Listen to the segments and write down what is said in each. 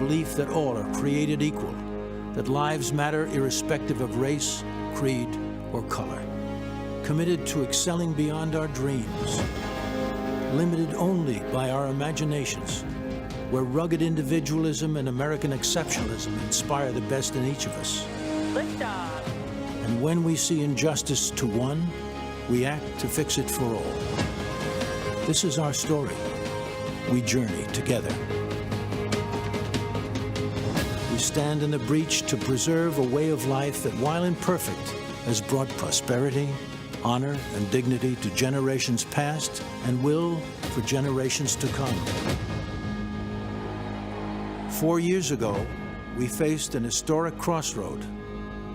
belief that all are created equal, that lives matter irrespective of race, creed, or color. Committed to excelling beyond our dreams, limited only by our imaginations, where rugged individualism and American exceptionalism inspire the best in each of us. Liftoff. And when we see injustice to one, we act to fix it for all. This is our story. We journey together. We stand in the breach to preserve a way of life that, while imperfect, has brought prosperity, honor, and dignity to generations past and will for generations to come. 4 years ago, we faced an historic crossroad.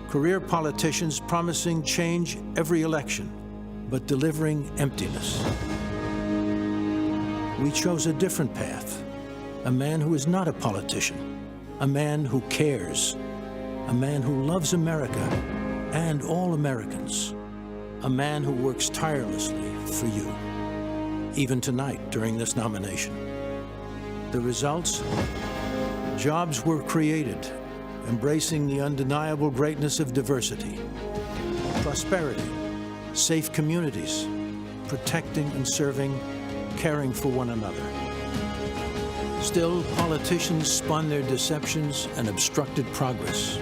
Career politicians promising change every election, but delivering emptiness. We chose a different path. A man who is not a politician, a man who cares, a man who loves America and all Americans, a man who works tirelessly for you, even tonight during this nomination. The results? Jobs were created, embracing the undeniable greatness of diversity. Prosperity, safe communities, protecting and serving, caring for one another. Still, politicians spun their deceptions and obstructed progress,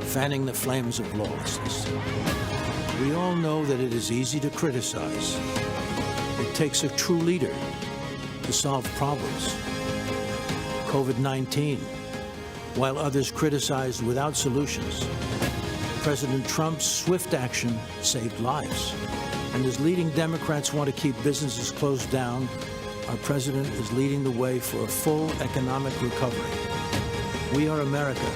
fanning the flames of lawlessness. We all know that it is easy to criticize. It takes a true leader to solve problems. COVID-19, while others criticized without solutions, President Trump's swift action saved lives. And as leading Democrats want to keep businesses closed down, our president is leading the way for a full economic recovery. We are America.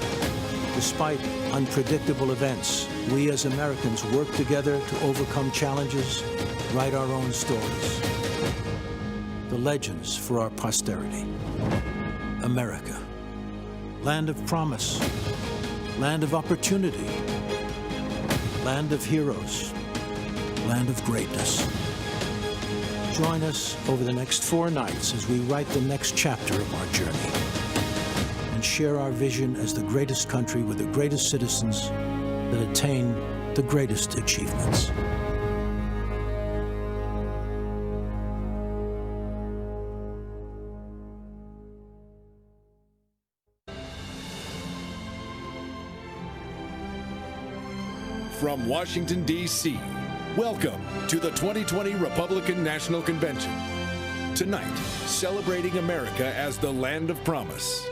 Despite unpredictable events, we as Americans work together to overcome challenges, write our own stories. The legends for our posterity. America. Land of promise. Land of opportunity. Land of heroes. Land of greatness. Join us over the next 4 nights as we write the next chapter of our journey and share our vision as the greatest country with the greatest citizens that attain the greatest achievements. From Washington, D.C., welcome to the 2020 Republican National Convention. Tonight, celebrating America as the land of promise.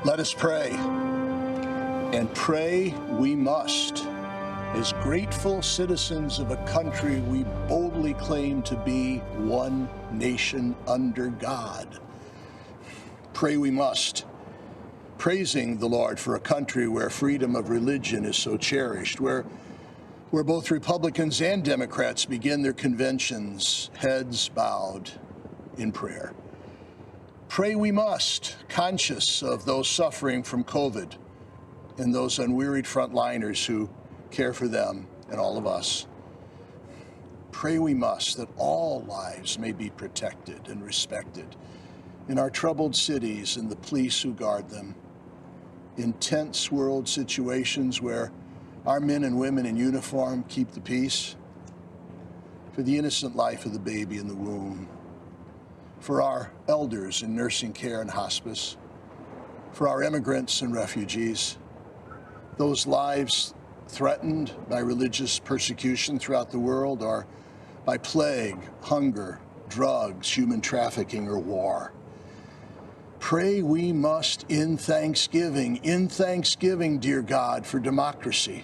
Let us pray, and pray we must, as grateful citizens of a country we boldly claim to be one nation under God. Pray we must, praising the Lord for a country where freedom of religion is so cherished, where both Republicans and Democrats begin their conventions, heads bowed in prayer. Pray we must, conscious of those suffering from COVID and those unwearied frontliners who care for them and all of us. Pray we must that all lives may be protected and respected in our troubled cities and the police who guard them, in tense world situations where our men and women in uniform keep the peace, for the innocent life of the baby in the womb, for our elders in nursing care and hospice, for our immigrants and refugees, those lives threatened by religious persecution throughout the world or by plague, hunger, drugs, human trafficking, or war. Pray we must in thanksgiving, dear God, for democracy,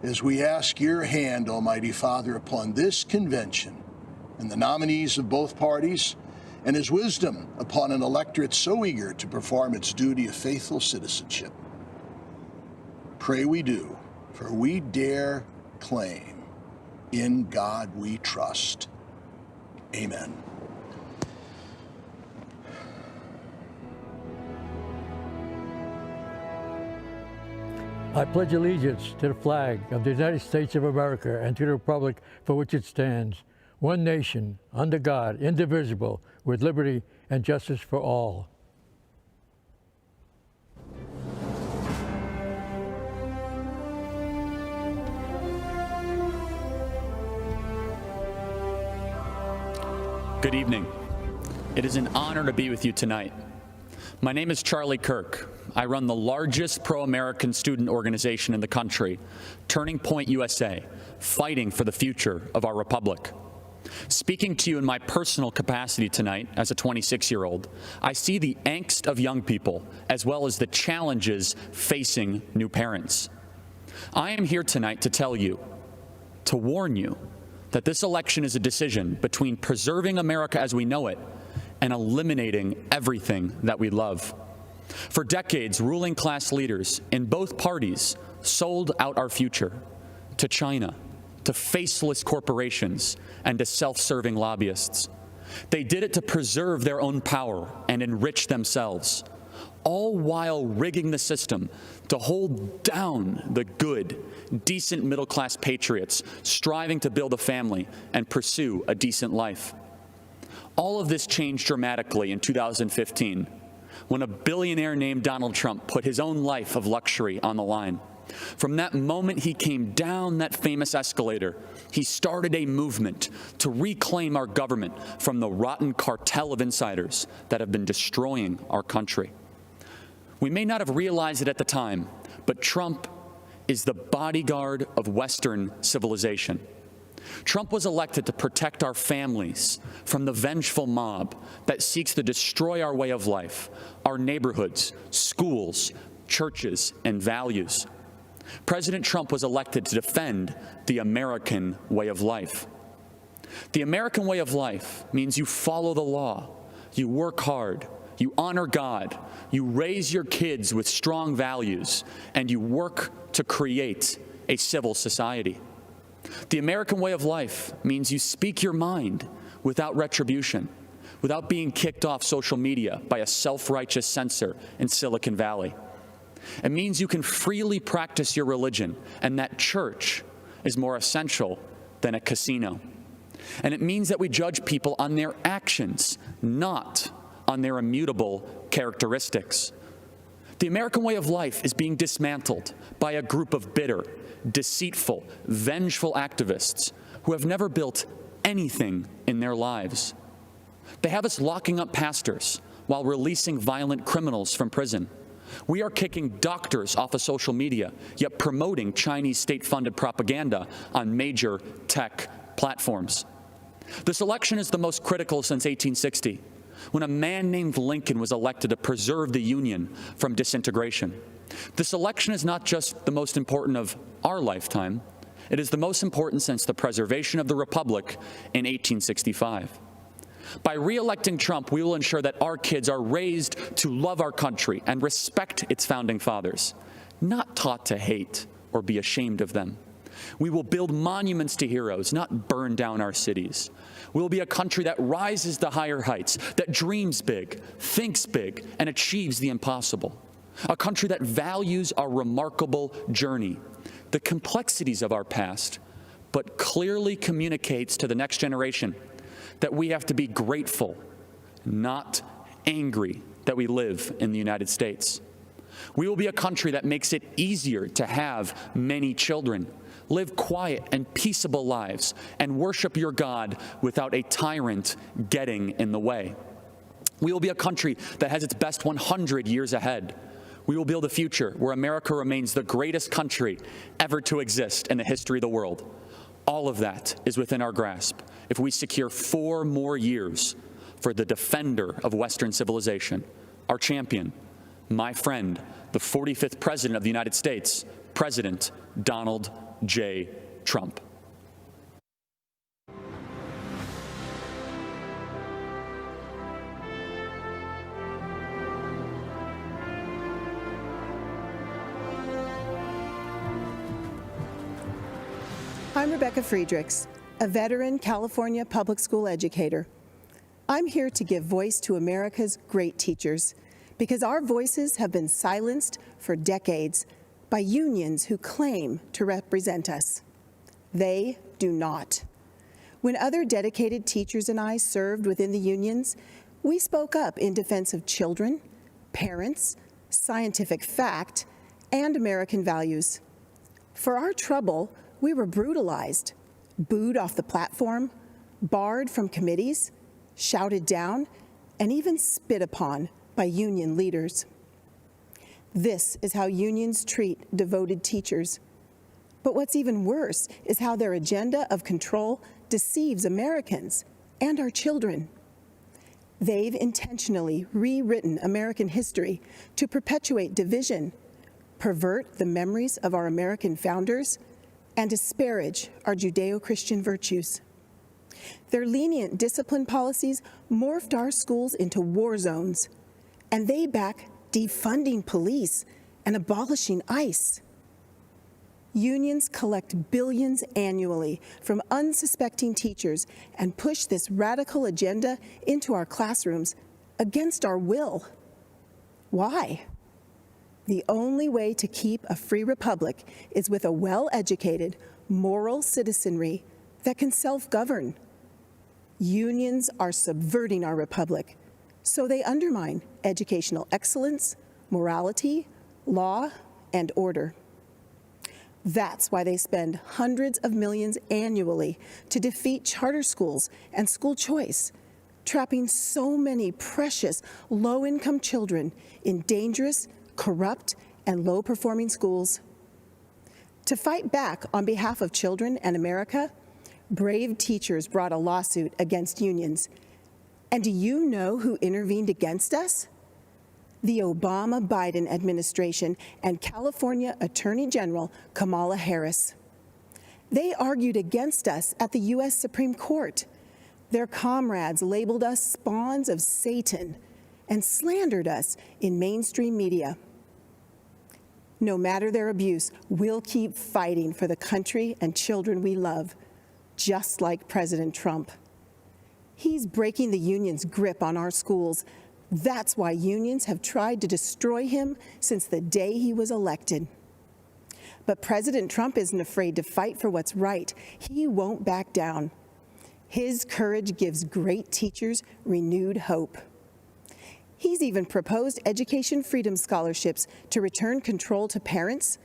as we ask your hand, Almighty Father, upon this convention and the nominees of both parties, and his wisdom upon an electorate so eager to perform its duty of faithful citizenship. Pray we do, for we dare claim, in God we trust. Amen. I pledge allegiance to the flag of the United States of America and to the republic for which it stands, one nation, under God, indivisible, with liberty and justice for all. Good evening. It is an honor to be with you tonight. My name is Charlie Kirk. I run the largest pro-American student organization in the country, Turning Point USA, fighting for the future of our republic. Speaking to you in my personal capacity tonight as a 26-year-old, I see the angst of young people as well as the challenges facing new parents. I am here tonight to tell you, to warn you, that this election is a decision between preserving America as we know it and eliminating everything that we love. For decades, ruling class leaders in both parties sold out our future to China, to faceless corporations, and to self-serving lobbyists. They did it to preserve their own power and enrich themselves, all while rigging the system to hold down the good, decent middle-class patriots striving to build a family and pursue a decent life. All of this changed dramatically in 2015 when a billionaire named Donald Trump put his own life of luxury on the line. From that moment he came down that famous escalator, he started a movement to reclaim our government from the rotten cartel of insiders that have been destroying our country. We may not have realized it at the time, but Trump is the bodyguard of Western civilization. Trump was elected to protect our families from the vengeful mob that seeks to destroy our way of life, our neighborhoods, schools, churches, and values. President Trump was elected to defend the American way of life. The American way of life means you follow the law, you work hard, you honor God, you raise your kids with strong values, and you work to create a civil society. The American way of life means you speak your mind without retribution, without being kicked off social media by a self-righteous censor in Silicon Valley. It means you can freely practice your religion, and that church is more essential than a casino. And it means that we judge people on their actions, not on their immutable characteristics. The American way of life is being dismantled by a group of bitter, deceitful, vengeful activists who have never built anything in their lives. They have us locking up pastors while releasing violent criminals from prison. We are kicking doctors off of social media, yet promoting Chinese state-funded propaganda on major tech platforms. This election is the most critical since 1860, when a man named Lincoln was elected to preserve the Union from disintegration. This election is not just the most important of our lifetime, it is the most important since the preservation of the Republic in 1865. By re-electing Trump, we will ensure that our kids are raised to love our country and respect its founding fathers, not taught to hate or be ashamed of them. We will build monuments to heroes, not burn down our cities. We will be a country that rises to higher heights, that dreams big, thinks big, and achieves the impossible. A country that values our remarkable journey, the complexities of our past, but clearly communicates to the next generation that we have to be grateful, not angry, that we live in the United States. We will be a country that makes it easier to have many children, live quiet and peaceable lives, and worship your God without a tyrant getting in the way. We will be a country that has its best 100 years ahead. We will build a future where America remains the greatest country ever to exist in the history of the world. All of that is within our grasp if we secure 4 more years for the defender of Western civilization, our champion, my friend, the 45th President of the United States, President Donald J. Trump. I'm Rebecca Friedrichs, a veteran California public school educator. I'm here to give voice to America's great teachers because our voices have been silenced for decades by unions who claim to represent us. They do not. When other dedicated teachers and I served within the unions, we spoke up in defense of children, parents, scientific fact, and American values. For our trouble, we were brutalized, booed off the platform, barred from committees, shouted down, and even spit upon by union leaders. This is how unions treat devoted teachers. But what's even worse is how their agenda of control deceives Americans and our children. They've intentionally rewritten American history to perpetuate division, pervert the memories of our American founders, and disparage our Judeo-Christian virtues. Their lenient discipline policies morphed our schools into war zones, and they back defunding police and abolishing ICE. Unions collect billions annually from unsuspecting teachers and push this radical agenda into our classrooms against our will. Why? The only way to keep a free republic is with a well-educated, moral citizenry that can self-govern. Unions are subverting our republic, so they undermine educational excellence, morality, law, and order. That's why they spend hundreds of millions annually to defeat charter schools and school choice, trapping so many precious low-income children in dangerous, corrupt, and low-performing schools. To fight back on behalf of children and America, brave teachers brought a lawsuit against unions. And do you know who intervened against us? The Obama-Biden administration and California Attorney General Kamala Harris. They argued against us at the U.S. Supreme Court. Their comrades labeled us spawns of Satan and slandered us in mainstream media. No matter their abuse, we'll keep fighting for the country and children we love, just like President Trump. He's breaking the union's grip on our schools. That's why unions have tried to destroy him since the day he was elected. But President Trump isn't afraid to fight for what's right. He won't back down. His courage gives great teachers renewed hope. He's even proposed education freedom scholarships to return control to parents,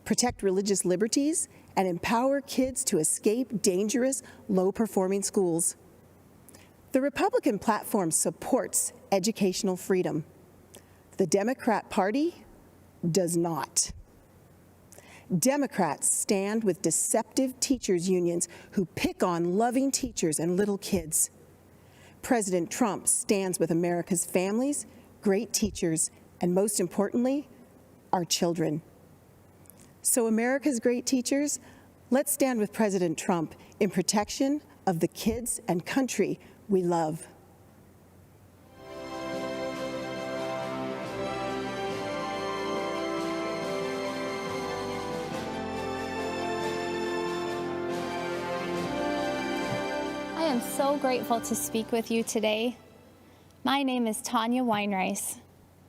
protect religious liberties, and empower kids to escape dangerous, low-performing schools. The Republican platform supports educational freedom. The Democrat Party does not. Democrats stand with deceptive teachers' unions who pick on loving teachers and little kids. President Trump stands with America's families, great teachers, and most importantly, our children. So America's great teachers, let's stand with President Trump in protection of the kids and country we love. I am so grateful to speak with you today. My name is Tanya Weinreis.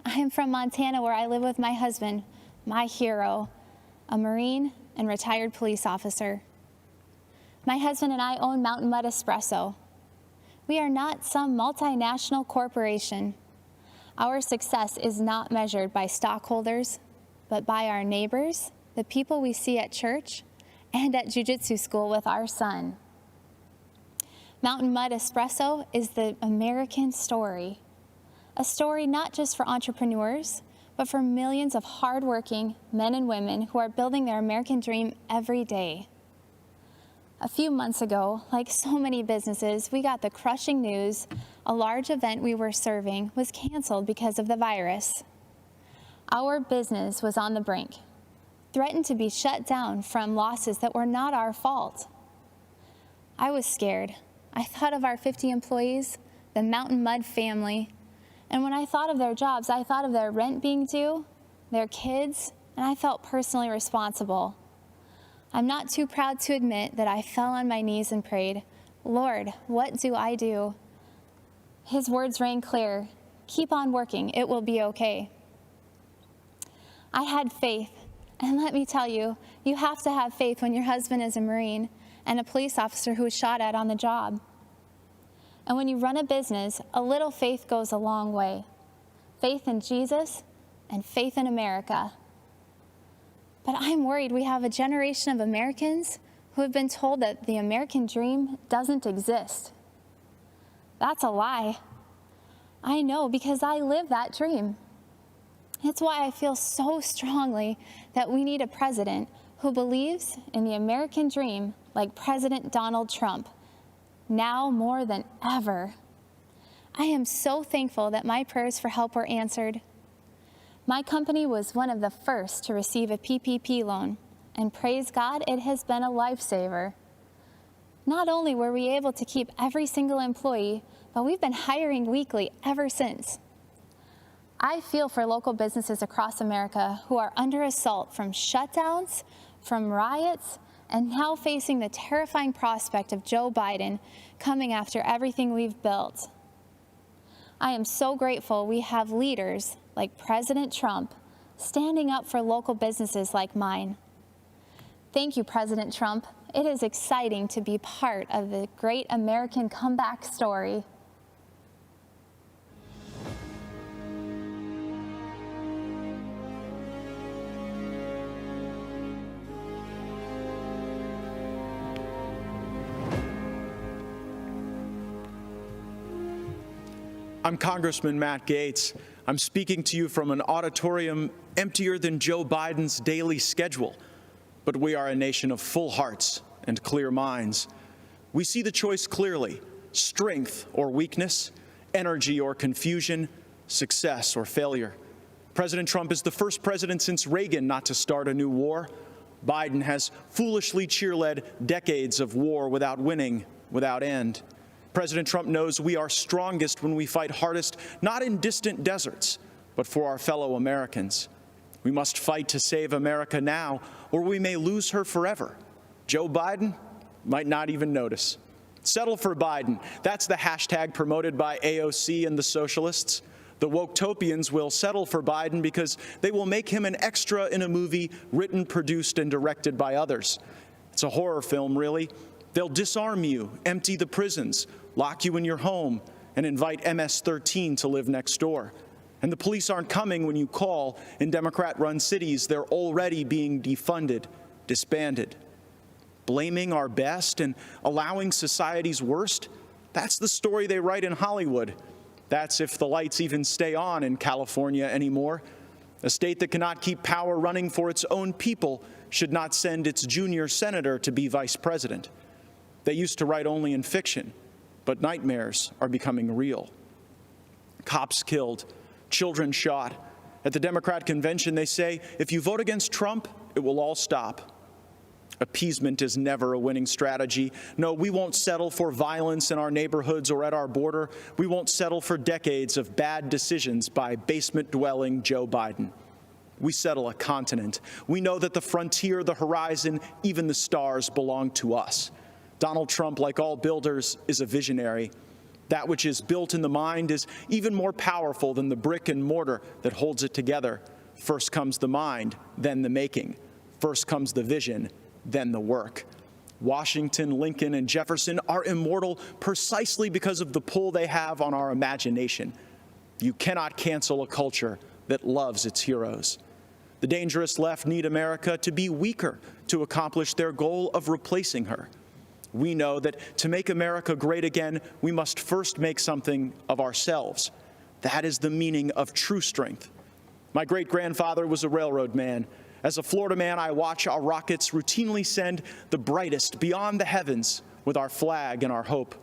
I am from Montana, where I live with my husband, my hero, a Marine and retired police officer. My husband and I own Mountain Mud Espresso. We are not some multinational corporation. Our success is not measured by stockholders, but by our neighbors, the people we see at church, and at jiu-jitsu school with our son. Mountain Mud Espresso is the American story. A story not just for entrepreneurs, but for millions of hardworking men and women who are building their American dream every day. A few months ago, like so many businesses, we got the crushing news a large event we were serving was canceled because of the virus. Our business was on the brink, threatened to be shut down from losses that were not our fault. I was scared. I thought of our 50 employees, the Mountain Mud family, and when I thought of their jobs, I thought of their rent being due, their kids, and I felt personally responsible. I'm not too proud to admit that I fell on my knees and prayed, "Lord, what do I do?" His words rang clear, "Keep on working, it will be okay." I had faith. And let me tell you, you have to have faith when your husband is a Marine and a police officer who was shot at on the job. And when you run a business, a little faith goes a long way. Faith in Jesus and faith in America. But I'm worried we have a generation of Americans who have been told that the American dream doesn't exist. That's a lie. I know because I live that dream. It's why I feel so strongly that we need a president who believes in the American dream like President Donald Trump, now more than ever. I am so thankful that my prayers for help were answered. My company was one of the first to receive a PPP loan, and praise God, it has been a lifesaver. Not only were we able to keep every single employee, but we've been hiring weekly ever since. I feel for local businesses across America who are under assault from shutdowns, from riots, and now facing the terrifying prospect of Joe Biden coming after everything we've built. I am so grateful we have leaders like President Trump standing up for local businesses like mine. Thank you, President Trump. It is exciting to be part of the great American comeback story. I'm Congressman Matt Gaetz. I'm speaking to you from an auditorium emptier than Joe Biden's daily schedule. But we are a nation of full hearts and clear minds. We see the choice clearly: strength or weakness, energy or confusion, success or failure. President Trump is the first president since Reagan not to start a new war. Biden has foolishly cheerled decades of war without winning, without end. President Trump knows we are strongest when we fight hardest, not in distant deserts, but for our fellow Americans. We must fight to save America now, or we may lose her forever. Joe Biden might not even notice. Settle for Biden. That's the hashtag promoted by AOC and the socialists. The Woketopians will settle for Biden because they will make him an extra in a movie written, produced, and directed by others. It's a horror film, really. They'll disarm you, empty the prisons, lock you in your home, and invite MS-13 to live next door. And the police aren't coming when you call. In Democrat-run cities, they're already being defunded, disbanded. Blaming our best and allowing society's worst, that's the story they write in Hollywood. That's if the lights even stay on in California anymore. A state that cannot keep power running for its own people should not send its junior senator to be vice president. They used to write only in fiction, but nightmares are becoming real. Cops killed, children shot. At the Democrat convention, they say, if you vote against Trump, it will all stop. Appeasement is never a winning strategy. No, we won't settle for violence in our neighborhoods or at our border. We won't settle for decades of bad decisions by basement-dwelling Joe Biden. We settle a continent. We know that the frontier, the horizon, even the stars belong to us. Donald Trump, like all builders, is a visionary. That which is built in the mind is even more powerful than the brick and mortar that holds it together. First comes the mind, then the making. First comes the vision, then the work. Washington, Lincoln, and Jefferson are immortal precisely because of the pull they have on our imagination. You cannot cancel a culture that loves its heroes. The dangerous left need America to be weaker to accomplish their goal of replacing her. We know that to make America great again, we must first make something of ourselves. That is the meaning of true strength. My great-grandfather was a railroad man. As a Florida man, I watch our rockets routinely send the brightest beyond the heavens with our flag and our hope.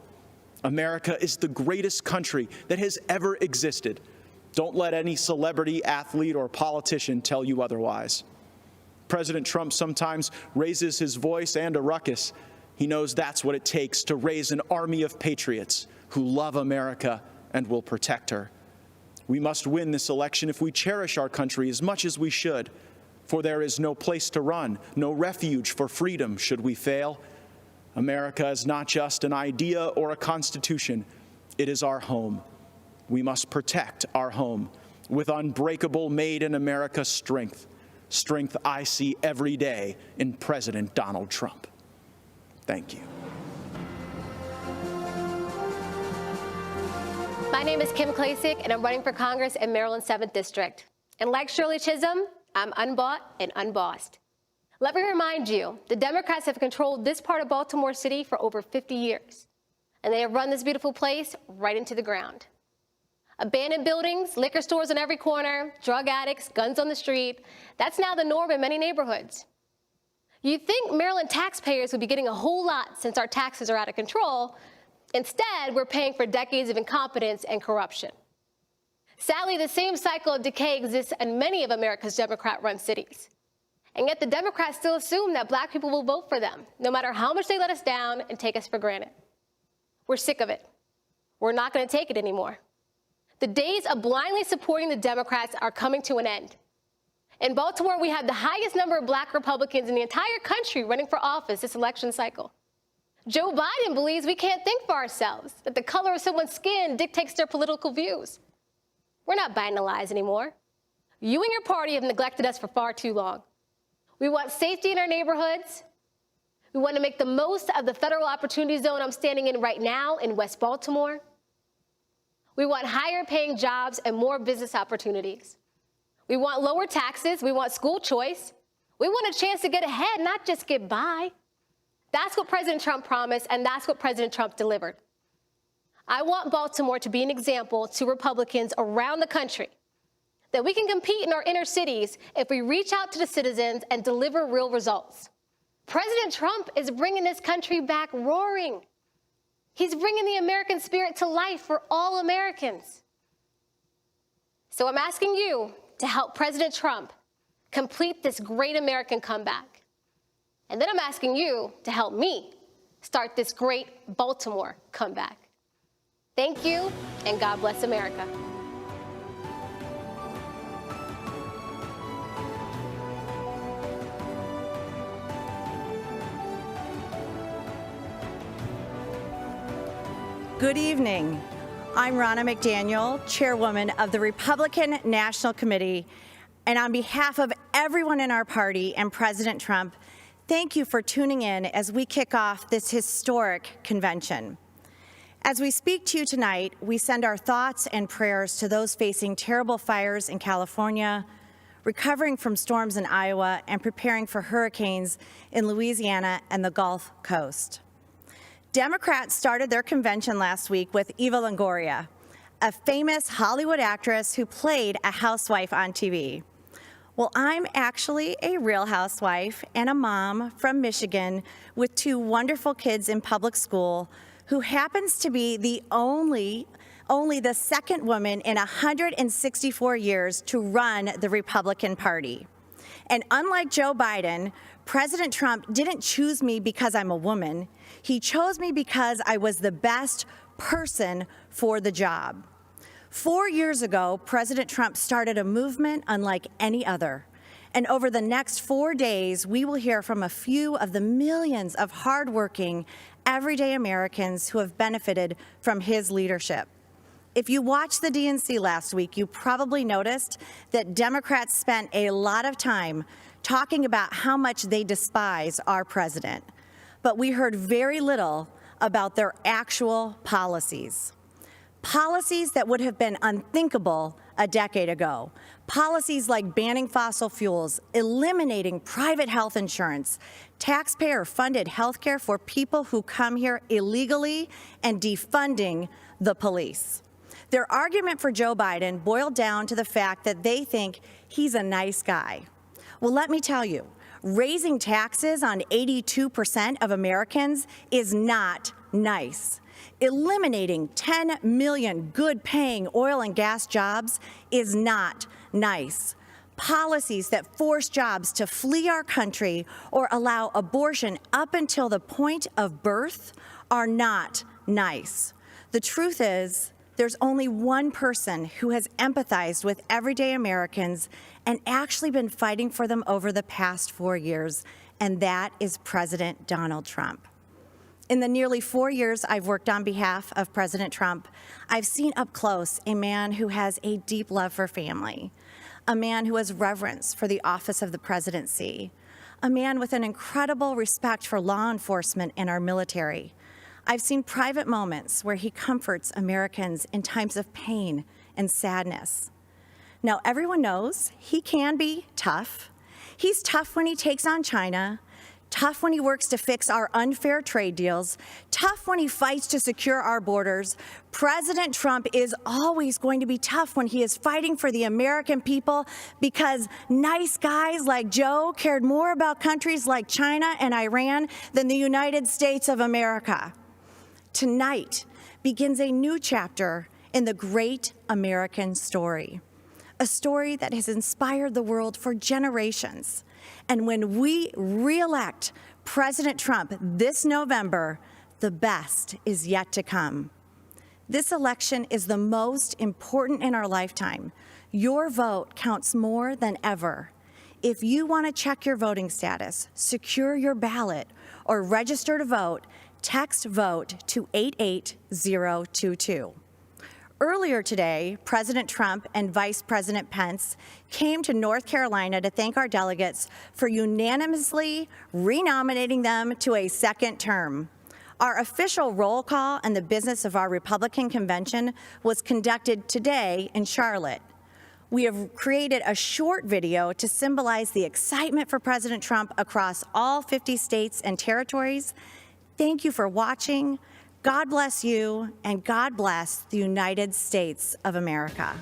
America is the greatest country that has ever existed. Don't let any celebrity, athlete, or politician tell you otherwise. President Trump sometimes raises his voice and a ruckus. He knows that's what it takes to raise an army of patriots who love America and will protect her. We must win this election if we cherish our country as much as we should, for there is no place to run, no refuge for freedom should we fail. America is not just an idea or a constitution. It is our home. We must protect our home with unbreakable made in America strength. strength I see every day in President Donald Trump. Thank you. My name is Kim Klacik, and I'm running for Congress in Maryland's 7th District. And like Shirley Chisholm, I'm unbought and unbossed. Let me remind you, the Democrats have controlled this part of Baltimore City for over 50 years, and they have run this beautiful place right into the ground. Abandoned buildings, liquor stores on every corner, drug addicts, guns on the street, that's now the norm in many neighborhoods. You'd think Maryland taxpayers would be getting a whole lot since our taxes are out of control. Instead, we're paying for decades of incompetence and corruption. Sadly, the same cycle of decay exists in many of America's Democrat-run cities. And yet the Democrats still assume that Black people will vote for them, no matter how much they let us down and take us for granted. We're sick of it. We're not going to take it anymore. The days of blindly supporting the Democrats are coming to an end. In Baltimore, we have the highest number of Black Republicans in the entire country running for office this election cycle. Joe Biden believes we can't think for ourselves, that the color of someone's skin dictates their political views. We're not buying the lies anymore. You and your party have neglected us for far too long. We want safety in our neighborhoods. We want to make the most of the federal opportunity zone I'm standing in right now in West Baltimore. We want higher paying jobs and more business opportunities. We want lower taxes. We want school choice. We want a chance to get ahead, not just get by. That's what President Trump promised, and that's what President Trump delivered. I want Baltimore to be an example to Republicans around the country that we can compete in our inner cities if we reach out to the citizens and deliver real results. President Trump is bringing this country back roaring. He's bringing the American spirit to life for all Americans. So I'm asking you to help President Trump complete this great American comeback. And then I'm asking you to help me start this great Baltimore comeback. Thank you, and God bless America. Good evening. I'm Ronna McDaniel, chairwoman of the Republican National Committee, and on behalf of everyone in our party and President Trump, thank you for tuning in as we kick off this historic convention. As we speak to you tonight, we send our thoughts and prayers to those facing terrible fires in California, recovering from storms in Iowa, and preparing for hurricanes in Louisiana and the Gulf Coast. Democrats started their convention last week with Eva Longoria, a famous Hollywood actress who played a housewife on TV. Well, I'm actually a real housewife and a mom from Michigan with 2 wonderful kids in public school who happens to be the only the second woman in 164 years to run the Republican Party. And unlike Joe Biden, President Trump didn't choose me because I'm a woman. He chose me because I was the best person for the job. 4 years ago, President Trump started a movement unlike any other. And over the next 4 days, we will hear from a few of the millions of hardworking, everyday Americans who have benefited from his leadership. If you watched the DNC last week, you probably noticed that Democrats spent a lot of time talking about how much they despise our president. But we heard very little about their actual policies. Policies that would have been unthinkable a decade ago. Policies like banning fossil fuels, eliminating private health insurance, taxpayer-funded health care for people who come here illegally, and defunding the police. Their argument for Joe Biden boiled down to the fact that they think he's a nice guy. Well, let me tell you, raising taxes on 82% of Americans is not nice. Eliminating 10 million good-paying oil and gas jobs is not nice. Policies that force jobs to flee our country or allow abortion up until the point of birth are not nice. The truth is, there's only one person who has empathized with everyday Americans and actually been fighting for them over the past 4 years, and that is President Donald Trump. In the nearly 4 years I've worked on behalf of President Trump, I've seen up close a man who has a deep love for family, a man who has reverence for the office of the presidency, a man with an incredible respect for law enforcement and our military. I've seen private moments where he comforts Americans in times of pain and sadness. Now, everyone knows he can be tough. He's tough when he takes on China, tough when he works to fix our unfair trade deals, tough when he fights to secure our borders. President Trump is always going to be tough when he is fighting for the American people, because nice guys like Joe cared more about countries like China and Iran than the United States of America. Tonight begins a new chapter in the great American story, a story that has inspired the world for generations. And when we re-elect President Trump this November, the best is yet to come. This election is the most important in our lifetime. Your vote counts more than ever. If you want to check your voting status, secure your ballot, or register to vote, text VOTE to 88022. Earlier today, President Trump and Vice President Pence came to North Carolina to thank our delegates for unanimously renominating them to a second term. Our official roll call and the business of our Republican convention was conducted today in Charlotte. We have created a short video to symbolize the excitement for President Trump across all 50 states and territories. Thank you for watching. God bless you, and God bless the United States of America.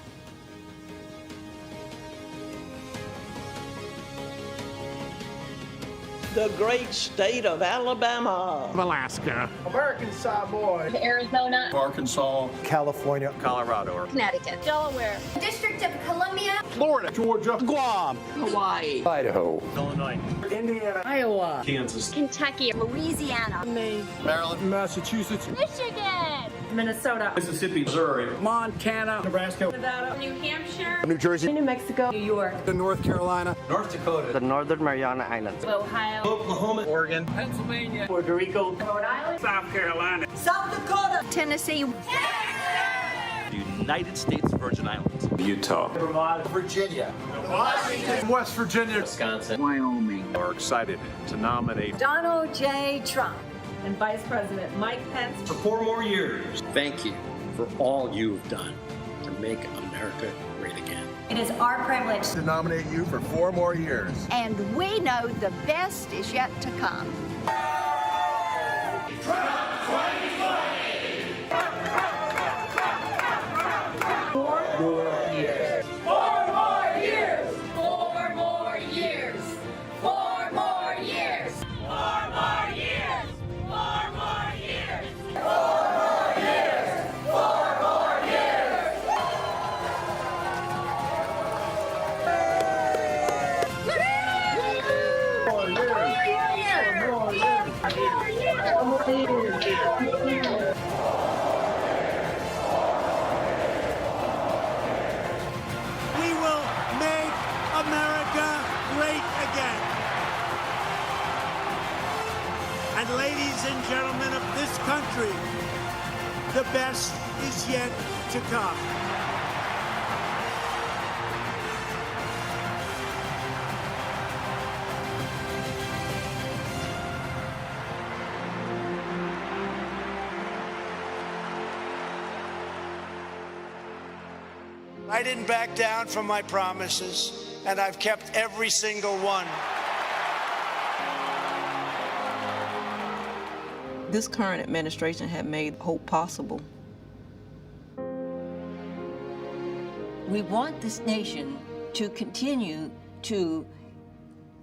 The great state of Alabama, Alaska, American Samoa, Arizona, Arkansas, California, Colorado, Connecticut, Delaware, District of Columbia, Florida, Georgia, Guam, Hawaii, Idaho, Illinois, Indiana, Iowa, Kansas, Kentucky, Louisiana, Maine, Maryland, Massachusetts, Michigan, Minnesota, Mississippi, Missouri, Montana, Nebraska, Nevada, New Hampshire, New Jersey, New Mexico, New York, North Carolina, North Dakota, the Northern Mariana Islands, Ohio, Oklahoma, Oregon, Pennsylvania, Puerto Rico, Rhode Island, South Carolina, South Dakota, Tennessee, United States Virgin Islands, Utah, Vermont, Virginia, Washington, West Virginia, Wisconsin, Wyoming. Are excited to nominate Donald J. Trump, and Vice President Mike Pence for 4 more years. Thank you for all you've done to make America great again. It is our privilege to nominate you for 4 more years. and we know the best is yet to come. We will make America great again. And ladies and gentlemen of this country, the best is yet to come. I didn't back down from my promises, and I've kept every single one. This current administration had made hope possible. We want this nation to continue to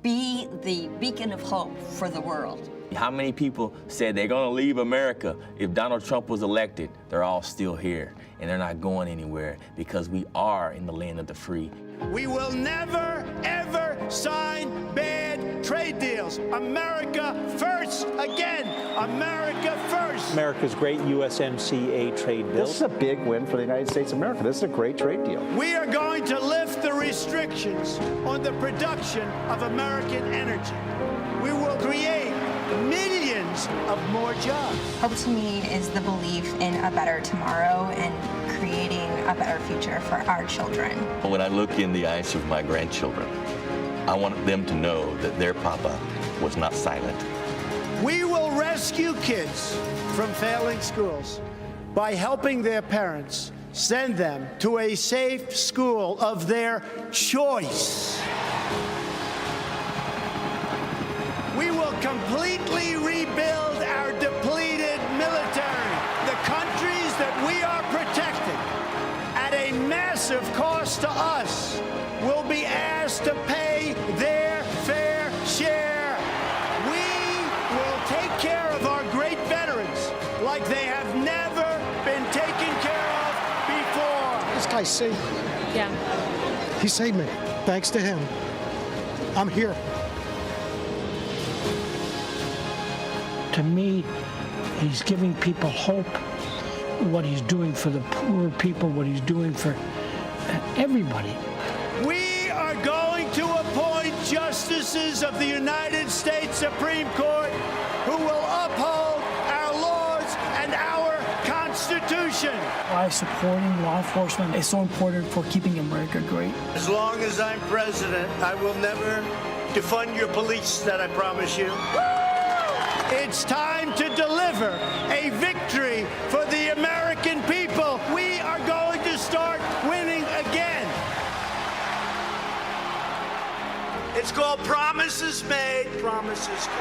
be the beacon of hope for the world. How many people said they're gonna leave America if Donald Trump was elected? They're all still here, and they're not going anywhere because we are in the land of the free. We will never, ever sign bad trade deals. America first again. America first. America's great USMCA trade bill. This is a big win for the United States of America. This is a great trade deal. We are going to lift the restrictions on the production of American energy. We will create millions of more jobs. Hope to me is the belief in a better tomorrow and creating a better future for our children. When I look in the eyes of my grandchildren, I want them to know that their papa was not silent. We will rescue kids from failing schools by helping their parents send them to a safe school of their choice. We will completely rebuild our depleted military. The countries that we are protecting at a massive cost to us will be asked to pay their fair share. We will take care of our great veterans like they have never been taken care of before. This guy saved me. Yeah. He saved me. Thanks to him, I'm here. To me, he's giving people hope, what he's doing for the poor people, what he's doing for everybody. We are going to appoint justices of the United States Supreme Court who will uphold our laws and our Constitution. Why supporting law enforcement is so important for keeping America great. As long as I'm president, I will never defund your police, that I promise you. It's time to deliver a victory for the American people. We are going to start winning again. It's called Promises Made, Promises Kept.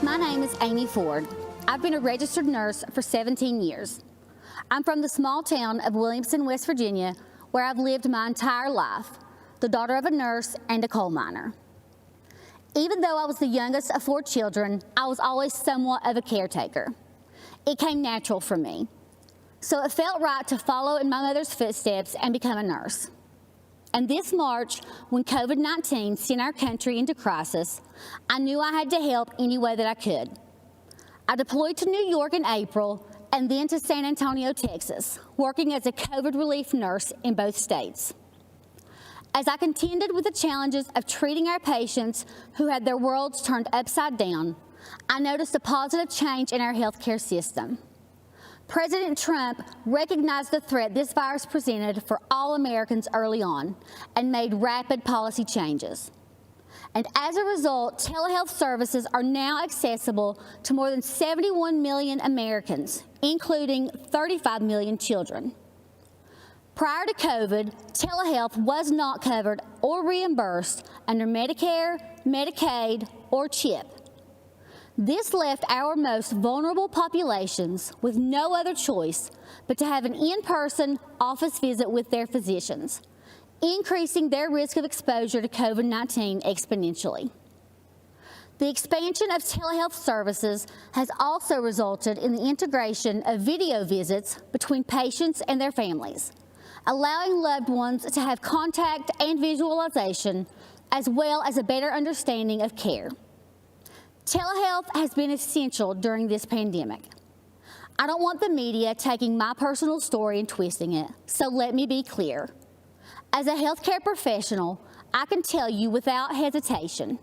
My name is Amy Ford. I've been a registered nurse for 17 years. I'm from the small town of Williamson, West Virginia, where I've lived my entire life, the daughter of a nurse and a coal miner. Even though I was the youngest of 4 children, I was always somewhat of a caretaker. It came natural for me. So it felt right to follow in my mother's footsteps and become a nurse. And this March, when COVID-19 sent our country into crisis, I knew I had to help any way that I could. I deployed to New York in April and then to San Antonio, Texas, working as a COVID relief nurse in both states. As I contended with the challenges of treating our patients who had their worlds turned upside down, I noticed a positive change in our healthcare system. President Trump recognized the threat this virus presented for all Americans early on and made rapid policy changes. And as a result, telehealth services are now accessible to more than 71 million Americans, including 35 million children. Prior to COVID, telehealth was not covered or reimbursed under Medicare, Medicaid, or CHIP. This left our most vulnerable populations with no other choice but to have an in-person office visit with their physicians, increasing their risk of exposure to COVID-19 exponentially. The expansion of telehealth services has also resulted in the integration of video visits between patients and their families, allowing loved ones to have contact and visualization, as well as a better understanding of care. Telehealth has been essential during this pandemic. I don't want the media taking my personal story and twisting it, so let me be clear. As a healthcare professional, I can tell you without hesitation,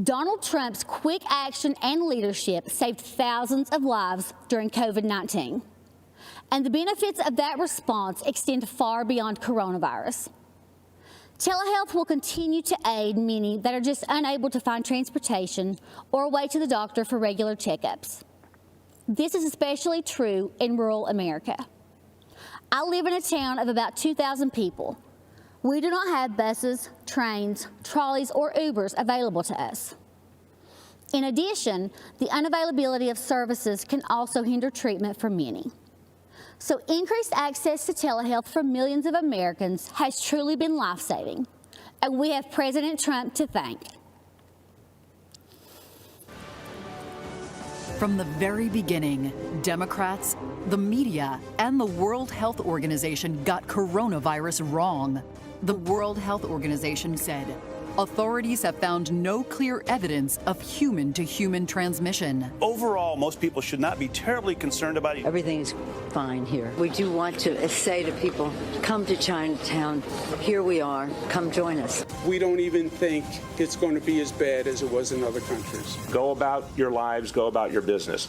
Donald Trump's quick action and leadership saved thousands of lives during COVID-19. And the benefits of that response extend far beyond coronavirus. Telehealth will continue to aid many that are just unable to find transportation or a way to the doctor for regular checkups. This is especially true in rural America. I live in a town of about 2,000 people. We do not have buses, trains, trolleys, or Ubers available to us. In addition, the unavailability of services can also hinder treatment for many. So increased access to telehealth for millions of Americans has truly been life-saving, and we have President Trump to thank. From the very beginning, Democrats, the media, and the World Health Organization got coronavirus wrong. The World Health Organization said authorities have found no clear evidence of human-to-human transmission. Overall, most people should not be terribly concerned about it. Everything's fine here. We do want to say to people, come to Chinatown. Here we are. Come join us. We don't even think it's going to be as bad as it was in other countries. Go about your lives, go about your business.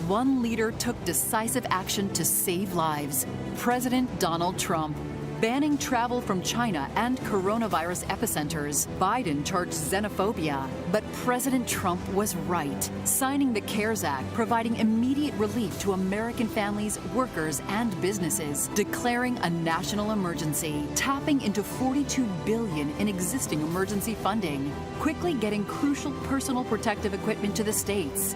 One leader took decisive action to save lives. President Donald Trump. Banning travel from China and coronavirus epicenters. Biden charged xenophobia. But President Trump was right, signing the CARES Act, providing immediate relief to American families, workers, and businesses, declaring a national emergency, tapping into $42 billion in existing emergency funding, quickly getting crucial personal protective equipment to the states,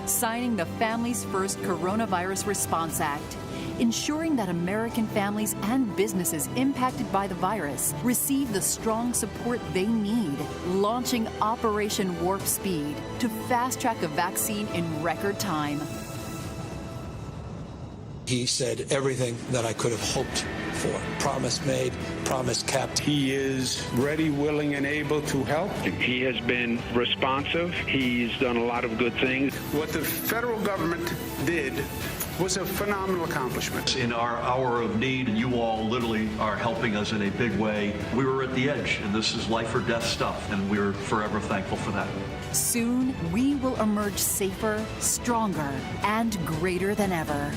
signing the Families First Coronavirus Response Act, ensuring that American families and businesses impacted by the virus receive the strong support they need, launching Operation Warp Speed to fast-track a vaccine in record time. He said everything that I could have hoped for. Promise made, promise kept. He is ready, willing, and able to help. He has been responsive. He's done a lot of good things. What the federal government did was a phenomenal accomplishment. In our hour of need, you all literally are helping us in a big way. We were at the edge, and this is life or death stuff, and we're forever thankful for that. Soon, we will emerge safer, stronger, and greater than ever.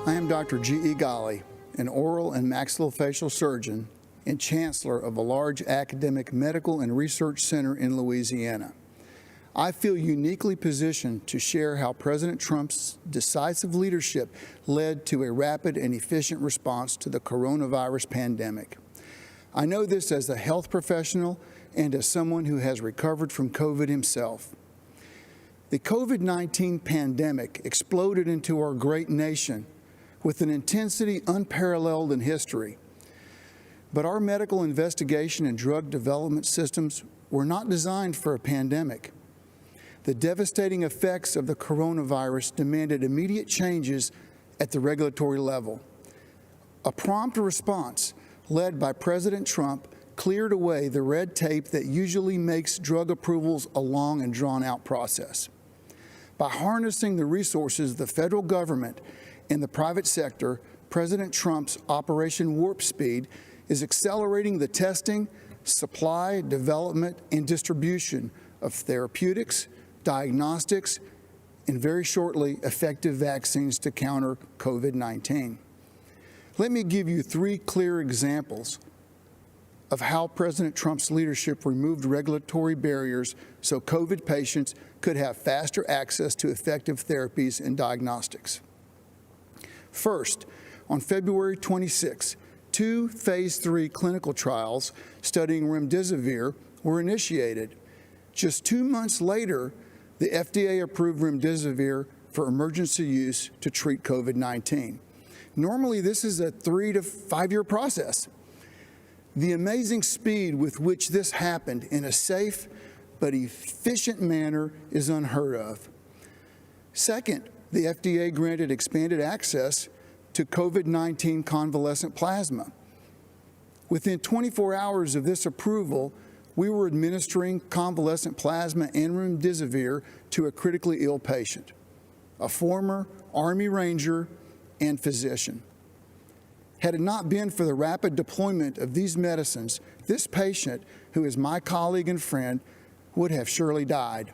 I am Dr. G.E. Ghali, an oral and maxillofacial surgeon and chancellor of a large academic medical and research center in Louisiana. I feel uniquely positioned to share how President Trump's decisive leadership led to a rapid and efficient response to the coronavirus pandemic. I know this as a health professional and as someone who has recovered from COVID himself. The COVID-19 pandemic exploded into our great nation with an intensity unparalleled in history. But our medical investigation and drug development systems were not designed for a pandemic. The devastating effects of the coronavirus demanded immediate changes at the regulatory level. A prompt response led by President Trump cleared away the red tape that usually makes drug approvals a long and drawn-out process. By harnessing the resources of the federal government and the private sector, President Trump's Operation Warp Speed is accelerating the testing, supply, development, and distribution of therapeutics, diagnostics, and very shortly, effective vaccines to counter COVID-19. Let me give you 3 clear examples of how President Trump's leadership removed regulatory barriers so COVID patients could have faster access to effective therapies and diagnostics. First, on February 26, 2 phase 3 clinical trials studying remdesivir were initiated. Just 2 months later, the FDA approved remdesivir for emergency use to treat COVID-19. Normally, this is a 3 to 5 year process. The amazing speed with which this happened in a safe but efficient manner is unheard of. Second, the FDA granted expanded access to COVID-19 convalescent plasma. Within 24 hours of this approval, we were administering convalescent plasma and remdesivir to a critically ill patient, a former Army Ranger and physician. Had it not been for the rapid deployment of these medicines, this patient, who is my colleague and friend, would have surely died.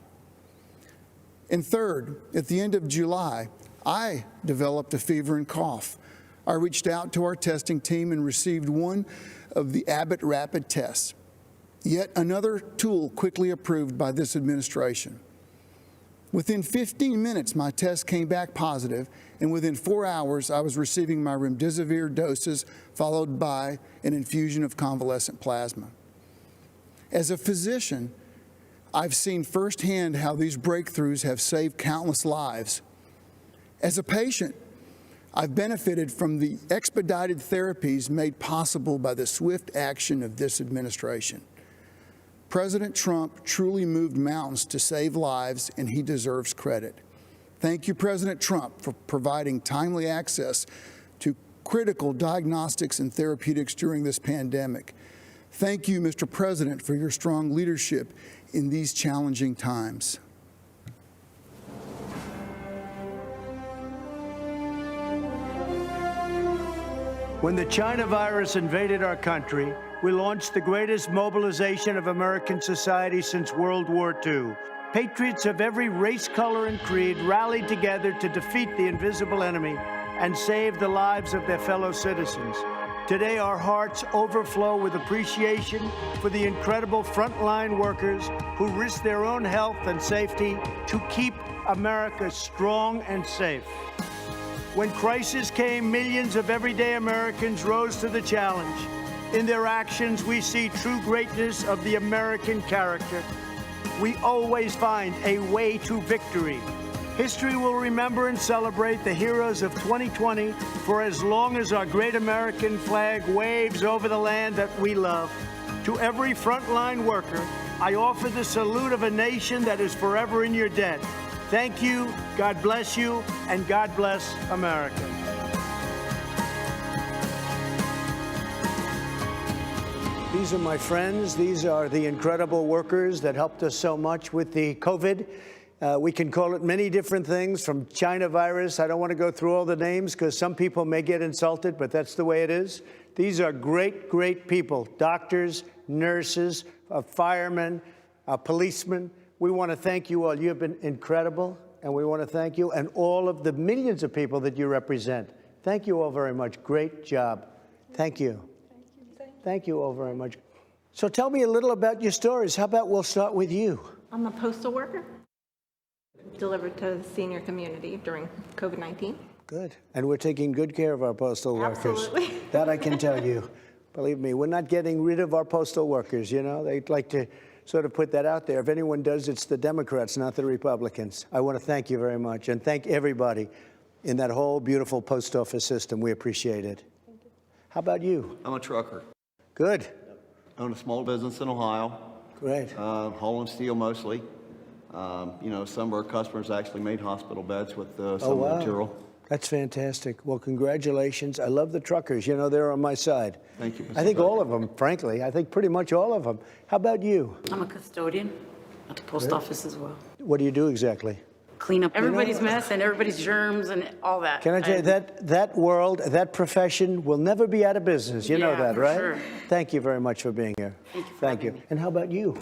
And third, at the end of July, I developed a fever and cough. I reached out to our testing team and received one of the Abbott rapid tests, yet another tool quickly approved by this administration. Within 15 minutes, my test came back positive, and within 4 hours, I was receiving my remdesivir doses, followed by an infusion of convalescent plasma. As a physician, I've seen firsthand how these breakthroughs have saved countless lives. As a patient, I've benefited from the expedited therapies made possible by the swift action of this administration. President Trump truly moved mountains to save lives, and he deserves credit. Thank you, President Trump, for providing timely access to critical diagnostics and therapeutics during this pandemic. Thank you, Mr. President, for your strong leadership in these challenging times. When the China virus invaded our country, we launched the greatest mobilization of American society since World War II. Patriots of every race, color, and creed rallied together to defeat the invisible enemy and save the lives of their fellow citizens. Today, our hearts overflow with appreciation for the incredible frontline workers who risk their own health and safety to keep America strong and safe. When crisis came, millions of everyday Americans rose to the challenge. In their actions, we see true greatness of the American character. We always find a way to victory. History will remember and celebrate the heroes of 2020 for as long as our great American flag waves over the land that we love. To every frontline worker, I offer the salute of a nation that is forever in your debt. Thank you, God bless you, and God bless America. These are my friends. These are the incredible workers that helped us so much with the COVID. We can call it many different things, from China virus. I don't want to go through all the names because some people may get insulted, but that's the way it is. These are great, great people, doctors, nurses, firemen, policemen. We want to thank you all. You have been incredible, and we want to thank you and all of the millions of people that you represent. Thank you all very much. Great job. Thank you. Thank you all very much. So tell me a little about your stories. How about we'll start with you? I'm a postal worker. Delivered to the senior community during COVID-19. Good. And we're taking good care of our postal workers. Absolutely. That I can tell you. Believe me, we're not getting rid of our postal workers, you know. They'd like to sort of put that out there. If anyone does, it's the Democrats, not the Republicans. I want to thank you very much and thank everybody in that whole beautiful post office system. We appreciate it. Thank you. How about you? I'm a trucker. Good. I own a small business in Ohio. Great. Hauling steel mostly. You know, some of our customers actually made hospital beds with some of the material. That's fantastic. Well, congratulations. I love the truckers. You know, they're on my side. Thank you. I think all of them, frankly. I think pretty much all of them. How about you? I'm a custodian at the post office as well. What do you do exactly? Clean up everybody's mess and everybody's germs and all that. Can I tell you, that world, that profession will never be out of business. You know that, right? Sure. Thank you very much for being here. Thank you. And how about you?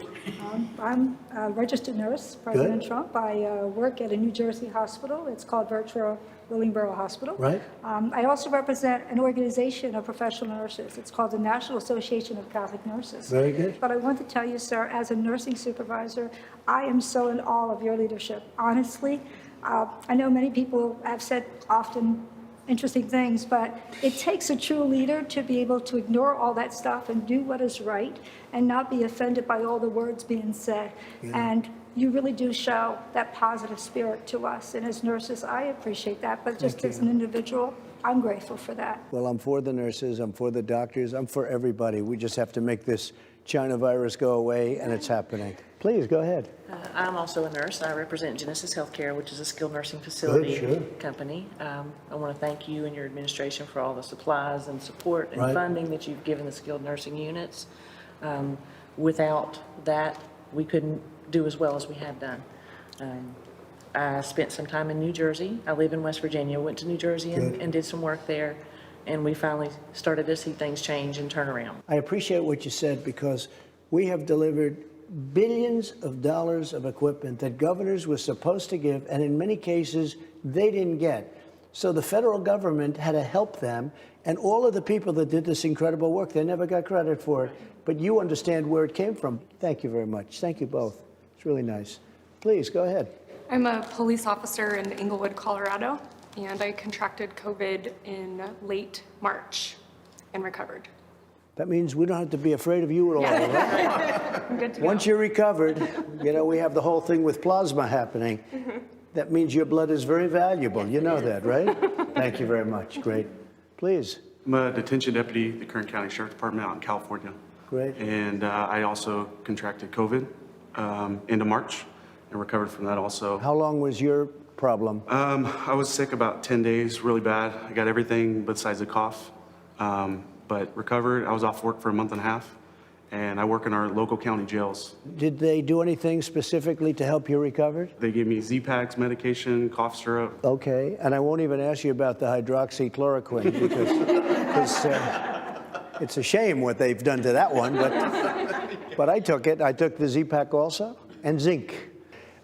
I'm a registered nurse, President Trump. I work at a New Jersey hospital. It's called Virtual Willingboro Hospital. Right. I also represent an organization of professional nurses. It's called the National Association of Catholic Nurses. Very good. But I want to tell you, sir, as a nursing supervisor, I am so in awe of your leadership. Honestly, I know many people have said often interesting things, but it takes a true leader to be able to ignore all that stuff and do what is right and not be offended by all the words being said. And you really do show that positive spirit to us. And as nurses, I appreciate that. But just as an individual, I'm grateful for that. Well, I'm for the nurses. I'm for the doctors. I'm for everybody. We just have to make this China virus go away, and it's happening. Please, go ahead. I'm also a nurse. I represent Genesis Healthcare, which is a skilled nursing facility company. I want to thank you and your administration for all the supplies and support and funding that you've given the skilled nursing units. Without that, we couldn't do as well as we have done. I spent some time in New Jersey. I live in West Virginia, went to New Jersey and did some work there, and we finally started to see things change and turn around. I appreciate what you said, because we have delivered billions of dollars of equipment that governors were supposed to give, and in many cases, they didn't get. So the federal government had to help them, and all of the people that did this incredible work, they never got credit for it. But you understand where it came from. Thank you very much. Thank you both. It's really nice. Please, go ahead. I'm a police officer in Englewood, Colorado, and I contracted COVID in late March and recovered. That means we don't have to be afraid of you at all, right? I'm good to Once go. you're recovered, you know, we have the whole thing with plasma happening. That means your blood is very valuable. You know that, right? Thank you very much. Great. Please. I'm a detention deputy at the Kern County Sheriff's Department out in California. Great. And I also contracted COVID end of March and recovered from that also. How long was your problem? I was sick about 10 days, really bad. I got everything besides a cough, but recovered. I was off work for a month and a half, and I work in our local county jails. Did they do anything specifically to help you recover? They gave me Z-Paks medication, cough syrup. Okay, and I won't even ask you about the hydroxychloroquine because it's a shame what they've done to that one, but I took it. I took the Z-Pak also, and zinc.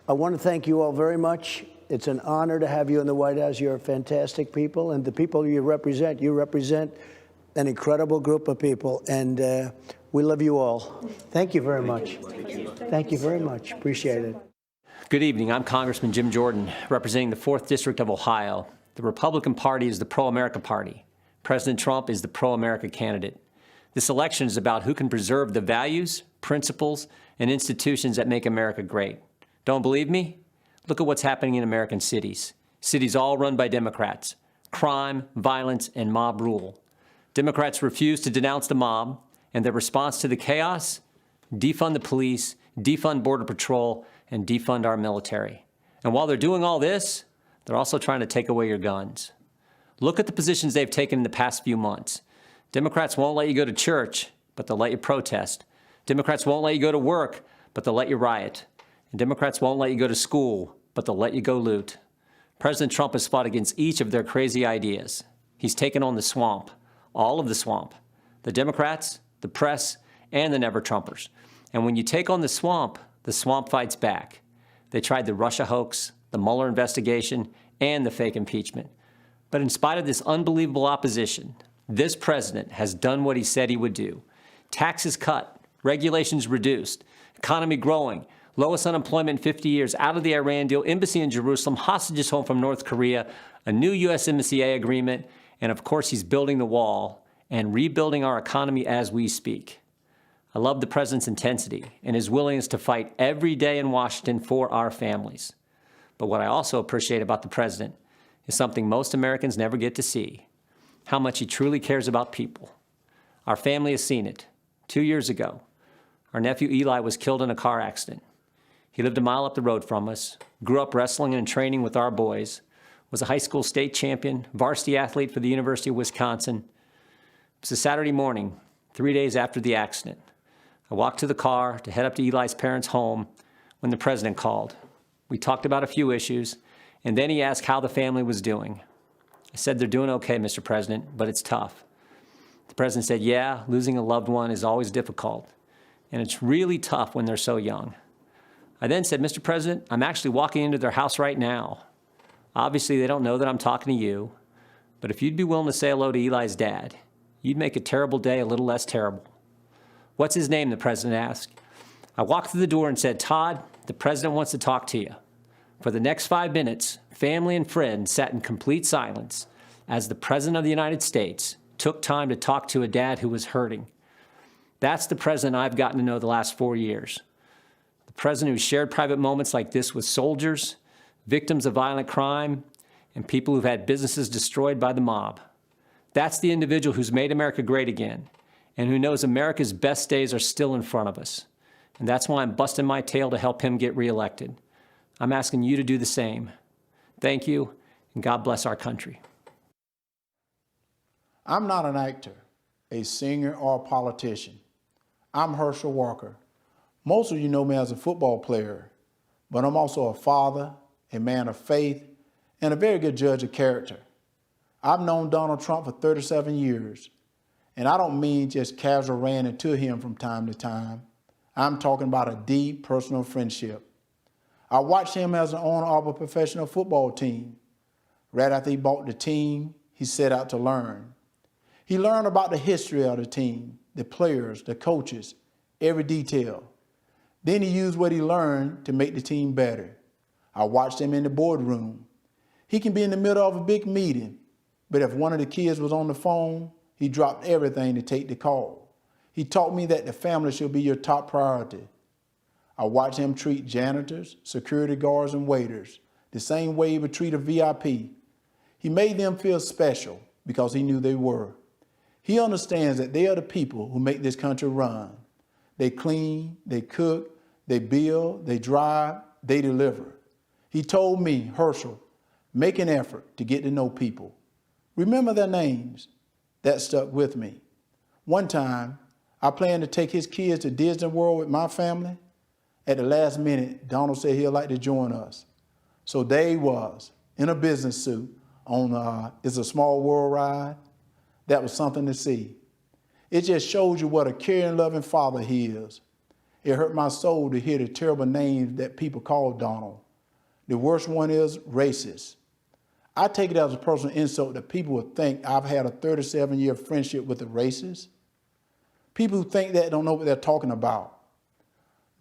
I want to thank you all very much. It's an honor to have you in the White House. You're fantastic people, and the people you represent an incredible group of people, and we love you all. Thank you very much. Thank you very much. Appreciate it. Good evening. I'm Congressman Jim Jordan, representing the 4th District of Ohio. The Republican Party is the pro-America party. President Trump is the pro-America candidate. This election is about who can preserve the values, principles, and institutions that make America great. Don't believe me? Look at what's happening in American cities. Cities all run by Democrats. Crime, violence, and mob rule. Democrats refuse to denounce the mob, and their response to the chaos? Defund the police, defund Border Patrol, and defund our military. And while they're doing all this, they're also trying to take away your guns. Look at the positions they've taken in the past few months. Democrats won't let you go to church, but they'll let you protest. Democrats won't let you go to work, but they'll let you riot. And Democrats won't let you go to school, but they'll let you go loot. President Trump has fought against each of their crazy ideas. He's taken on the swamp, all of the swamp, the Democrats, the press, and the never-Trumpers. And when you take on the swamp fights back. They tried the Russia hoax, the Mueller investigation, and the fake impeachment. But in spite of this unbelievable opposition, this president has done what he said he would do. Taxes cut, regulations reduced, economy growing, lowest unemployment in 50 years, out of the Iran deal, embassy in Jerusalem, hostages home from North Korea, a new USMCA agreement, and of course he's building the wall and rebuilding our economy as we speak. I love the president's intensity and his willingness to fight every day in Washington for our families. But what I also appreciate about the president is something most Americans never get to see, how much he truly cares about people. Our family has seen it. 2 years ago, our nephew Eli was killed in a car accident. He lived a mile up the road from us, grew up wrestling and training with our boys, was a high school state champion, varsity athlete for the University of Wisconsin. It was a Saturday morning, 3 days after the accident. I walked to the car to head up to Eli's parents' home when the president called. We talked about a few issues, and then he asked how the family was doing. I said, "They're doing okay, Mr. President, but it's tough." The president said, "Yeah, losing a loved one is always difficult, and it's really tough when they're so young." I then said, "Mr. President, I'm actually walking into their house right now. Obviously, they don't know that I'm talking to you, but if you'd be willing to say hello to Eli's dad, you'd make a terrible day a little less terrible." "What's his name?" the president asked. I walked through the door and said, "Todd, the president wants to talk to you." For the next 5 minutes, family and friends sat in complete silence as the president of the United States took time to talk to a dad who was hurting. That's the president I've gotten to know the last 4 years. The president who shared private moments like this with soldiers, victims of violent crime, and people who've had businesses destroyed by the mob. That's the individual who's made America great again, and who knows America's best days are still in front of us. And that's why I'm busting my tail to help him get reelected. I'm asking you to do the same. Thank you, and God bless our country. I'm not an actor, a singer, or a politician. I'm Herschel Walker. Most of you know me as a football player, but I'm also a father, a man of faith, and a very good judge of character. I've known Donald Trump for 37 years, and I don't mean just casual ran into him from time to time. I'm talking about a deep personal friendship. I watched him as an owner of a professional football team. Right after he bought the team, he set out to learn. He learned about the history of the team, the players, the coaches, every detail. Then he used what he learned to make the team better. I watched him in the boardroom. He can be in the middle of a big meeting, but if one of the kids was on the phone, he dropped everything to take the call. He taught me that the family should be your top priority. I watched him treat janitors, security guards, and waiters the same way he would treat a VIP. He made them feel special because he knew they were. He understands that they are the people who make this country run. They clean, they cook, they build, they drive, they deliver. He told me, Herschel, make an effort to get to know people. Remember their names. That stuck with me. One time, I planned to take his kids to Disney World with my family. At the last minute, Donald said he'd like to join us. So there he was, in a business suit, on It's a Small World ride. That was something to see. It just shows you what a caring, loving father he is. It hurt my soul to hear the terrible names that people call Donald. The worst one is racist. I take it as a personal insult that people would think I've had a 37-year friendship with a racist. People who think that don't know what they're talking about.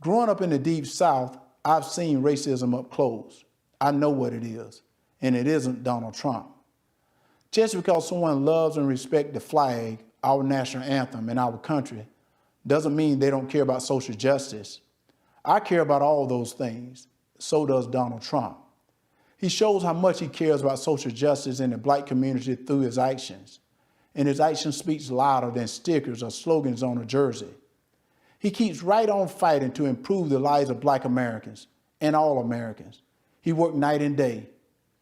Growing up in the Deep South, I've seen racism up close. I know what it is, and it isn't Donald Trump. Just because someone loves and respects the flag, our national anthem, and our country, doesn't mean they don't care about social justice. I care about all those things. So does Donald Trump. He shows how much he cares about social justice in the black community through his actions. And his action speaks louder than stickers or slogans on a jersey. He keeps right on fighting to improve the lives of black Americans and all Americans. He works night and day.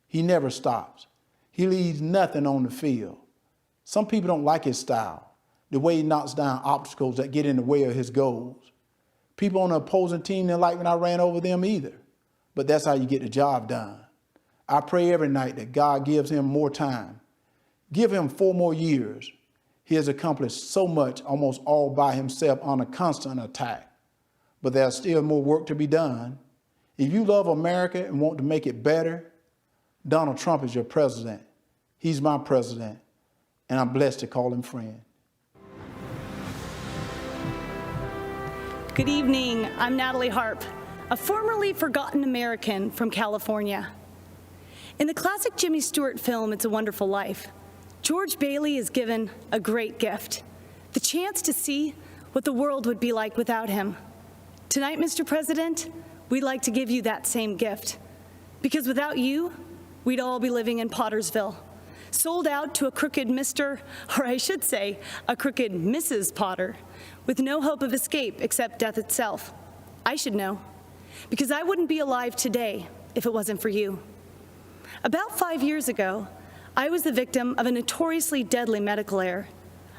He never stops. He leaves nothing on the field. Some people don't like his style, the way he knocks down obstacles that get in the way of his goals. People on the opposing team didn't like when I ran over them either, but that's how you get the job done. I pray every night that God gives him more time. Give him 4 more years. He has accomplished so much almost all by himself on a constant attack. But there's still more work to be done. If you love America and want to make it better, Donald Trump is your president. He's my president, and I'm blessed to call him friend. Good evening. I'm Natalie Harp, a formerly forgotten American from California. In the classic Jimmy Stewart film, It's a Wonderful Life, George Bailey is given a great gift, the chance to see what the world would be like without him. Tonight, Mr. President, we'd like to give you that same gift, because without you, we'd all be living in Pottersville, sold out to a crooked Mr., or I should say, a crooked Mrs. Potter, with no hope of escape except death itself. I should know, because I wouldn't be alive today if it wasn't for you. About 5 years ago, I was the victim of a notoriously deadly medical error.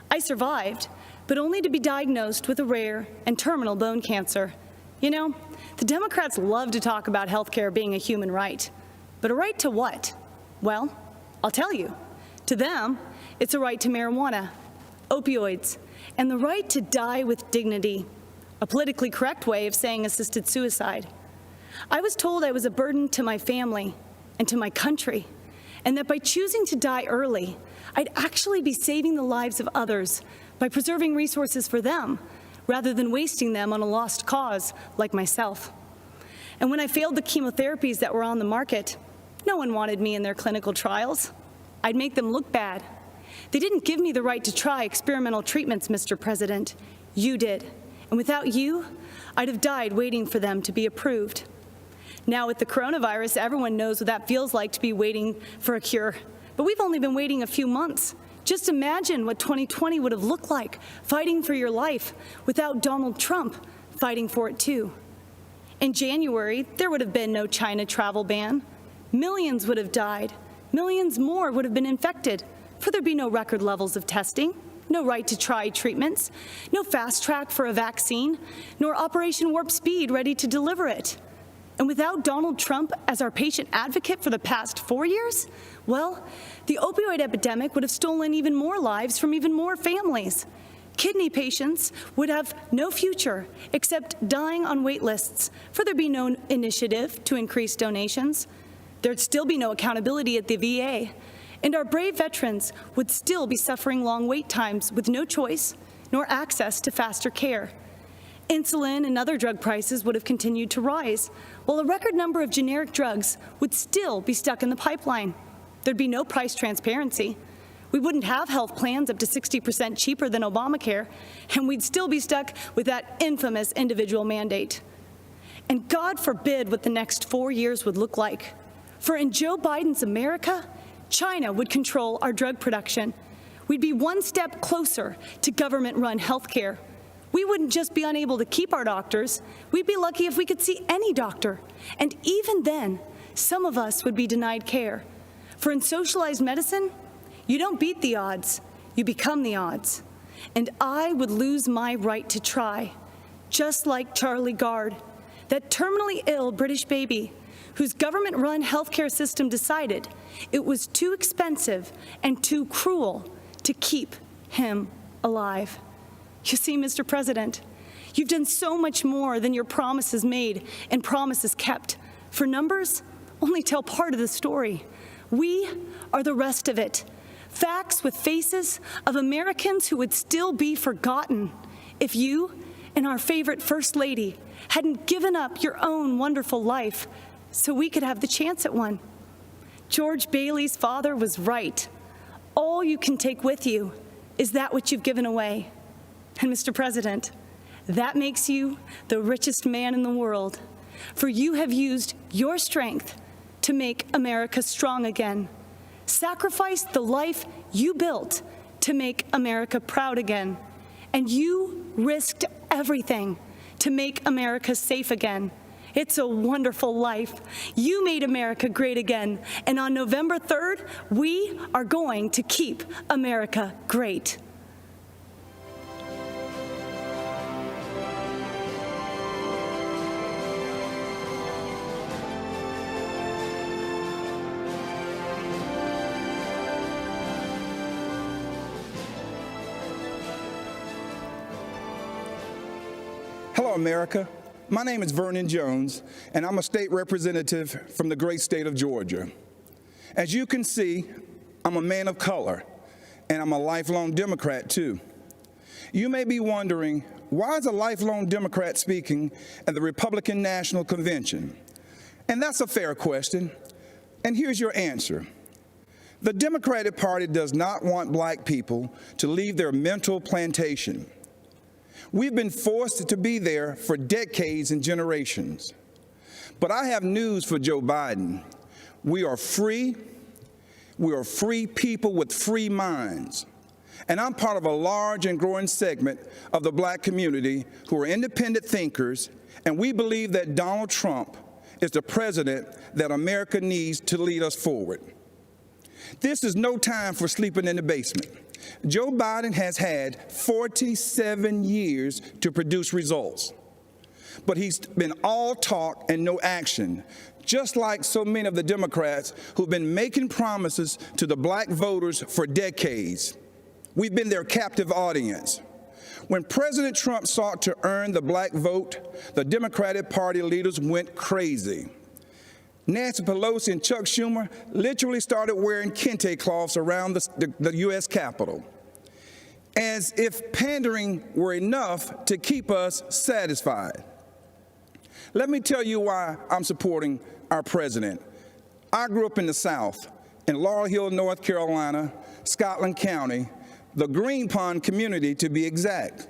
I survived, but only to be diagnosed with a rare and terminal bone cancer. You know, the Democrats love to talk about healthcare being a human right. But a right to what? Well, I'll tell you. To them, it's a right to marijuana, opioids, and the right to die with dignity, a politically correct way of saying assisted suicide. I was told I was a burden to my family and to my country, and that by choosing to die early, I'd actually be saving the lives of others by preserving resources for them, rather than wasting them on a lost cause like myself. And when I failed the chemotherapies that were on the market, no one wanted me in their clinical trials. I'd make them look bad. They didn't give me the right to try experimental treatments, Mr. President. You did. And without you, I'd have died waiting for them to be approved. Now with the coronavirus, everyone knows what that feels like to be waiting for a cure. But we've only been waiting a few months. Just imagine what 2020 would have looked like, fighting for your life, without Donald Trump fighting for it too. In January, there would have been no China travel ban. Millions would have died. Millions more would have been infected, for there'd be no record levels of testing, no right to try treatments, no fast track for a vaccine, nor Operation Warp Speed ready to deliver it. And without Donald Trump as our patient advocate for the past 4 years, well, the opioid epidemic would have stolen even more lives from even more families. Kidney patients would have no future except dying on wait lists, for there'd be no initiative to increase donations. There'd still be no accountability at the VA, and our brave veterans would still be suffering long wait times with no choice nor access to faster care. Insulin and other drug prices would have continued to rise, while a record number of generic drugs would still be stuck in the pipeline. There'd be no price transparency. We wouldn't have health plans up to 60% cheaper than Obamacare, and we'd still be stuck with that infamous individual mandate. And God forbid what the next 4 years would look like. For in Joe Biden's America, China would control our drug production. We'd be one step closer to government-run health care. We wouldn't just be unable to keep our doctors, we'd be lucky if we could see any doctor. And even then, some of us would be denied care. For in socialized medicine, you don't beat the odds, you become the odds. And I would lose my right to try, just like Charlie Gard, that terminally ill British baby whose government-run healthcare system decided it was too expensive and too cruel to keep him alive. You see, Mr. President, you've done so much more than your promises made and promises kept. For numbers only tell part of the story. We are the rest of it. Facts with faces of Americans who would still be forgotten if you and our favorite First Lady hadn't given up your own wonderful life so we could have the chance at one. George Bailey's father was right. All you can take with you is that which you've given away. And Mr. President, that makes you the richest man in the world, for you have used your strength to make America strong again. Sacrificed the life you built to make America proud again. And you risked everything to make America safe again. It's a wonderful life. You made America great again. And on November 3rd, we are going to keep America great. Hello, America. My name is Vernon Jones, and I'm a state representative from the great state of Georgia. As you can see, I'm a man of color, and I'm a lifelong Democrat, too. You may be wondering, why is a lifelong Democrat speaking at the Republican National Convention? And that's a fair question, and here's your answer. The Democratic Party does not want black people to leave their mental plantation. We've been forced to be there for decades and generations. But I have news for Joe Biden. We are free. We are free people with free minds. And I'm part of a large and growing segment of the black community who are independent thinkers, and we believe that Donald Trump is the president that America needs to lead us forward. This is no time for sleeping in the basement. Joe Biden has had 47 years to produce results, but he's been all talk and no action, just like so many of the Democrats who've been making promises to the black voters for decades. We've been their captive audience. When President Trump sought to earn the black vote, the Democratic Party leaders went crazy. Nancy Pelosi and Chuck Schumer literally started wearing kente cloths around the U.S. Capitol, as if pandering were enough to keep us satisfied. Let me tell you why I'm supporting our president. I grew up in the South, in Laurel Hill, North Carolina, Scotland County, the Green Pond community to be exact.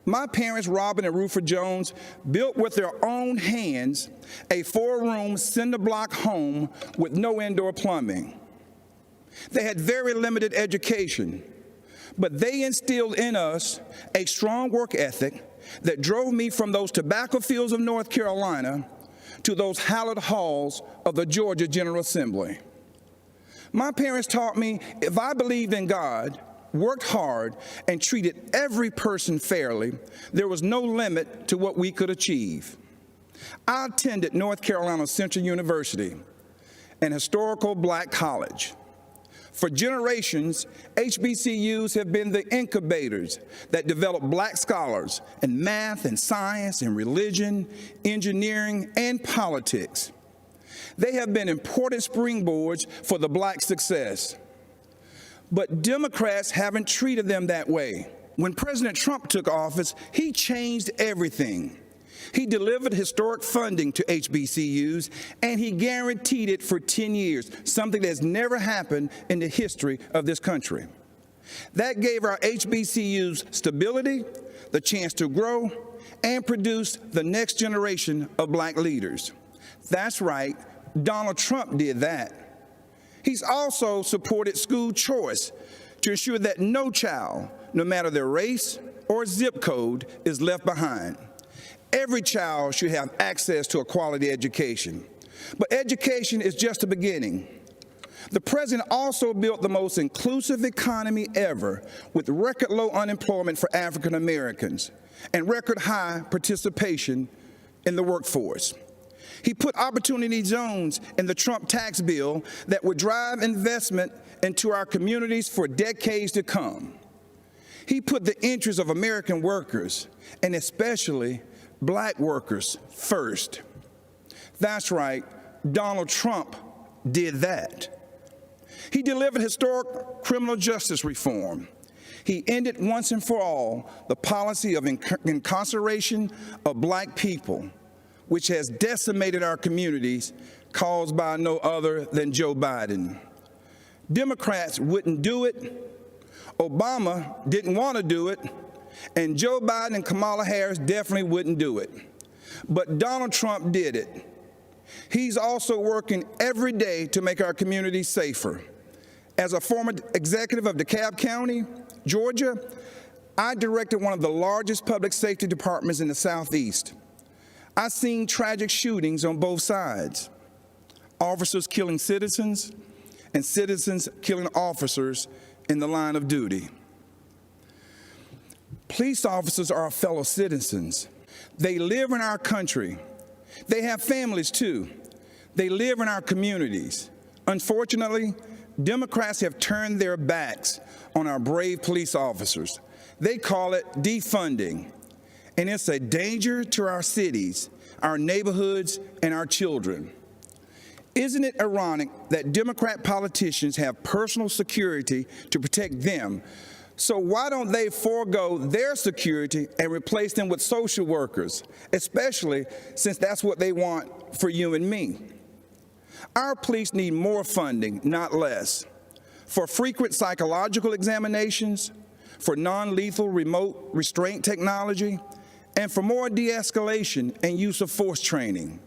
My parents, Robin and Rufus Jones, built with their own hands a 4-room cinder-block home with no indoor plumbing. They had very limited education, but they instilled in us a strong work ethic that drove me from those tobacco fields of North Carolina to those hallowed halls of the Georgia General Assembly. My parents taught me if I believed in God, worked hard, and treated every person fairly, there was no limit to what we could achieve. I attended North Carolina Central University, an historical black college. For generations, HBCUs have been the incubators that develop black scholars in math and science and religion, engineering, and politics. They have been important springboards for the black success. But Democrats haven't treated them that way. When President Trump took office, he changed everything. He delivered historic funding to HBCUs, and he guaranteed it for 10 years, something that has never happened in the history of this country. That gave our HBCUs stability, the chance to grow, and produce the next generation of black leaders. That's right, Donald Trump did that. He's also supported school choice to ensure that no child, no matter their race or zip code, is left behind. Every child should have access to a quality education. But education is just the beginning. The president also built the most inclusive economy ever, with record low unemployment for African Americans and record high participation in the workforce. He put opportunity zones in the Trump tax bill that would drive investment into our communities for decades to come. He put the interests of American workers, and especially black workers, first. That's right, Donald Trump did that. He delivered historic criminal justice reform. He ended once and for all the policy of incarceration of black people, which has decimated our communities, caused by no other than Joe Biden. Democrats wouldn't do it, Obama didn't want to do it, and Joe Biden and Kamala Harris definitely wouldn't do it. But Donald Trump did it. He's also working every day to make our communities safer. As a former executive of DeKalb County, Georgia, I directed one of the largest public safety departments in the Southeast. I've seen tragic shootings on both sides, officers killing citizens and citizens killing officers in the line of duty. Police officers are our fellow citizens. They live in our country. They have families too. They live in our communities. Unfortunately, Democrats have turned their backs on our brave police officers. They call it defunding, and it's a danger to our cities, our neighborhoods, and our children. Isn't it ironic that Democrat politicians have personal security to protect them? So why don't they forego their security and replace them with social workers, especially since that's what they want for you and me? Our police need more funding, not less, for frequent psychological examinations, for non-lethal remote restraint technology, and for more de-escalation and use of force training.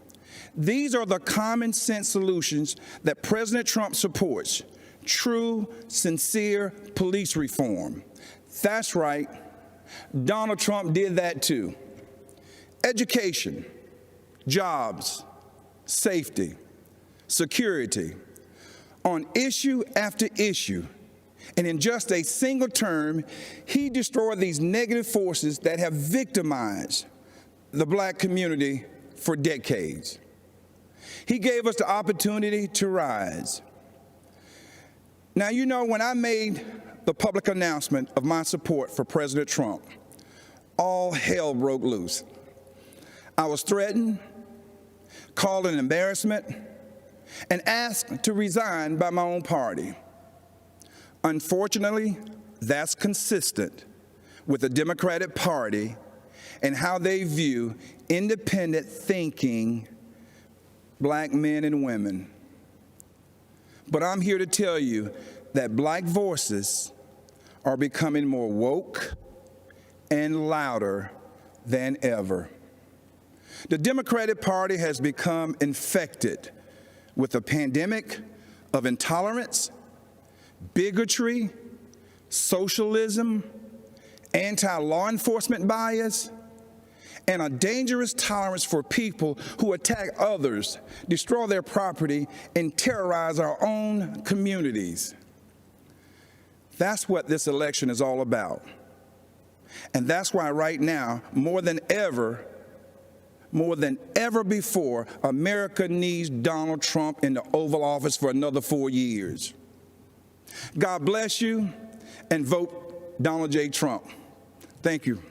These are the common sense solutions that President Trump supports: true, sincere police reform. That's right, Donald Trump did that too. Education, jobs, safety, security, on issue after issue. And in just a single term, he destroyed these negative forces that have victimized the black community for decades. He gave us the opportunity to rise. Now, you know, when I made the public announcement of my support for President Trump, all hell broke loose. I was threatened, called an embarrassment, and asked to resign by my own party. Unfortunately, that's consistent with the Democratic Party and how they view independent thinking black men and women. But I'm here to tell you that black voices are becoming more woke and louder than ever. The Democratic Party has become infected with a pandemic of intolerance, bigotry, socialism, anti-law enforcement bias, and a dangerous tolerance for people who attack others, destroy their property, and terrorize our own communities. That's what this election is all about. And that's why right now, more than ever before, America needs Donald Trump in the Oval Office for another 4 years. God bless you, and vote Donald J. Trump. Thank you.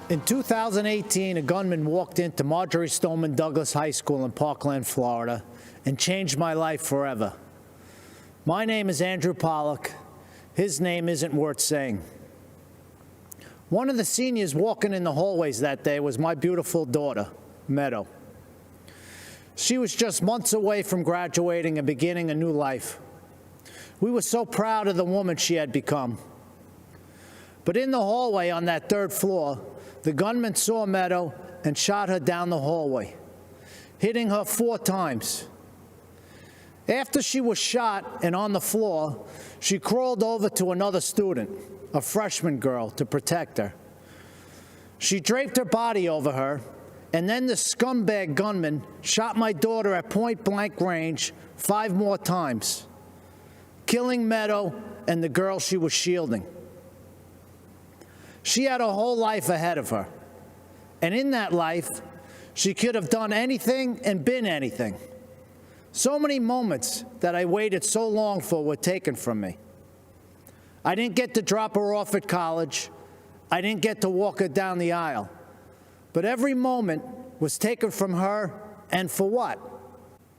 In 2018, a gunman walked into Marjorie Stoneman Douglas High School in Parkland, Florida, and changed my life forever. My name is Andrew Pollack. His name isn't worth saying. One of the seniors walking in the hallways that day was my beautiful daughter, Meadow. She was just months away from graduating and beginning a new life. We were so proud of the woman she had become. But in the hallway on that third floor, the gunman saw Meadow and shot her down the hallway, hitting her 4 times. After she was shot and on the floor, she crawled over to another student, a freshman girl, to protect her. She draped her body over her, and then the scumbag gunman shot my daughter at point-blank range 5 more times, killing Meadow and the girl she was shielding. She had a whole life ahead of her, and in that life, she could have done anything and been anything. So many moments that I waited so long for were taken from me. I didn't get to drop her off at college. I didn't get to walk her down the aisle. But every moment was taken from her, and for what?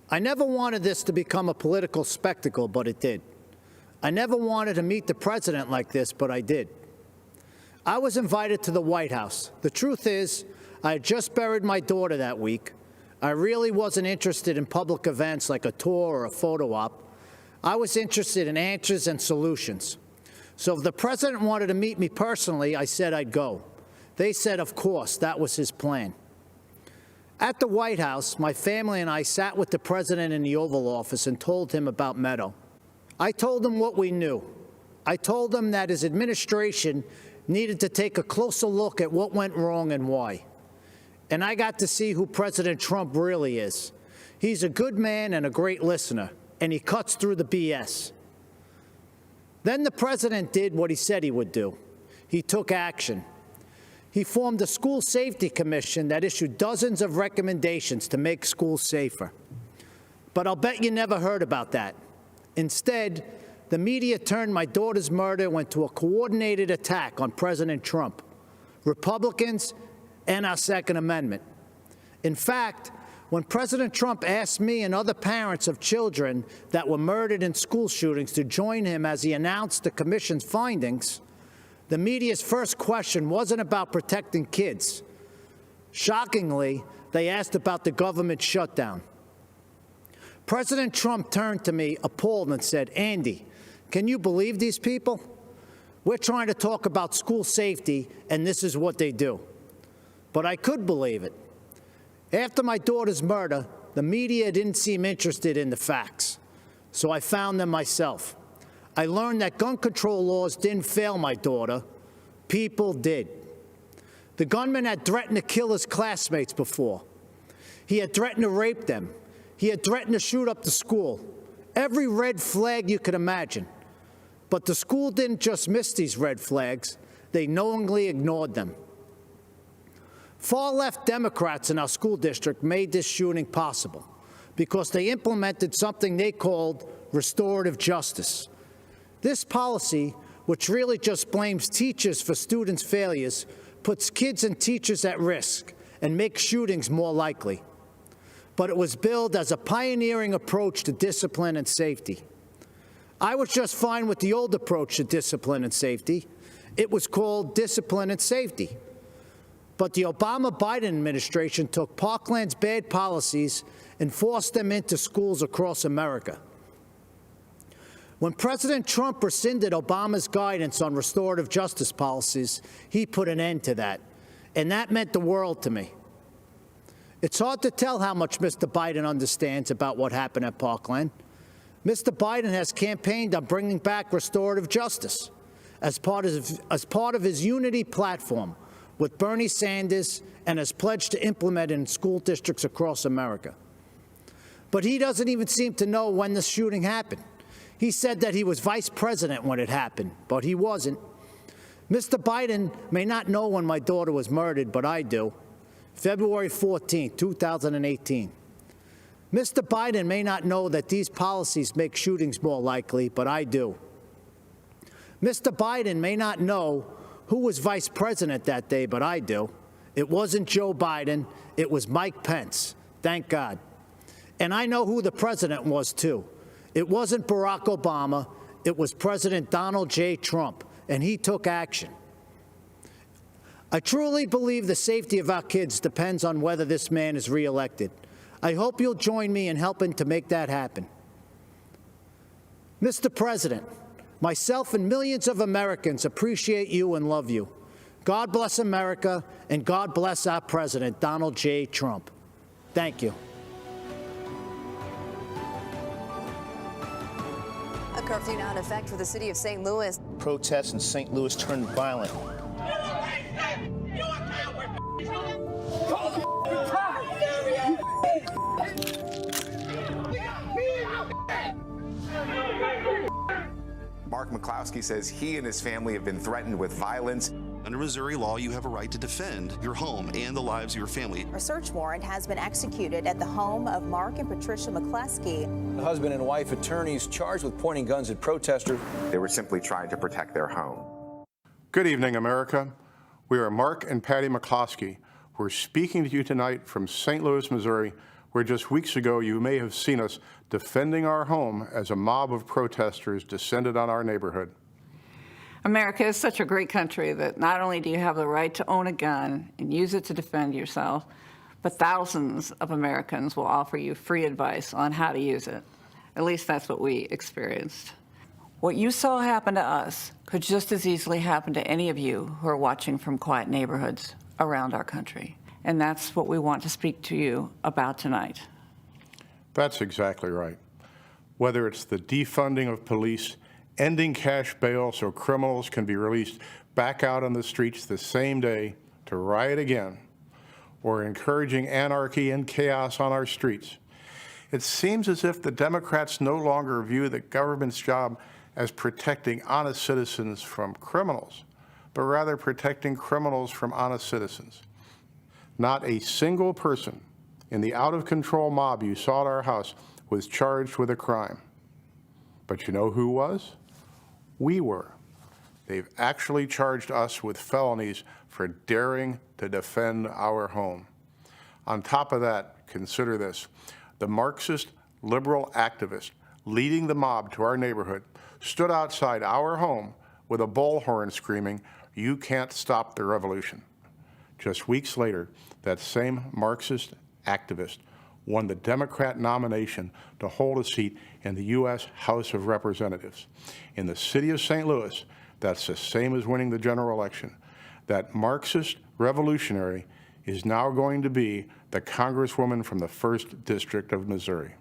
I never wanted this to become a political spectacle, but it did. I never wanted to meet the president like this, but I did. I was invited to the White House. The truth is, I had just buried my daughter that week. I really wasn't interested in public events like a tour or a photo op. I was interested in answers and solutions. So if the president wanted to meet me personally, I said I'd go. They said, of course, that was his plan. At the White House, my family and I sat with the president in the Oval Office and told him about Meadow. I told him what we knew. I told him that his administration needed to take a closer look at what went wrong and why. And I got to see who President Trump really is. He's a good man and a great listener, and he cuts through the BS. Then the president did what he said he would do. He took action. He formed a school safety commission that issued dozens of recommendations to make schools safer. But I'll bet you never heard about that. Instead, the media turned my daughter's murder into a coordinated attack on President Trump, Republicans, and our Second Amendment. In fact, when President Trump asked me and other parents of children that were murdered in school shootings to join him as he announced the commission's findings, the media's first question wasn't about protecting kids. Shockingly, they asked about the government shutdown. President Trump turned to me appalled and said, "Andy, can you believe these people? We're trying to talk about school safety, and this is what they do." But I could believe it. After my daughter's murder, the media didn't seem interested in the facts, so I found them myself. I learned that gun control laws didn't fail my daughter. People did. The gunman had threatened to kill his classmates before. He had threatened to rape them. He had threatened to shoot up the school. Every red flag you could imagine. But the school didn't just miss these red flags. They knowingly ignored them. Far-left Democrats in our school district made this shooting possible because they implemented something they called restorative justice. This policy, which really just blames teachers for students' failures, puts kids and teachers at risk and makes shootings more likely. But it was billed as a pioneering approach to discipline and safety. I was just fine with the old approach to discipline and safety. It was called discipline and safety. But the Obama-Biden administration took Parkland's bad policies and forced them into schools across America. When President Trump rescinded Obama's guidance on restorative justice policies, he put an end to that. And that meant the world to me. It's hard to tell how much Mr. Biden understands about what happened at Parkland. Mr. Biden has campaigned on bringing back restorative justice as part of his unity platform with Bernie Sanders and has pledged to implement it in school districts across America. But he doesn't even seem to know when the shooting happened. He said that he was vice president when it happened, but he wasn't. Mr. Biden may not know when my daughter was murdered, but I do. February 14, 2018. Mr. Biden may not know that these policies make shootings more likely, but I do. Mr. Biden may not know who was vice president that day, but I do. It wasn't Joe Biden. It was Mike Pence. Thank God. And I know who the president was, too. It wasn't Barack Obama. It was President Donald J. Trump, and he took action. I truly believe the safety of our kids depends on whether this man is reelected. I hope you'll join me in helping to make that happen. Mr. President, myself and millions of Americans appreciate you and love you. God bless America, and God bless our president, Donald J. Trump. Thank you. Curfew now in effect for the city of St. Louis. Protests in St. Louis turned violent. Mark McCloskey says he and his family have been threatened with violence. Under Missouri law, you have a right to defend your home and the lives of your family. A search warrant has been executed at the home of Mark and Patricia McCloskey. The husband and wife attorneys charged with pointing guns at protesters. They were simply trying to protect their home. Good evening, America. We are Mark and Patty McCloskey. We're speaking to you tonight from St. Louis, Missouri, where just weeks ago you may have seen us defending our home as a mob of protesters descended on our neighborhood. America is such a great country that not only do you have the right to own a gun and use it to defend yourself, but thousands of Americans will offer you free advice on how to use it. At least that's what we experienced. What you saw happen to us could just as easily happen to any of you who are watching from quiet neighborhoods around our country. And that's what we want to speak to you about tonight. That's exactly right. Whether it's the defunding of police, ending cash bail so criminals can be released back out on the streets the same day to riot again, or encouraging anarchy and chaos on our streets, it seems as if the Democrats no longer view the government's job as protecting honest citizens from criminals, but rather protecting criminals from honest citizens. Not a single person in the out-of-control mob you saw at our house was charged with a crime. But you know who was? We were. They've actually charged us with felonies for daring to defend our home. On top of that, consider this. The Marxist liberal activist leading the mob to our neighborhood stood outside our home with a bullhorn screaming, "You can't stop the revolution." Just weeks later, that same Marxist activist won the Democrat nomination to hold a seat in the U.S. House of Representatives. In the city of St. Louis, that's the same as winning the general election. That Marxist revolutionary is now going to be the Congresswoman from the 1st District of Missouri.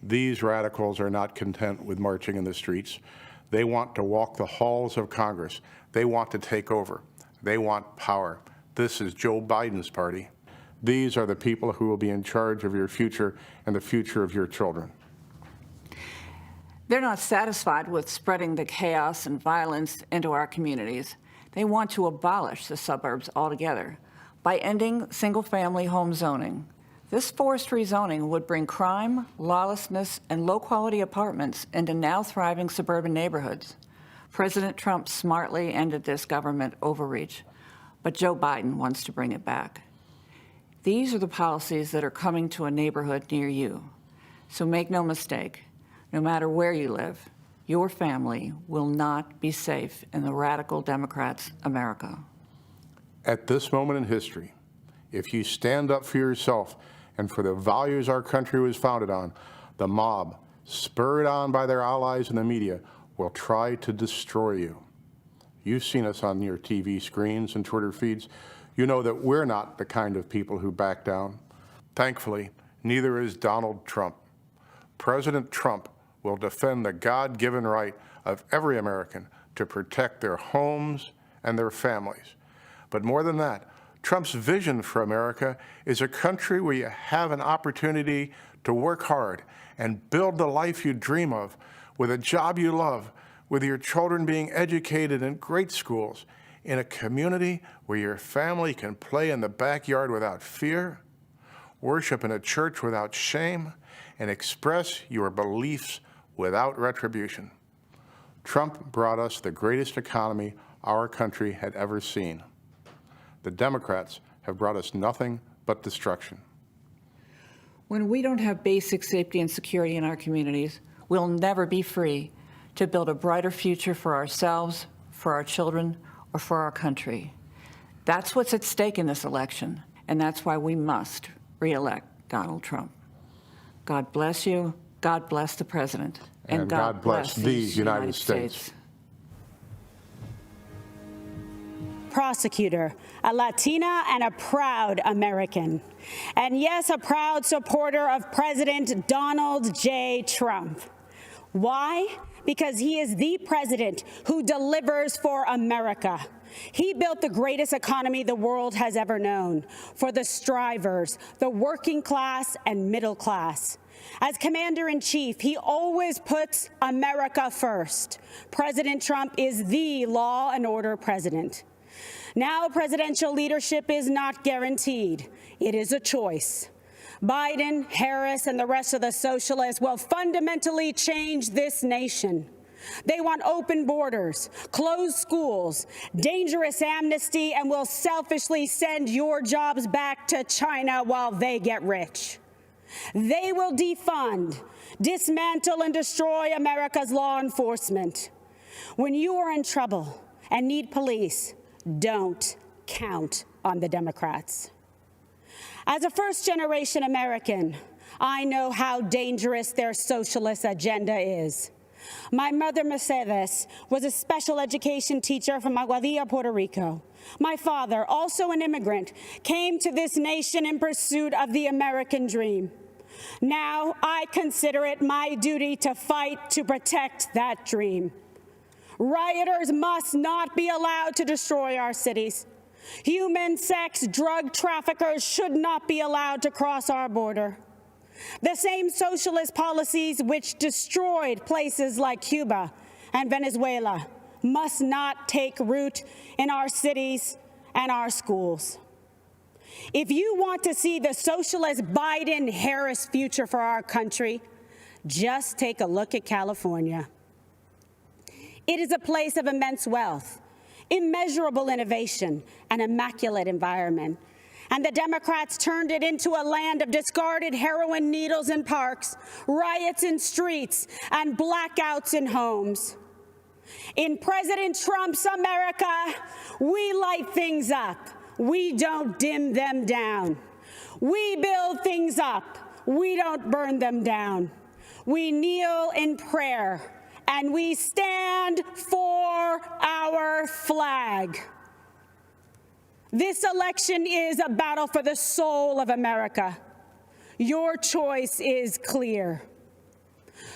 These radicals are not content with marching in the streets. They want to walk the halls of Congress. They want to take over. They want power. This is Joe Biden's party. These are the people who will be in charge of your future and the future of your children. They're not satisfied with spreading the chaos and violence into our communities. They want to abolish the suburbs altogether by ending single-family home zoning. This forced rezoning would bring crime, lawlessness, and low-quality apartments into now thriving suburban neighborhoods. President Trump smartly ended this government overreach, but Joe Biden wants to bring it back. These are the policies that are coming to a neighborhood near you. So make no mistake, no matter where you live, your family will not be safe in the radical Democrats' America. At this moment in history, if you stand up for yourself and for the values our country was founded on, the mob, spurred on by their allies in the media, will try to destroy you. You've seen us on your TV screens and Twitter feeds. You know that we're not the kind of people who back down. Thankfully, neither is Donald Trump. President Trump will defend the God-given right of every American to protect their homes and their families. But more than that, Trump's vision for America is a country where you have an opportunity to work hard and build the life you dream of with a job you love, with your children being educated in great schools, in a community where your family can play in the backyard without fear, worship in a church without shame, and express your beliefs without retribution. Trump brought us the greatest economy our country had ever seen. The Democrats have brought us nothing but destruction. When we don't have basic safety and security in our communities, we'll never be free to build a brighter future for ourselves, for our children, or for our country. That's what's at stake in this election, and that's why we must re-elect Donald Trump. God bless you, God bless the President, and God bless these United States. Prosecutor, a Latina and a proud American. And yes, a proud supporter of President Donald J. Trump. Why? Because he is the president who delivers for America. He built the greatest economy the world has ever known for the strivers, the working class and middle class. As commander-in-chief, he always puts America first. President Trump is the law and order president. Now, presidential leadership is not guaranteed. It is a choice. Biden, Harris, and the rest of the socialists will fundamentally change this nation. They want open borders, closed schools, dangerous amnesty, and will selfishly send your jobs back to China while they get rich. They will defund, dismantle, and destroy America's law enforcement. When you are in trouble and need police, don't count on the Democrats. As a first-generation American, I know how dangerous their socialist agenda is. My mother, Mercedes, was a special education teacher from Aguadilla, Puerto Rico. My father, also an immigrant, came to this nation in pursuit of the American dream. Now, I consider it my duty to fight to protect that dream. Rioters must not be allowed to destroy our cities. Human sex drug traffickers should not be allowed to cross our border. The same socialist policies which destroyed places like Cuba and Venezuela must not take root in our cities and our schools. If you want to see the socialist Biden-Harris future for our country, just take a look at California. It is a place of immense wealth, immeasurable innovation, and immaculate environment. And the Democrats turned it into a land of discarded heroin needles in parks, riots in streets, and blackouts in homes. In President Trump's America, we light things up. We don't dim them down. We build things up. We don't burn them down. We kneel in prayer, and we stand for our flag. This election is a battle for the soul of America. Your choice is clear.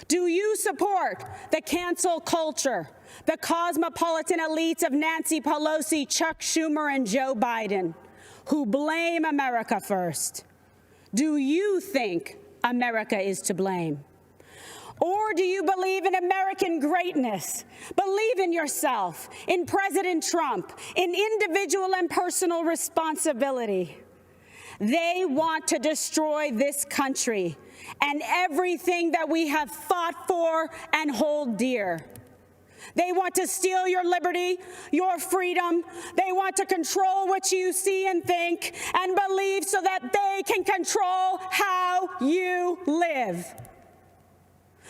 Do you support the cancel culture, the cosmopolitan elites of Nancy Pelosi, Chuck Schumer, and Joe Biden, who blame America first? Do you think America is to blame? Or do you believe in American greatness? Believe in yourself, in President Trump, in individual and personal responsibility. They want to destroy this country and everything that we have fought for and hold dear. They want to steal your liberty, your freedom. They want to control what you see and think and believe so that they can control how you live.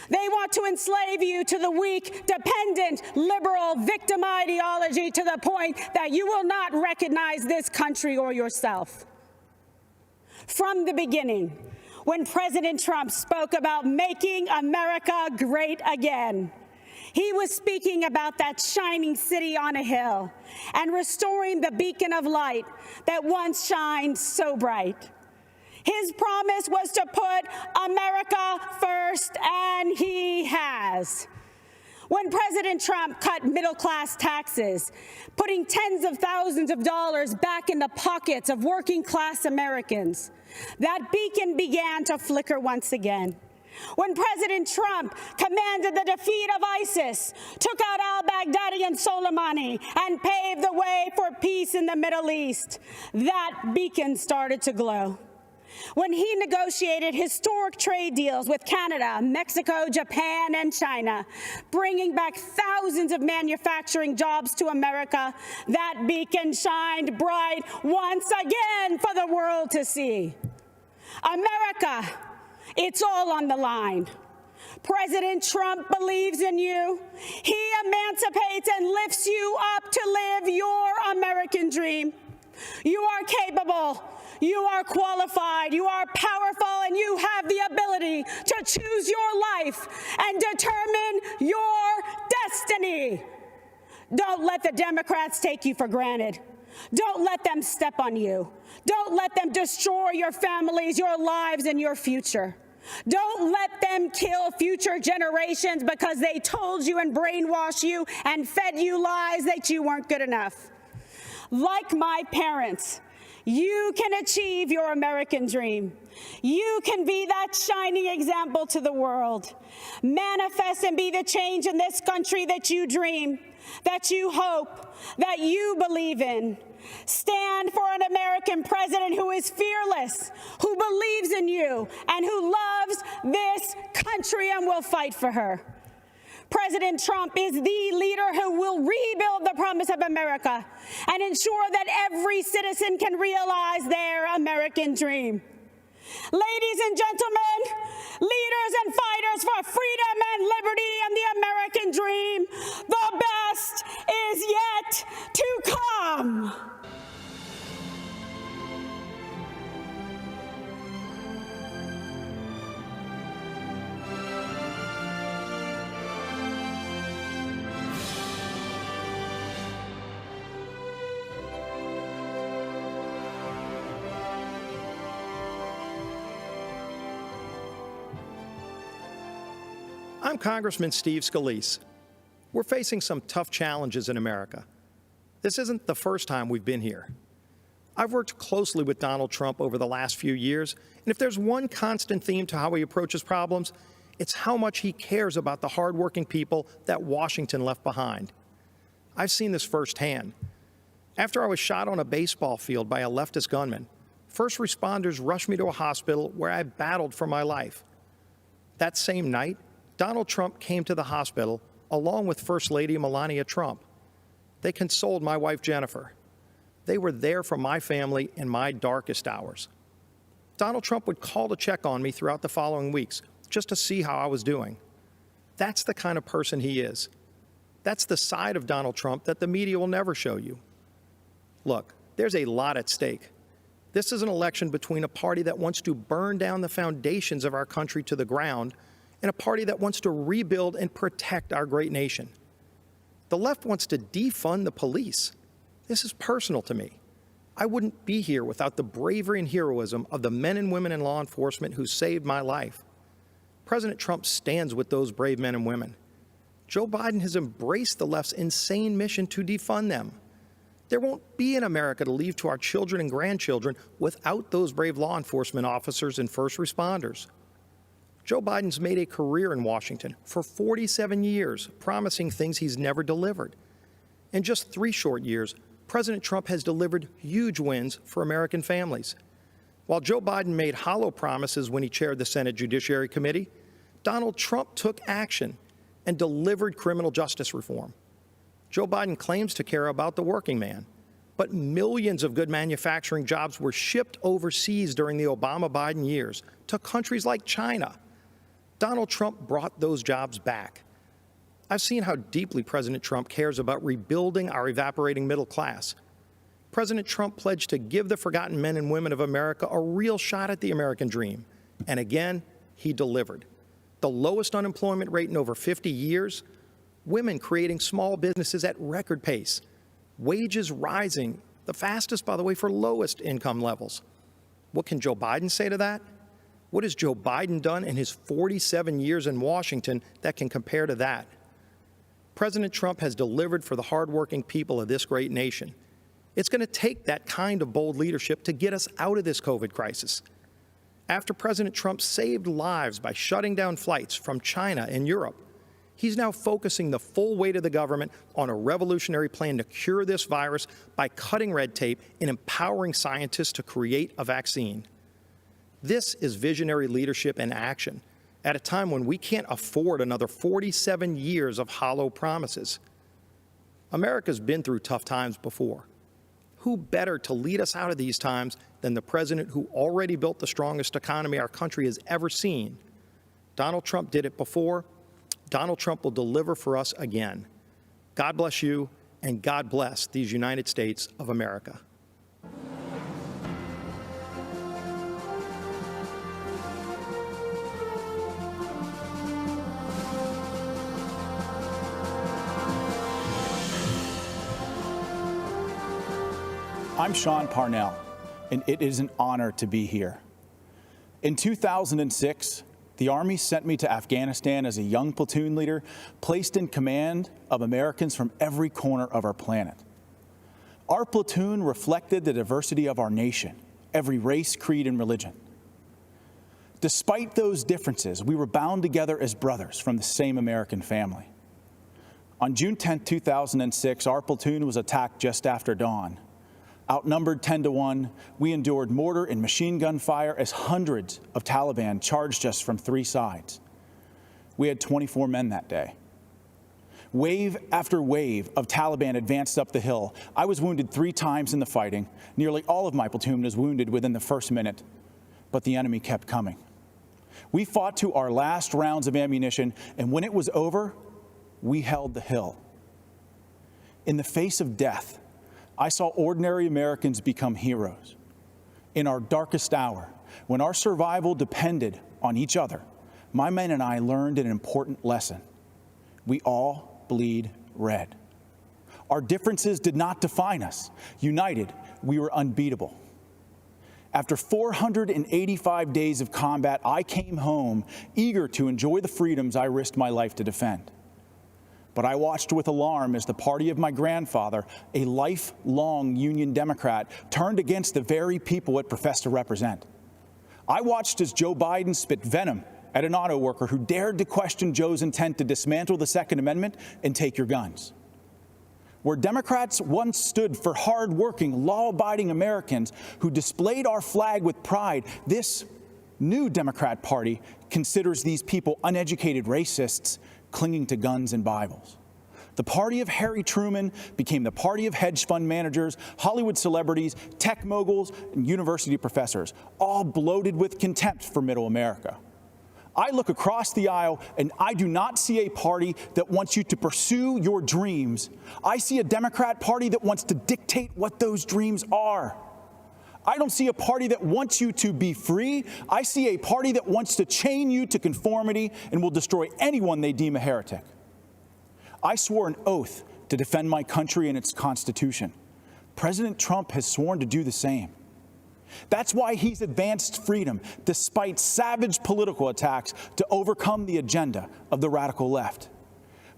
They want to enslave you to the weak, dependent, liberal, victim ideology to the point that you will not recognize this country or yourself. From the beginning, when President Trump spoke about making America great again, he was speaking about that shining city on a hill and restoring the beacon of light that once shined so bright. His promise was to put America first, and he has. When President Trump cut middle-class taxes, putting tens of thousands of dollars back in the pockets of working-class Americans, that beacon began to flicker once again. When President Trump commanded the defeat of ISIS, took out al-Baghdadi and Soleimani, and paved the way for peace in the Middle East, that beacon started to glow. When he negotiated historic trade deals with Canada, Mexico, Japan, and China, bringing back thousands of manufacturing jobs to America, that beacon shined bright once again for the world to see. America, it's all on the line. President Trump believes in you. He emancipates and lifts you up to live your American dream. You are capable. You are qualified, you are powerful, and you have the ability to choose your life and determine your destiny. Don't let the Democrats take you for granted. Don't let them step on you. Don't let them destroy your families, your lives, and your future. Don't let them kill future generations because they told you and brainwashed you and fed you lies that you weren't good enough. Like my parents, you can achieve your American dream. You can be that shining example to the world. Manifest and be the change in this country that you dream, that you hope, that you believe in. Stand for an American president who is fearless, who believes in you, and who loves this country and will fight for her. President Trump is the leader who will rebuild the promise of America and ensure that every citizen can realize their American dream. Ladies and gentlemen, leaders and fighters for freedom and liberty and the American dream, the best is yet to come. I'm Congressman Steve Scalise. We're facing some tough challenges in America. This isn't the first time we've been here. I've worked closely with Donald Trump over the last few years, and if there's one constant theme to how he approaches problems, it's how much he cares about the hardworking people that Washington left behind. I've seen this firsthand. After I was shot on a baseball field by a leftist gunman, first responders rushed me to a hospital where I battled for my life. That same night, Donald Trump came to the hospital along with First Lady Melania Trump. They consoled my wife, Jennifer. They were there for my family in my darkest hours. Donald Trump would call to check on me throughout the following weeks, just to see how I was doing. That's the kind of person he is. That's the side of Donald Trump that the media will never show you. Look, there's a lot at stake. This is an election between a party that wants to burn down the foundations of our country to the ground and a party that wants to rebuild and protect our great nation. The left wants to defund the police. This is personal to me. I wouldn't be here without the bravery and heroism of the men and women in law enforcement who saved my life. President Trump stands with those brave men and women. Joe Biden has embraced the left's insane mission to defund them. There won't be an America to leave to our children and grandchildren without those brave law enforcement officers and first responders. Joe Biden's made a career in Washington for 47 years, promising things he's never delivered. In just 3 short years, President Trump has delivered huge wins for American families. While Joe Biden made hollow promises when he chaired the Senate Judiciary Committee, Donald Trump took action and delivered criminal justice reform. Joe Biden claims to care about the working man, but millions of good manufacturing jobs were shipped overseas during the Obama-Biden years to countries like China. Donald Trump brought those jobs back. I've seen how deeply President Trump cares about rebuilding our evaporating middle class. President Trump pledged to give the forgotten men and women of America a real shot at the American dream. And again, he delivered. The lowest unemployment rate in over 50 years, women creating small businesses at record pace, wages rising, the fastest, by the way, for lowest income levels. What can Joe Biden say to that? What has Joe Biden done in his 47 years in Washington that can compare to that? President Trump has delivered for the hardworking people of this great nation. It's going to take that kind of bold leadership to get us out of this COVID crisis. After President Trump saved lives by shutting down flights from China and Europe, he's now focusing the full weight of the government on a revolutionary plan to cure this virus by cutting red tape and empowering scientists to create a vaccine. This is visionary leadership in action at a time when we can't afford another 47 years of hollow promises. America's been through tough times before. Who better to lead us out of these times than the president who already built the strongest economy our country has ever seen? Donald Trump did it before. Donald Trump will deliver for us again. God bless you, and God bless these United States of America. I'm Sean Parnell, and it is an honor to be here. In 2006, The Army sent me to Afghanistan as a young platoon leader, placed in command of Americans from every corner of our planet. Our platoon reflected the diversity of our nation, every race, creed, and religion. Despite those differences, we were bound together as brothers from the same American family. On June 10, 2006, our platoon was attacked just after dawn. Outnumbered 10-1, we endured mortar and machine gun fire as hundreds of Taliban charged us from 3 sides. We had 24 men that day. Wave after wave of Taliban advanced up the hill. I was wounded 3 times in the fighting. Nearly all of my platoon was wounded within the first minute, but the enemy kept coming. We fought to our last rounds of ammunition, and when it was over, we held the hill. In the face of death, I saw ordinary Americans become heroes. In our darkest hour, when our survival depended on each other, my men and I learned an important lesson. We all bleed red. Our differences did not define us. United, we were unbeatable. After 485 days of combat, I came home eager to enjoy the freedoms I risked my life to defend. But I watched with alarm as the party of my grandfather, a lifelong Union Democrat, turned against the very people it professed to represent. I watched as Joe Biden spit venom at an auto worker who dared to question Joe's intent to dismantle the Second Amendment and take your guns. Where Democrats once stood for hard-working, law-abiding Americans who displayed our flag with pride, this new Democrat Party considers these people uneducated racists clinging to guns and Bibles. The party of Harry Truman became the party of hedge fund managers, Hollywood celebrities, tech moguls, and university professors, all bloated with contempt for middle America. I look across the aisle and I do not see a party that wants you to pursue your dreams. I see a Democrat Party that wants to dictate what those dreams are. I don't see a party that wants you to be free. I see a party that wants to chain you to conformity and will destroy anyone they deem a heretic. I swore an oath to defend my country and its Constitution. President Trump has sworn to do the same. That's why he's advanced freedom, despite savage political attacks, to overcome the agenda of the radical left.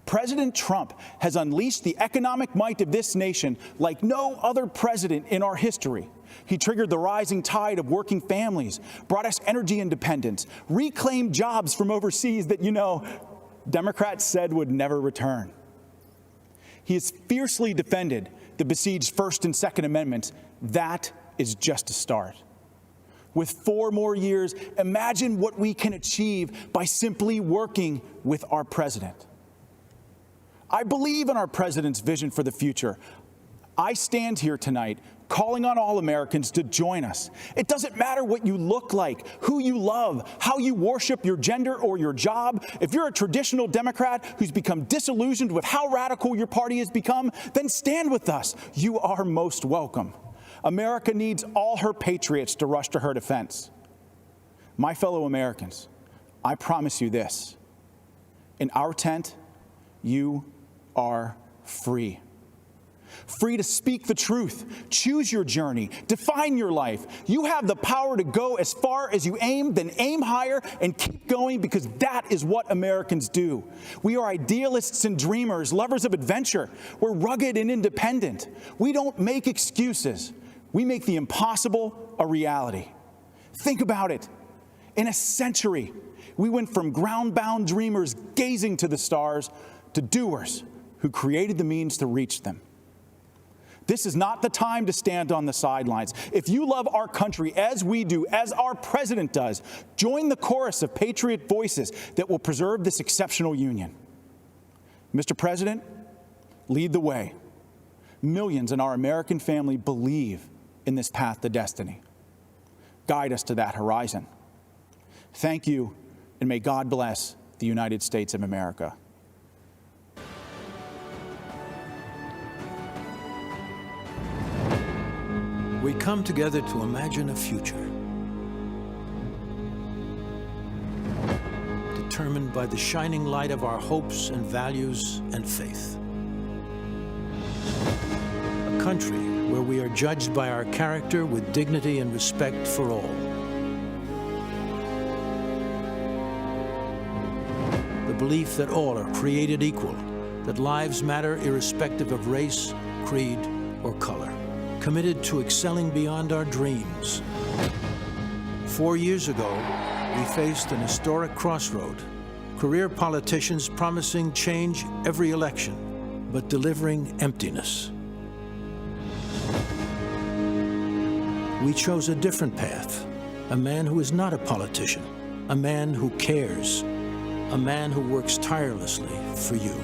President Trump has unleashed the economic might of this nation like no other president in our history. He triggered the rising tide of working families, brought us energy independence, reclaimed jobs from overseas that, Democrats said would never return. He has fiercely defended the besieged First and Second Amendments. That is just a start. With 4 more years, imagine what we can achieve by simply working with our president. I believe in our president's vision for the future. I stand here tonight calling on all Americans to join us. It doesn't matter what you look like, who you love, how you worship your gender or your job. If you're a traditional Democrat who's become disillusioned with how radical your party has become, then stand with us. You are most welcome. America needs all her patriots to rush to her defense. My fellow Americans, I promise you this. In our tent, you are free. Free to speak the truth, choose your journey, define your life. You have the power to go as far as you aim, then aim higher and keep going, because that is what Americans do. We are idealists and dreamers, lovers of adventure. We're rugged and independent. We don't make excuses. We make the impossible a reality. Think about it. In a century, we went from ground-bound dreamers gazing to the stars to doers who created the means to reach them. This is not the time to stand on the sidelines. If you love our country as we do, as our president does, join the chorus of patriot voices that will preserve this exceptional union. Mr. President, lead the way. Millions in our American family believe in this path to destiny. Guide us to that horizon. Thank you, and may God bless the United States of America. We come together to imagine a future determined by the shining light of our hopes and values and faith. A country where we are judged by our character with dignity and respect for all. belief that all are created equal, that lives matter irrespective of race, creed, or color. Committed to excelling beyond our dreams. 4 years ago, we faced an historic crossroad. Career politicians promising change every election, but delivering emptiness. We chose a different path. A man who is not a politician, a man who cares, a man who works tirelessly for you.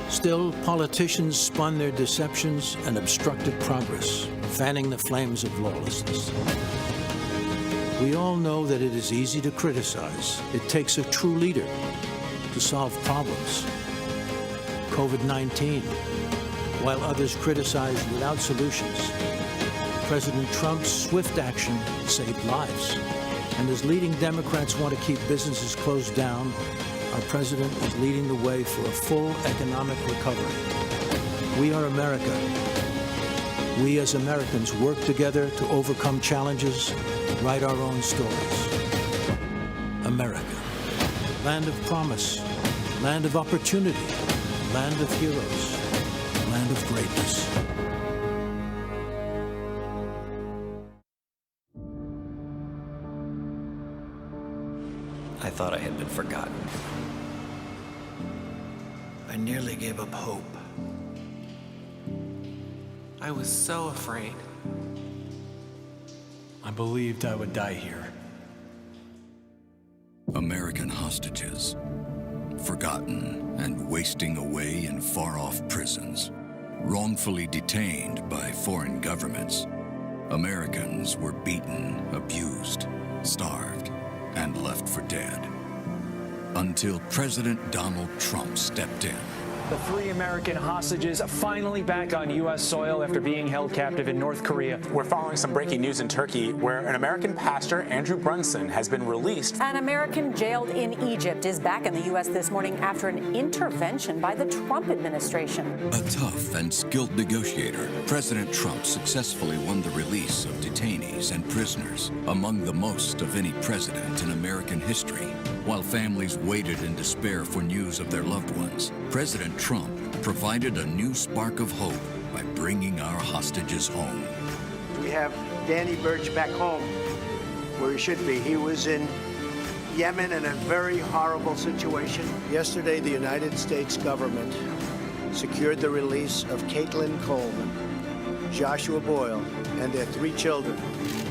Still, politicians spun their deceptions and obstructed progress, fanning the flames of lawlessness. We all know that it is easy to criticize. It takes a true leader to solve problems. COVID-19, while others criticize without solutions. President Trump's swift action saved lives. And as leading Democrats want to keep businesses closed down, our president is leading the way for a full economic recovery. We are America. We as Americans work together to overcome challenges, write our own stories. America, land of promise, land of opportunity, land of heroes, land of greatness. I thought I had been forgotten. I nearly gave up hope. I was so afraid. I believed I would die here. American hostages, forgotten and wasting away in far-off prisons, wrongfully detained by foreign governments. Americans were beaten, abused, starved, and left for dead. Until President Donald Trump stepped in. The 3 American hostages finally back on U.S. soil after being held captive in North Korea. We're following some breaking news in Turkey where an American pastor, Andrew Brunson, has been released. An American jailed in Egypt is back in the U.S. this morning after an intervention by the Trump administration. A tough and skilled negotiator, President Trump successfully won the release of detainees and prisoners, among the most of any president in American history. While families waited in despair for news of their loved ones, President Trump provided a new spark of hope by bringing our hostages home. We have Danny Birch back home, where he should be. He was in Yemen in a very horrible situation. Yesterday, the United States government secured the release of Caitlin Coleman, Joshua Boyle, and their 3 children.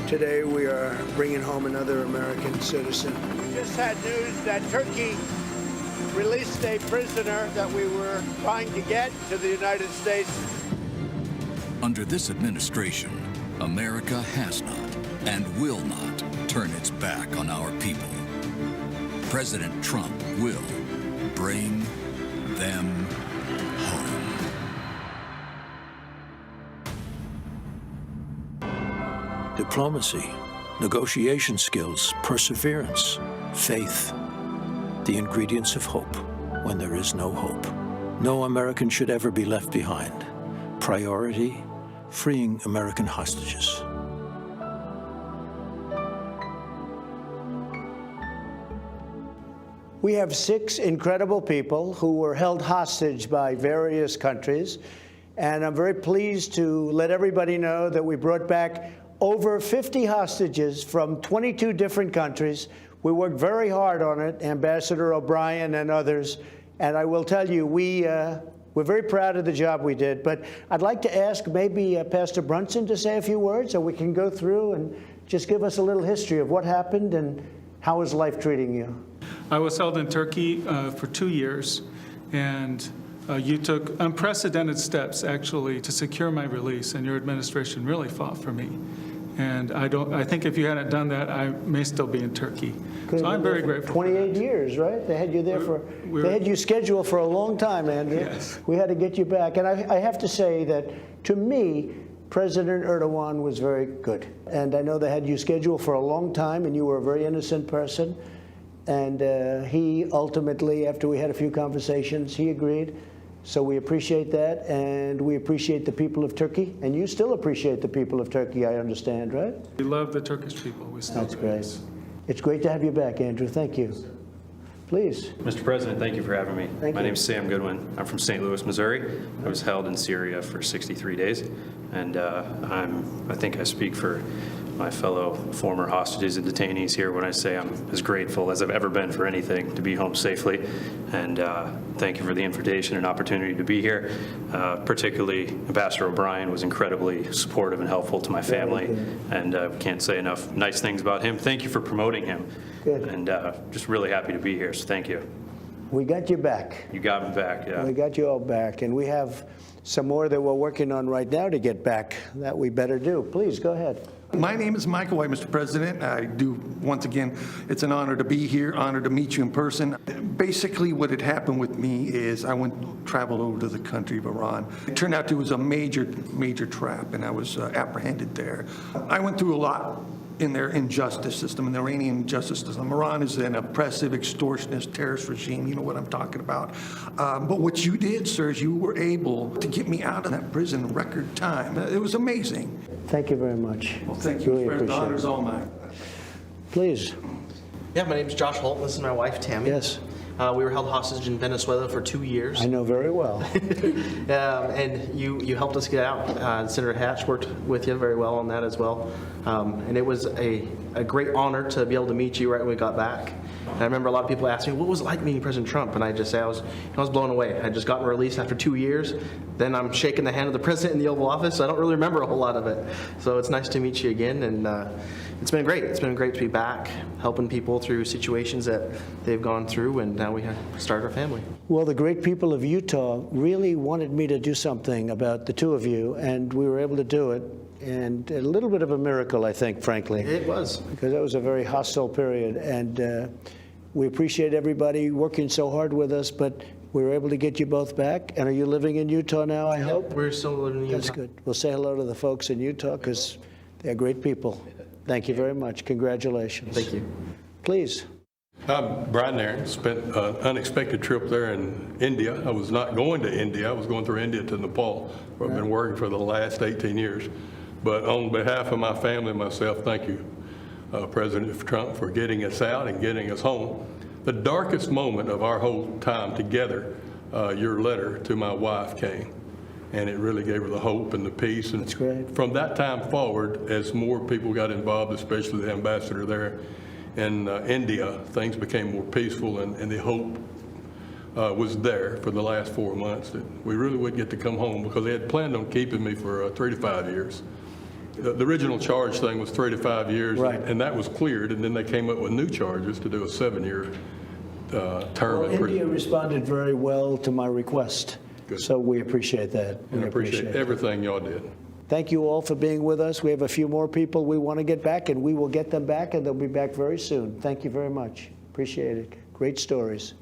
Today, we are bringing home another American citizen. We just had news that Turkey released a prisoner that we were trying to get to the United States. Under this administration, America has not and will not turn its back on our people. President Trump will bring them home. Diplomacy, negotiation skills, perseverance, faith, the ingredients of hope when there is no hope. No American should ever be left behind. Priority, freeing American hostages. We have 6 incredible people who were held hostage by various countries, and I'm very pleased to let everybody know that we brought back over 50 hostages from 22 different countries. We worked very hard on it, Ambassador O'Brien and others, and I will tell you, we're very proud of the job we did. But I'd like to ask maybe Pastor Brunson to say a few words, so we can go through and just give us a little history of what happened and how is life treating you. I was held in Turkey for 2 years, and you took unprecedented steps, actually, to secure my release, and your administration really fought for me. And I think if you hadn't done that, I may still be in Turkey. So I'm very grateful. 28 years, right? They had you there they had you scheduled for a long time, Andrew. Yes. We had to get you back. And I have to say that, to me, President Erdogan was very good. And I know they had you scheduled for a long time, and you were a very innocent person. And he ultimately, after we had a few conversations, he agreed. So we appreciate that, and we appreciate the people of Turkey. And you still appreciate the people of Turkey, I understand, right? We love the Turkish people. We still That's great. It's great to have you back, Andrew. Thank you. Please. Mr. President, thank you for having me. Thank My you. name's Sam Goodwin. I'm from St. Louis, Missouri. I was held in Syria for 63 days, and I think I speak for my fellow former hostages and detainees here when I say I'm as grateful as I've ever been for anything to be home safely. And thank you for the invitation and opportunity to be here. Particularly, Ambassador O'Brien was incredibly supportive and helpful to my family, and can't say enough nice things about him. Thank you for promoting him. Good. And just really happy to be here, so thank you. We got you back. You got me back, yeah. We got you all back, and we have some more that we're working on right now to get back that we better do. Please, go ahead. My name is Michael White, Mr. President. I do, once again, it's an honor to be here, honor to meet you in person. Basically, what had happened with me is I traveled over to the country of Iran. It turned out it was a major trap, and I was apprehended there. I went through a lot in their injustice system, in the Iranian justice system. Iran is an oppressive, extortionist, terrorist regime. You know what I'm talking about. But what you did, sir, is you were able to get me out of that prison in record time. It was amazing. Thank you very much. Well, thank you. Really The appreciate honor's it. all mine. Please. Yeah, my name's Josh Holt. This is my wife, Tammy. Yes. We were held hostage in Venezuela for 2 years. I know very well. And you helped us get out. Senator Hatch worked with you very well on that as well. And it was a great honor to be able to meet you right when we got back. And I remember a lot of people asking me, what was it like meeting President Trump? And I just say I was blown away. I just gotten released after 2 years. Then I'm shaking the hand of the president in the Oval Office. So I don't really remember a whole lot of it. So it's nice to meet you again. And it's been great. It's been great to be back, helping people through situations that they've gone through. And now we have started our family. Well, the great people of Utah really wanted me to do something about the two of you, and we were able to do it. And a little bit of a miracle, I think, frankly. It was. Because that was a very hostile period. And we appreciate everybody working so hard with us, but we were able to get you both back. And are you living in Utah now, I hope? We're still living in Utah. That's good. We'll say hello to the folks in Utah because they're great people. Thank you very much. Congratulations. Thank you. Please. I'm Brian Aaron. Spent an unexpected trip there in India. I was not going to India. I was going through India to Nepal, where I've been working for the last 18 years. But on behalf of my family and myself, thank you, President Trump, for getting us out and getting us home. The darkest moment of our whole time together, your letter to my wife came. And it really gave her the hope and the peace. And that's great. From that time forward, as more people got involved, especially the ambassador there in India, things became more peaceful, and the hope was there for the last 4 months that we really would get to come home, because they had planned on keeping me for 3 to 5 years. The original charge thing was 3 to 5 years, right. And that was cleared, and then they came up with new charges to do a 7-year term. Well, India responded very well to my request. Good. So we appreciate that. And I appreciate everything y'all did. Thank you all for being with us. We have a few more people we want to get back, and we will get them back, and they'll be back very soon. Thank you very much. Appreciate it. Great stories.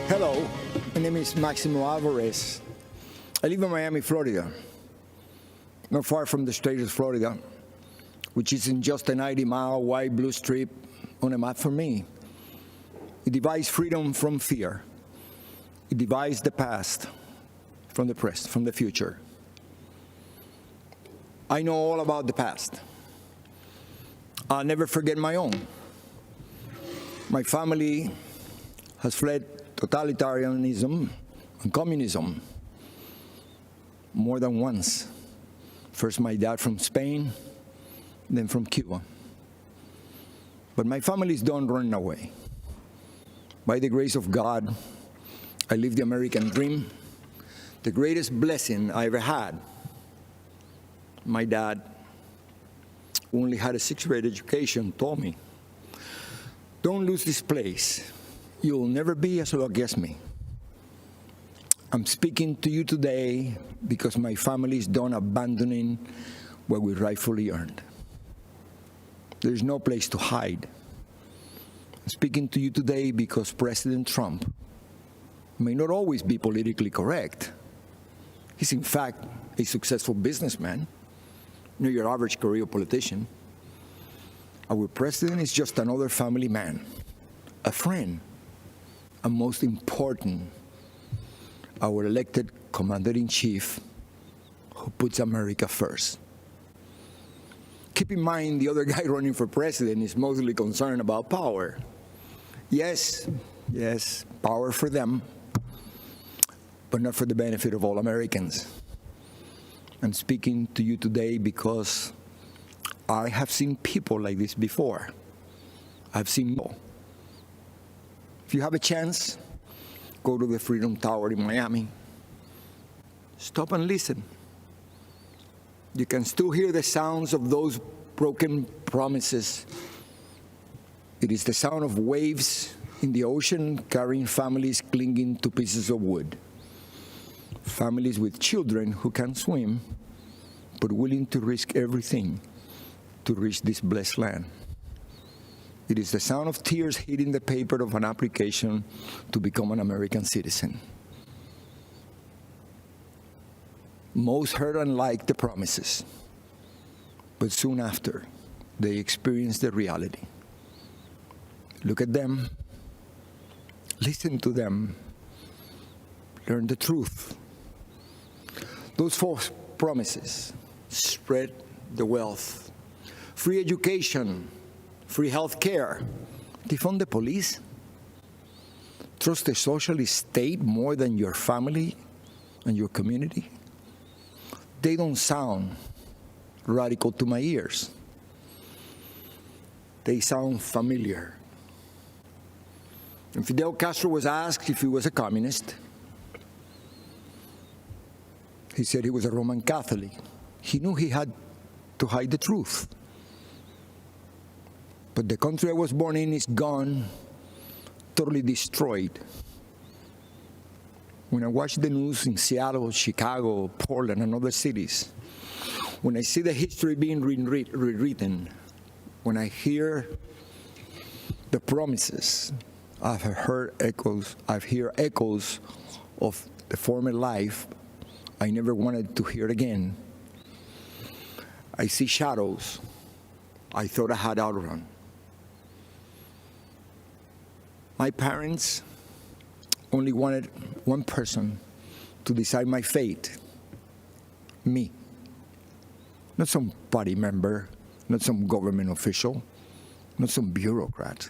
Hello, my name is Maximo Alvarez. I live in Miami, Florida, not far from the state of Florida, which is in just a 90-mile wide blue strip on a map for me. It divides freedom from fear. It divides the past from the present, from the future. I know all about the past. I'll never forget my own. My family has fled totalitarianism and communism more than once. First my dad from Spain, then from Cuba. But my families don't run away. By the grace of God, I live the American dream, the greatest blessing I ever had. My dad, who only had a 6th grade education, told me, don't lose this place. You'll never be as lucky as me. I'm speaking to you today because my family is done abandoning what we rightfully earned. There's no place to hide. I'm speaking to you today because President Trump may not always be politically correct. He's in fact a successful businessman, not your average career politician. Our president is just another family man, a friend, and most important, our elected commander-in-chief who puts America first. Keep in mind, the other guy running for president is mostly concerned about power. Yes, power for them, but not for the benefit of all Americans. I'm speaking to you today because I have seen people like this before. I've seen more. If you have a chance, go to the Freedom Tower in Miami. Stop and listen. You can still hear the sounds of those broken promises. It is the sound of waves in the ocean carrying families clinging to pieces of wood. Families with children who can't swim, but willing to risk everything to reach this blessed land. It is the sound of tears hitting the paper of an application to become an American citizen. Most heard and liked the promises, but soon after, they experienced the reality. Look at them, listen to them, learn the truth. Those false promises: spread the wealth, free education, free health care, defund the police, trust the socialist state more than your family and your community. They don't sound radical to my ears. They sound familiar. And Fidel Castro was asked if he was a communist. He said he was a Roman Catholic. He knew he had to hide the truth. But the country I was born in is gone, totally destroyed. When I watch the news in Seattle, Chicago, Portland, and other cities, when I see the history being rewritten, when I hear the promises, I've heard echoes of the former life I never wanted to hear again. I see shadows I thought I had outrun. My parents only wanted one person to decide my fate: me. Not some party member, not some government official, not some bureaucrat.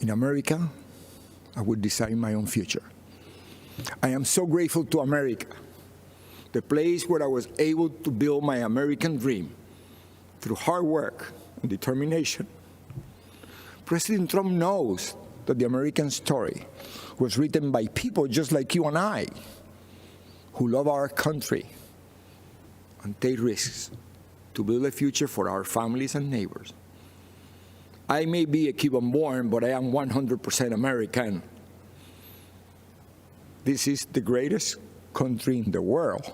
In America, I would decide my own future. I am so grateful to America, the place where I was able to build my American dream through hard work and determination. President Trump knows that the American story was written by people just like you and I, who love our country and take risks to build a future for our families and neighbors. I may be a Cuban-born, but I am 100% American. This is the greatest country in the world.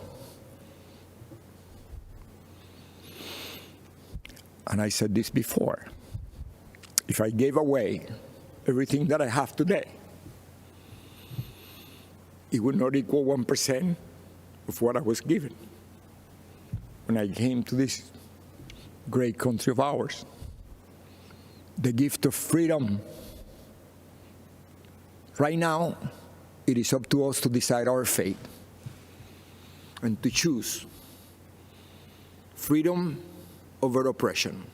And I said this before: if I gave away everything that I have today, it would not equal 1% of what I was given when I came to this great country of ours. The gift of freedom. Right now, it is up to us to decide our fate and to choose freedom over oppression.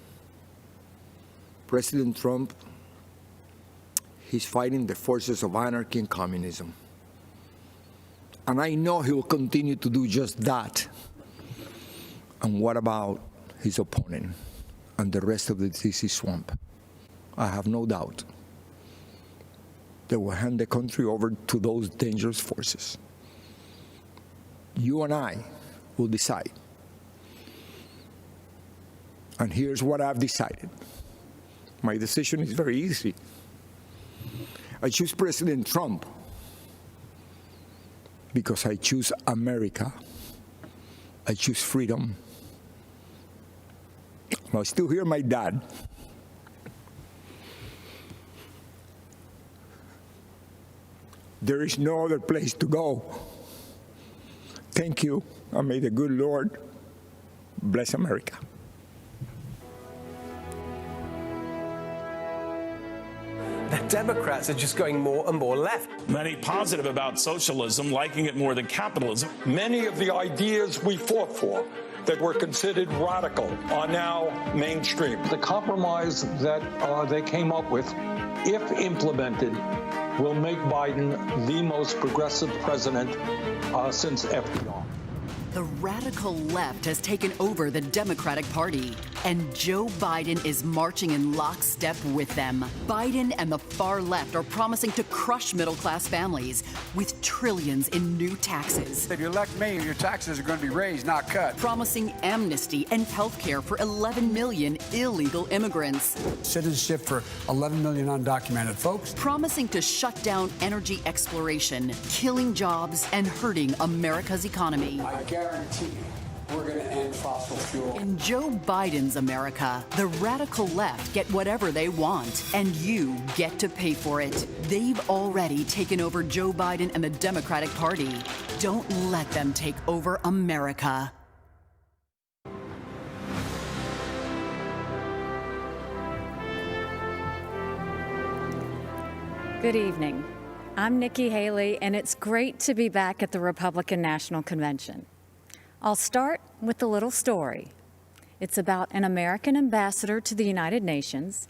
President Trump, he's fighting the forces of anarchy and communism. And I know he will continue to do just that. And what about his opponent and the rest of the DC swamp? I have no doubt they will hand the country over to those dangerous forces. You and I will decide. And here's what I've decided. My decision is very easy. I choose President Trump because I choose America. I choose freedom. I still hear my dad. There is no other place to go. Thank you, and may the good Lord bless America. the Democrats are just going more and more left. Many positive about socialism, liking it more than capitalism. Many of the ideas we fought for that were considered radical are now mainstream. The compromise that they came up with, if implemented, will make Biden the most progressive president since FDR. The radical left has taken over the Democratic Party, and Joe Biden is marching in lockstep with them. Biden and the far left are promising to crush middle-class families with trillions in new taxes. If you elect me, your taxes are going to be raised, not cut. Promising amnesty and health care for 11 million illegal immigrants. Citizenship for 11 million undocumented folks. Promising to shut down energy exploration, killing jobs, and hurting America's economy. I guarantee you, we're going to end fossil fuel. In Joe Biden's America, the radical left get whatever they want, and you get to pay for it. They've already taken over Joe Biden and the Democratic Party. Don't let them take over America. Good evening. I'm Nikki Haley, and it's great to be back at the Republican National Convention. I'll start with a little story. It's about an American ambassador to the United Nations,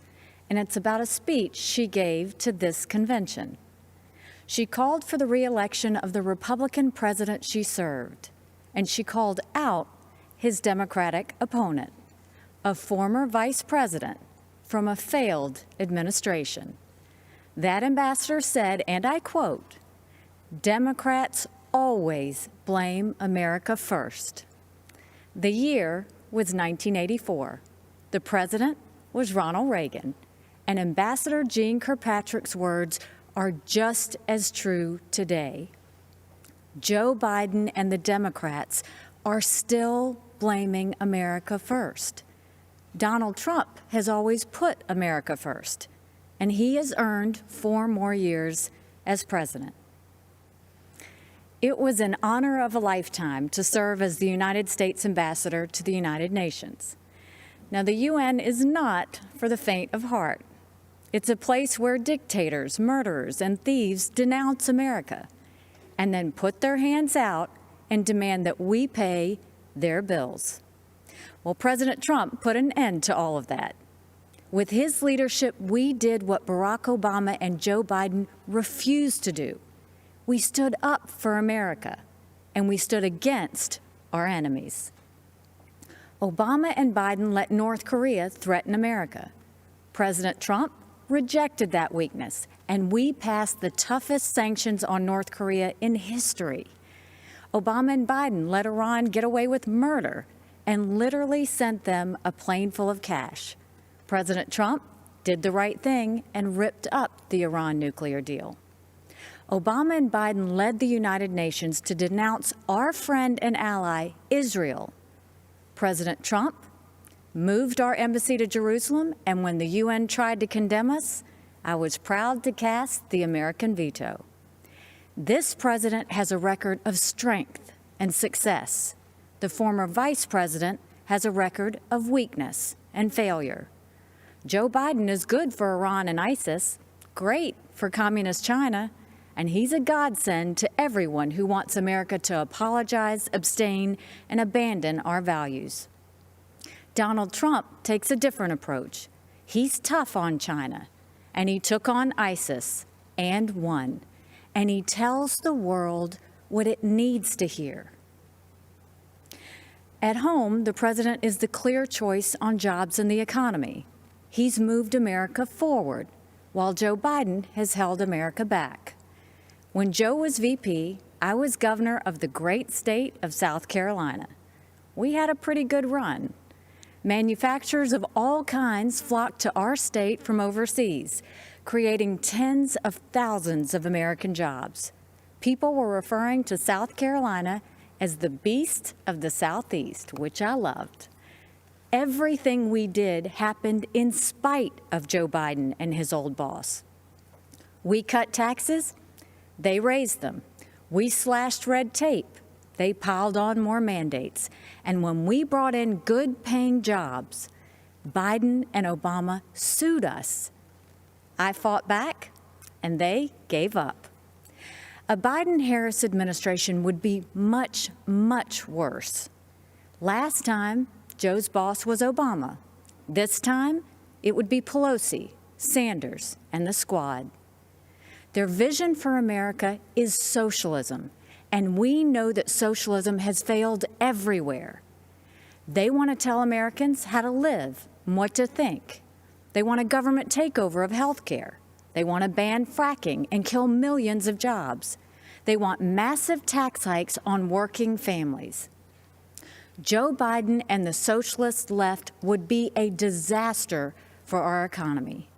and it's about a speech she gave to this convention. She called for the re-election of the Republican president she served, and she called out his Democratic opponent, a former vice president from a failed administration. That ambassador said, and I quote, "Democrats always blame America first." The year was 1984. The president was Ronald Reagan, and Ambassador Jeane Kirkpatrick's words are just as true today. Joe Biden and the Democrats are still blaming America first. Donald Trump has always put America first, and he has earned 4 more years as president. It was an honor of a lifetime to serve as the United States ambassador to the United Nations. Now, the UN is not for the faint of heart. It's a place where dictators, murderers, and thieves denounce America and then put their hands out and demand that we pay their bills. Well, President Trump put an end to all of that. With his leadership, we did what Barack Obama and Joe Biden refused to do. We stood up for America, and we stood against our enemies. Obama and Biden let North Korea threaten America. President Trump rejected that weakness, and we passed the toughest sanctions on North Korea in history. Obama and Biden let Iran get away with murder and literally sent them a plane full of cash. President Trump did the right thing and ripped up the Iran nuclear deal. Obama and Biden led the United Nations to denounce our friend and ally, Israel. President Trump moved our embassy to Jerusalem, and when the UN tried to condemn us, I was proud to cast the American veto. This president has a record of strength and success. The former vice president has a record of weakness and failure. Joe Biden is good for Iran and ISIS, great for communist China, and he's a godsend to everyone who wants America to apologize, abstain, and abandon our values. Donald Trump takes a different approach. He's tough on China, and he took on ISIS and won, and he tells the world what it needs to hear. At home, the president is the clear choice on jobs and the economy. He's moved America forward, while Joe Biden has held America back. When Joe was VP, I was governor of the great state of South Carolina. We had a pretty good run. Manufacturers of all kinds flocked to our state from overseas, creating tens of thousands of American jobs. People were referring to South Carolina as the beast of the Southeast, which I loved. Everything we did happened in spite of Joe Biden and his old boss. We cut taxes, they raised them. We slashed red tape, they piled on more mandates. And when we brought in good-paying jobs, Biden and Obama sued us. I fought back, and they gave up. A Biden-Harris administration would be much, much worse. Last time, Joe's boss was Obama. This time, it would be Pelosi, Sanders, and the squad. Their vision for America is socialism, and we know that socialism has failed everywhere. They want to tell Americans how to live and what to think. They want a government takeover of health care. They want to ban fracking and kill millions of jobs. They want massive tax hikes on working families. Joe Biden and the socialist left would be a disaster for our economy.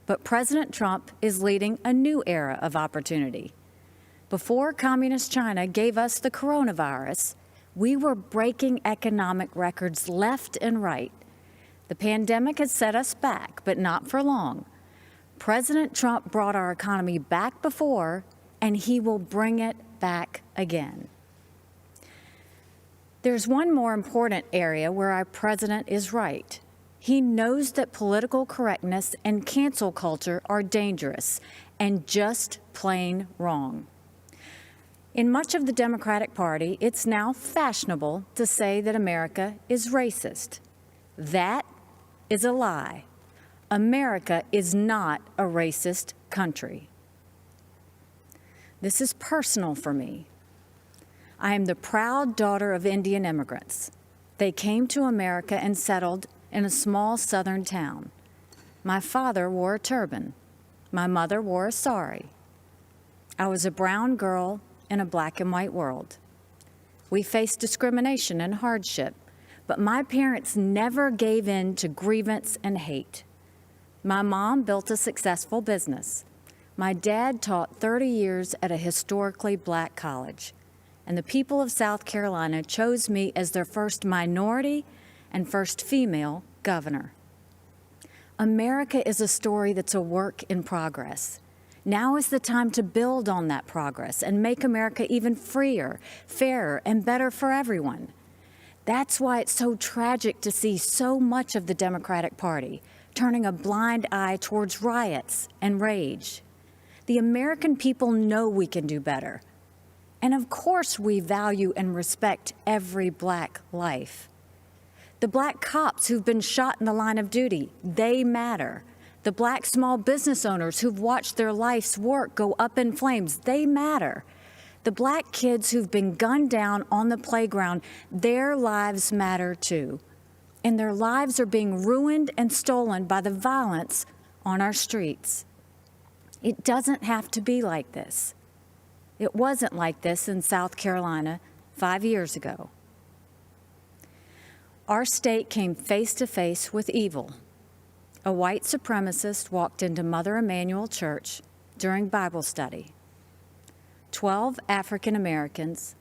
But President Trump is leading a new era of opportunity. Before Communist China gave us the coronavirus, we were breaking economic records left and right. The pandemic has set us back, but not for long. President Trump brought our economy back before, and he will bring it back again. There's one more important area where our president is right. He knows that political correctness and cancel culture are dangerous and just plain wrong. In much of the Democratic Party, it's now fashionable to say that America is racist. That is a lie. America is not a racist country. This is personal for me. I am the proud daughter of Indian immigrants. They came to America and settled in a small southern town. My father wore a turban. My mother wore a sari. I was a brown girl in a black and white world. We faced discrimination and hardship, but my parents never gave in to grievance and hate. My mom built a successful business. My dad taught 30 years at a historically black college, and the people of South Carolina chose me as their first minority and first female governor. America is a story that's a work in progress. Now is the time to build on that progress and make America even freer, fairer, and better for everyone. That's why it's so tragic to see so much of the Democratic Party turning a blind eye towards riots and rage. The American people know we can do better. And of course we value and respect every black life. The black cops who've been shot in the line of duty, they matter. The black small business owners who've watched their life's work go up in flames, they matter. The black kids who've been gunned down on the playground, their lives matter too. And their lives are being ruined and stolen by the violence on our streets. It doesn't have to be like this. It wasn't like this in South Carolina 5 years ago. Our state came face to face with evil. A white supremacist walked into Mother Emanuel Church during Bible study. 12 African Americans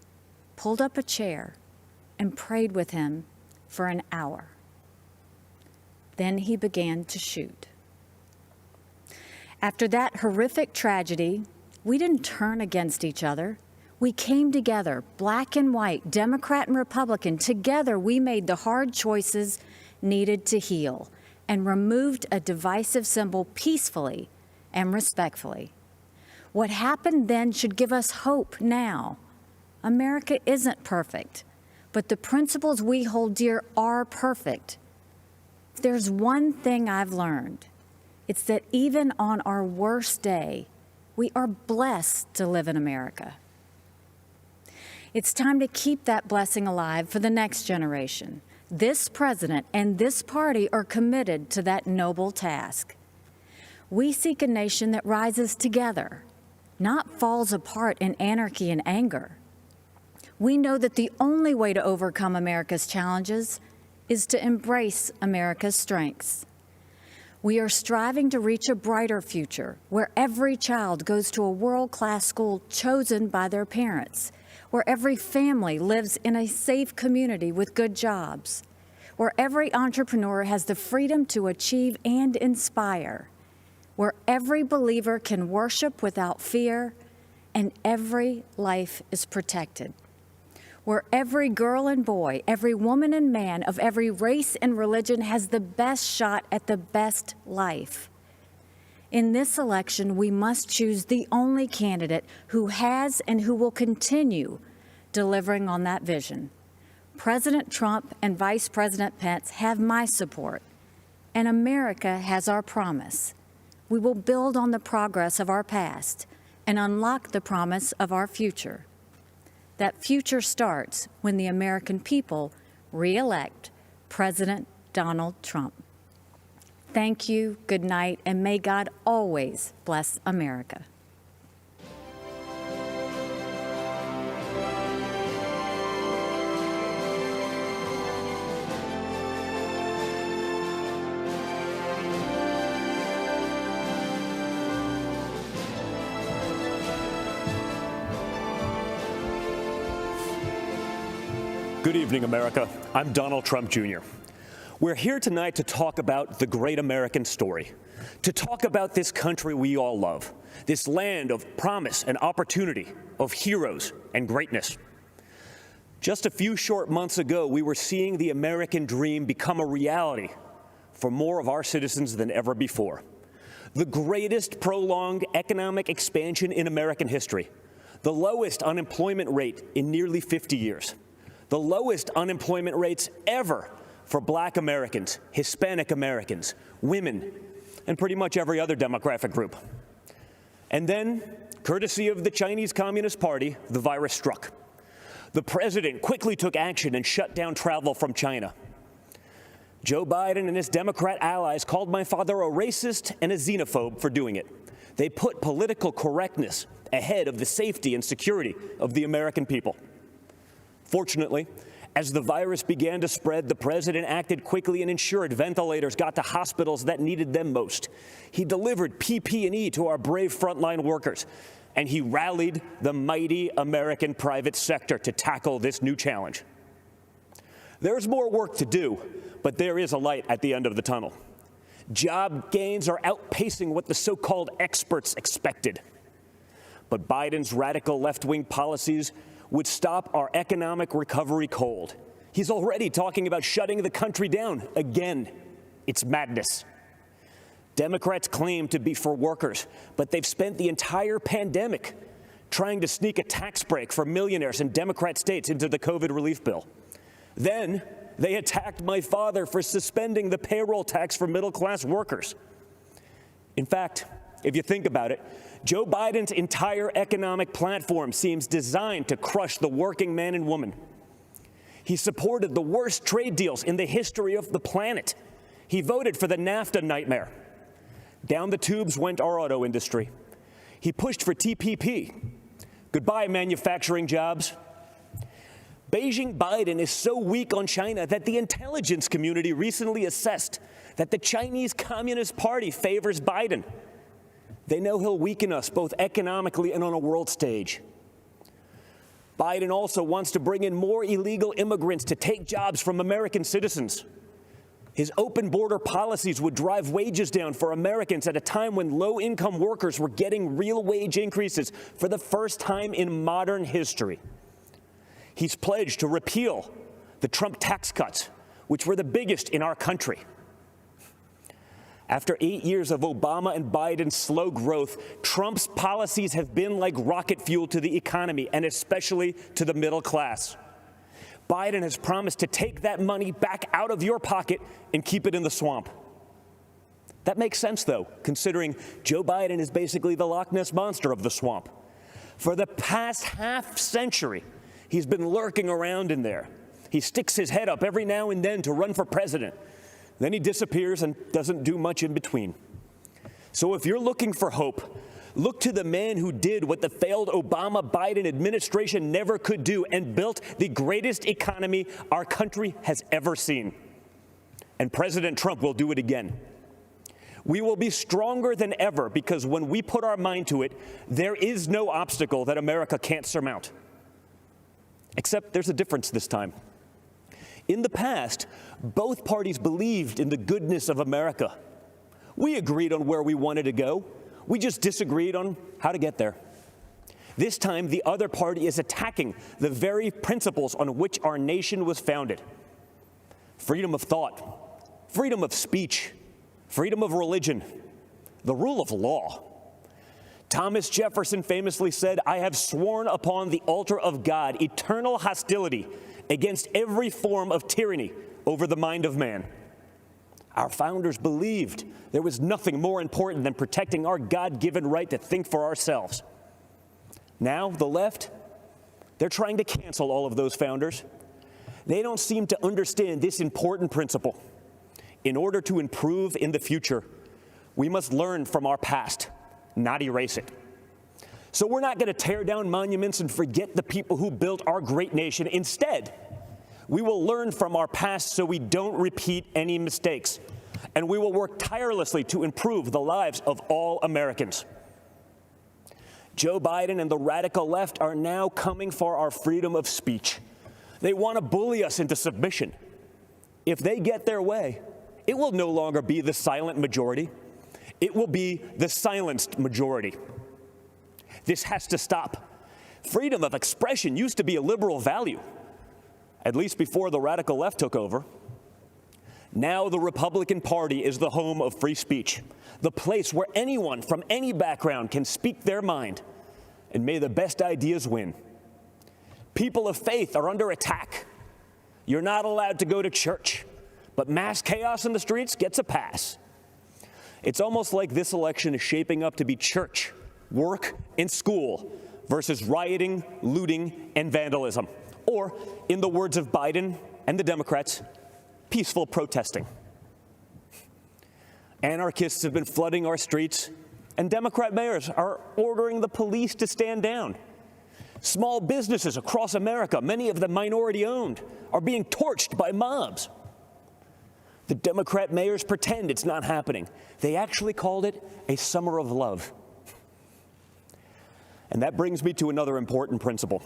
pulled up a chair and prayed with him for an hour. Then he began to shoot. After that horrific tragedy, we didn't turn against each other. We came together, black and white, Democrat and Republican. Together, we made the hard choices needed to heal and removed a divisive symbol peacefully and respectfully. What happened then should give us hope now. America isn't perfect, but the principles we hold dear are perfect. If there's one thing I've learned, it's that even on our worst day, we are blessed to live in America. It's time to keep that blessing alive for the next generation. This president and this party are committed to that noble task. We seek a nation that rises together, not falls apart in anarchy and anger. We know that the only way to overcome America's challenges is to embrace America's strengths. We are striving to reach a brighter future where every child goes to a world-class school chosen by their parents, where every family lives in a safe community with good jobs, where every entrepreneur has the freedom to achieve and inspire, where every believer can worship without fear and every life is protected, where every girl and boy, every woman and man of every race and religion has the best shot at the best life. In this election, we must choose the only candidate who has and who will continue delivering on that vision. President Trump and Vice President Pence have my support, and America has our promise. We will build on the progress of our past and unlock the promise of our future. That future starts when the American people re-elect President Donald Trump. Thank you, good night, and may God always bless America. Good evening, America. I'm Donald Trump Jr. We're here tonight to talk about the great American story, to talk about this country we all love, this land of promise and opportunity, of heroes and greatness. Just a few short months ago, we were seeing the American dream become a reality for more of our citizens than ever before. The greatest prolonged economic expansion in American history, the lowest unemployment rate in nearly 50 years. The lowest unemployment rates ever for Black Americans, Hispanic Americans, women, and pretty much every other demographic group. And then, courtesy of the Chinese Communist Party, the virus struck. The president quickly took action and shut down travel from China. Joe Biden and his Democrat allies called my father a racist and a xenophobe for doing it. They put political correctness ahead of the safety and security of the American people. Fortunately, as the virus began to spread, the president acted quickly and ensured ventilators got to hospitals that needed them most. He delivered PPE to our brave frontline workers, and he rallied the mighty American private sector to tackle this new challenge. There's more work to do, but there is a light at the end of the tunnel. Job gains are outpacing what the so-called experts expected. But Biden's radical left-wing policies would stop our economic recovery cold. He's already talking about shutting the country down again. It's madness. Democrats claim to be for workers, but they've spent the entire pandemic trying to sneak a tax break for millionaires in Democrat states into the COVID relief bill. Then they attacked my father for suspending the payroll tax for middle-class workers. In fact, if you think about it, Joe Biden's entire economic platform seems designed to crush the working man and woman. He supported the worst trade deals in the history of the planet. He voted for the NAFTA nightmare. Down the tubes went our auto industry. He pushed for TPP. Goodbye, manufacturing jobs. Beijing Biden is so weak on China that the intelligence community recently assessed that the Chinese Communist Party favors Biden. They know he'll weaken us both economically and on a world stage. Biden also wants to bring in more illegal immigrants to take jobs from American citizens. His open border policies would drive wages down for Americans at a time when low-income workers were getting real wage increases for the first time in modern history. He's pledged to repeal the Trump tax cuts, which were the biggest in our country. After 8 years of Obama and Biden's slow growth, Trump's policies have been like rocket fuel to the economy, and especially to the middle class. Biden has promised to take that money back out of your pocket and keep it in the swamp. That makes sense, though, considering Joe Biden is basically the Loch Ness Monster of the swamp. For the past half century, he's been lurking around in there. He sticks his head up every now and then to run for president. Then he disappears and doesn't do much in between. So if you're looking for hope, look to the man who did what the failed Obama-Biden administration never could do and built the greatest economy our country has ever seen. And President Trump will do it again. We will be stronger than ever because when we put our mind to it, there is no obstacle that America can't surmount. Except there's a difference this time. In the past, both parties believed in the goodness of America. We agreed on where we wanted to go. We just disagreed on how to get there. This time, the other party is attacking the very principles on which our nation was founded. Freedom of thought, freedom of speech, freedom of religion. the rule of law. Thomas Jefferson famously said, "I have sworn upon the altar of God eternal hostility against every form of tyranny over the mind of man." Our founders believed there was nothing more important than protecting our God-given right to think for ourselves. Now, the left, they're trying to cancel all of those founders. They don't seem to understand this important principle. In order to improve in the future, we must learn from our past, not erase it. So we're not going to tear down monuments and forget the people who built our great nation. Instead, we will learn from our past so we don't repeat any mistakes. And we will work tirelessly to improve the lives of all Americans. Joe Biden and the radical left are now coming for our freedom of speech. They want to bully us into submission. If they get their way, it will no longer be the silent majority. It will be the silenced majority. This has to stop. Freedom of expression used to be a liberal value, at least before the radical left took over. Now the Republican Party is the home of free speech, the place where anyone from any background can speak their mind, and may the best ideas win. People of faith are under attack. You're not allowed to go to church, but mass chaos in the streets gets a pass. It's almost like this election is shaping up to be church, work, and school versus rioting, looting, and vandalism. Or, in the words of Biden and the Democrats, peaceful protesting. Anarchists have been flooding our streets, and Democrat mayors are ordering the police to stand down. Small businesses across America, many of them minority-owned, are being torched by mobs. The Democrat mayors pretend it's not happening. They actually called it a summer of love. And that brings me to another important principle.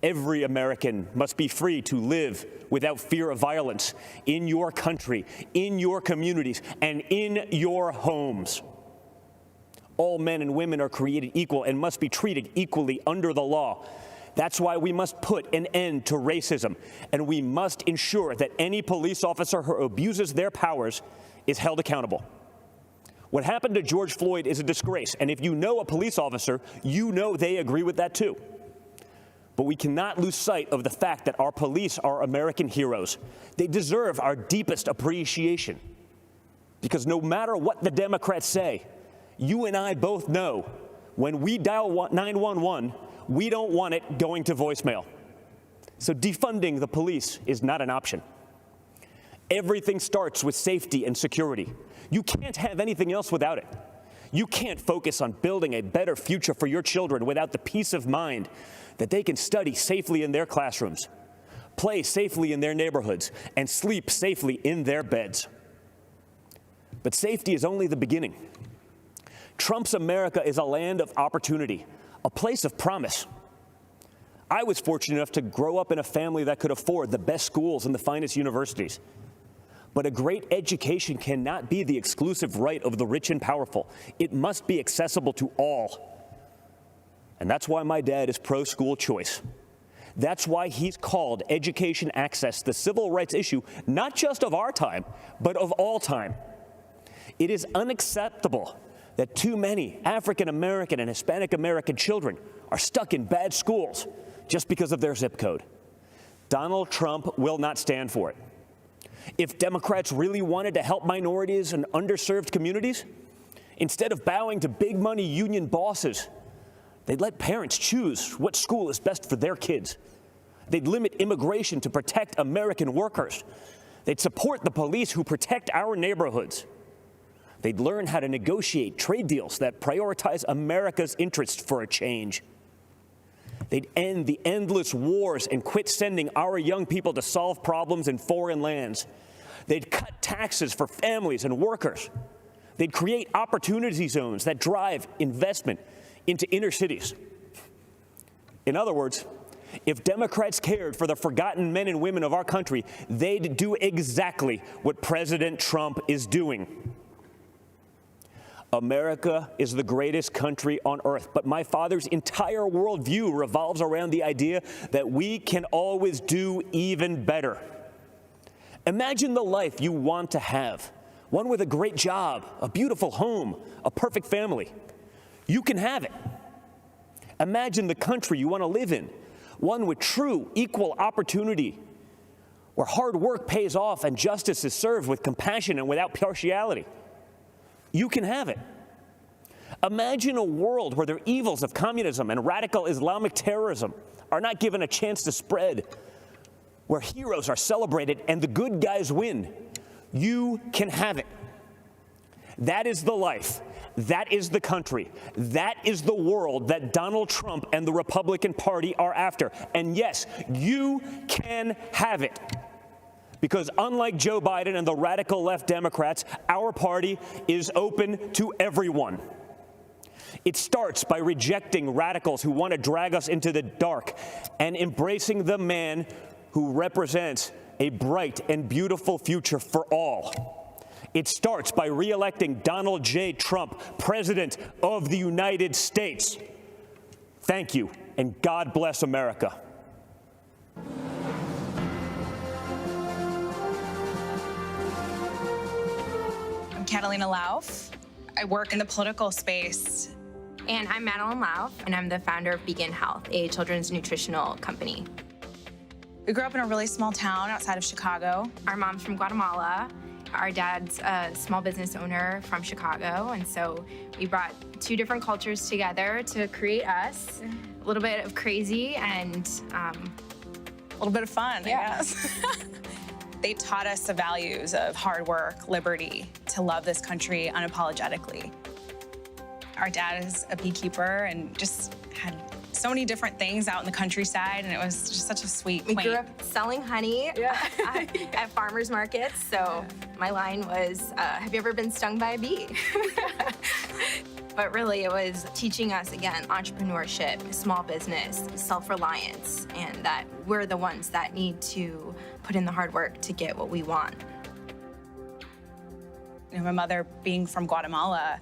Every American must be free to live without fear of violence in your country, in your communities, and in your homes. All men and women are created equal and must be treated equally under the law. That's why we must put an end to racism, and we must ensure that any police officer who abuses their powers is held accountable. What happened to George Floyd is a disgrace, and if you know a police officer, you know they agree with that too. But we cannot lose sight of the fact that our police are American heroes. They deserve our deepest appreciation. Because no matter what the Democrats say, you and I both know when we dial 911, we don't want it going to voicemail. So defunding the police is not an option. Everything starts with safety and security. You can't have anything else without it. You can't focus on building a better future for your children without the peace of mind that they can study safely in their classrooms, play safely in their neighborhoods, and sleep safely in their beds. But safety is only the beginning. Trump's America is a land of opportunity, a place of promise. I was fortunate enough to grow up in a family that could afford the best schools and the finest universities. But a great education cannot be the exclusive right of the rich and powerful. It must be accessible to all. And that's why my dad is pro-school choice. That's why he's called education access the civil rights issue, not just of our time, but of all time. It is unacceptable that too many African American and Hispanic American children are stuck in bad schools just because of their zip code. Donald Trump will not stand for it. If Democrats really wanted to help minorities and underserved communities, instead of bowing to big money union bosses, they'd let parents choose what school is best for their kids. They'd limit immigration to protect American workers. They'd support the police who protect our neighborhoods. They'd learn how to negotiate trade deals that prioritize America's interests for a change. They'd end the endless wars and quit sending our young people to solve problems in foreign lands. They'd cut taxes for families and workers. They'd create opportunity zones that drive investment into inner cities. In other words, if Democrats cared for the forgotten men and women of our country, they'd do exactly what President Trump is doing. America is the greatest country on earth, but my father's entire worldview revolves around the idea that we can always do even better. Imagine the life you want to have, one with a great job, a beautiful home, a perfect family. You can have it. Imagine the country you want to live in, one with true equal opportunity, where hard work pays off and justice is served with compassion and without partiality. You can have it. Imagine a world where the evils of communism and radical Islamic terrorism are not given a chance to spread, where heroes are celebrated and the good guys win. You can have it. That is the life. That is the country. That is the world that Donald Trump and the Republican Party are after. And yes, you can have it. Because unlike Joe Biden and the radical left Democrats, our party is open to everyone. It starts by rejecting radicals who want to drag us into the dark and embracing the man who represents a bright and beautiful future for all. It starts by re-electing Donald J. Trump, President of the United States. Thank you, and God bless America. I'm Catalina Lauf. I work in the political space. And I'm Madeline Lauf, and I'm the founder of Begin Health, a children's nutritional company. We grew up in a really small town outside of Chicago. Our mom's from Guatemala. Our dad's a small business owner from Chicago, and so we brought two different cultures together to create us. A little bit of crazy and a little bit of fun, I guess. They taught us the values of hard work, liberty, to love this country unapologetically. Our dad is a beekeeper and just had so many different things out in the countryside, and it was just such a sweet, We grew up selling honey at farmers markets, so my line was, have you ever been stung by a bee? But really, it was teaching us, again, entrepreneurship, small business, self-reliance, and that we're the ones that need to put in the hard work to get what we want. You know, my mother being from Guatemala,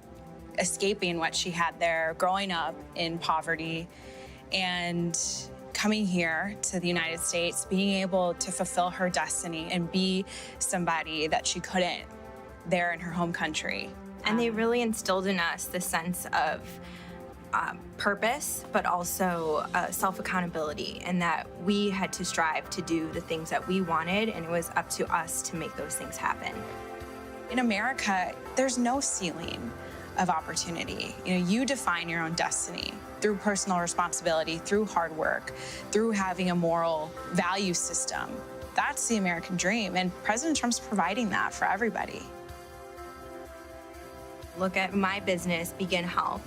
escaping what she had there, growing up in poverty, and coming here to the United States, being able to fulfill her destiny and be somebody that she couldn't there in her home country. And they really instilled in us the sense of purpose, but also self-accountability, and that we had to strive to do the things that we wanted, and it was up to us to make those things happen. In America, there's no ceiling of opportunity. You know, you define your own destiny through personal responsibility, through hard work, through having a moral value system. That's the American dream, and President Trump's providing that for everybody. Look at my business, Begin Health.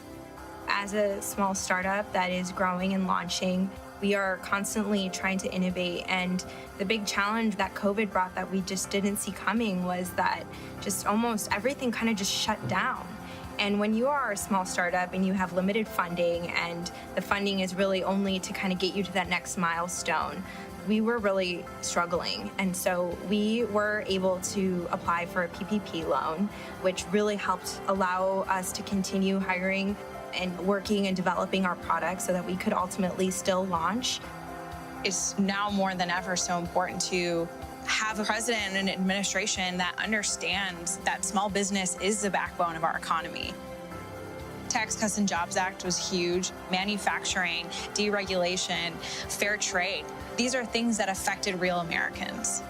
As a small startup that is growing and launching, we are constantly trying to innovate, and the big challenge that COVID brought that we just didn't see coming was that just almost everything kind of just shut down. And when you are a small startup and you have limited funding, and the funding is really only to kind of get you to that next milestone, we were really struggling. And so we were able to apply for a PPP loan, which really helped allow us to continue hiring and working and developing our products so that we could ultimately still launch. It's now more than ever so important to have a president and an administration that understands that small business is the backbone of our economy. Tax Cuts and Jobs Act was huge. Manufacturing, deregulation, fair trade. These are things that affected real Americans.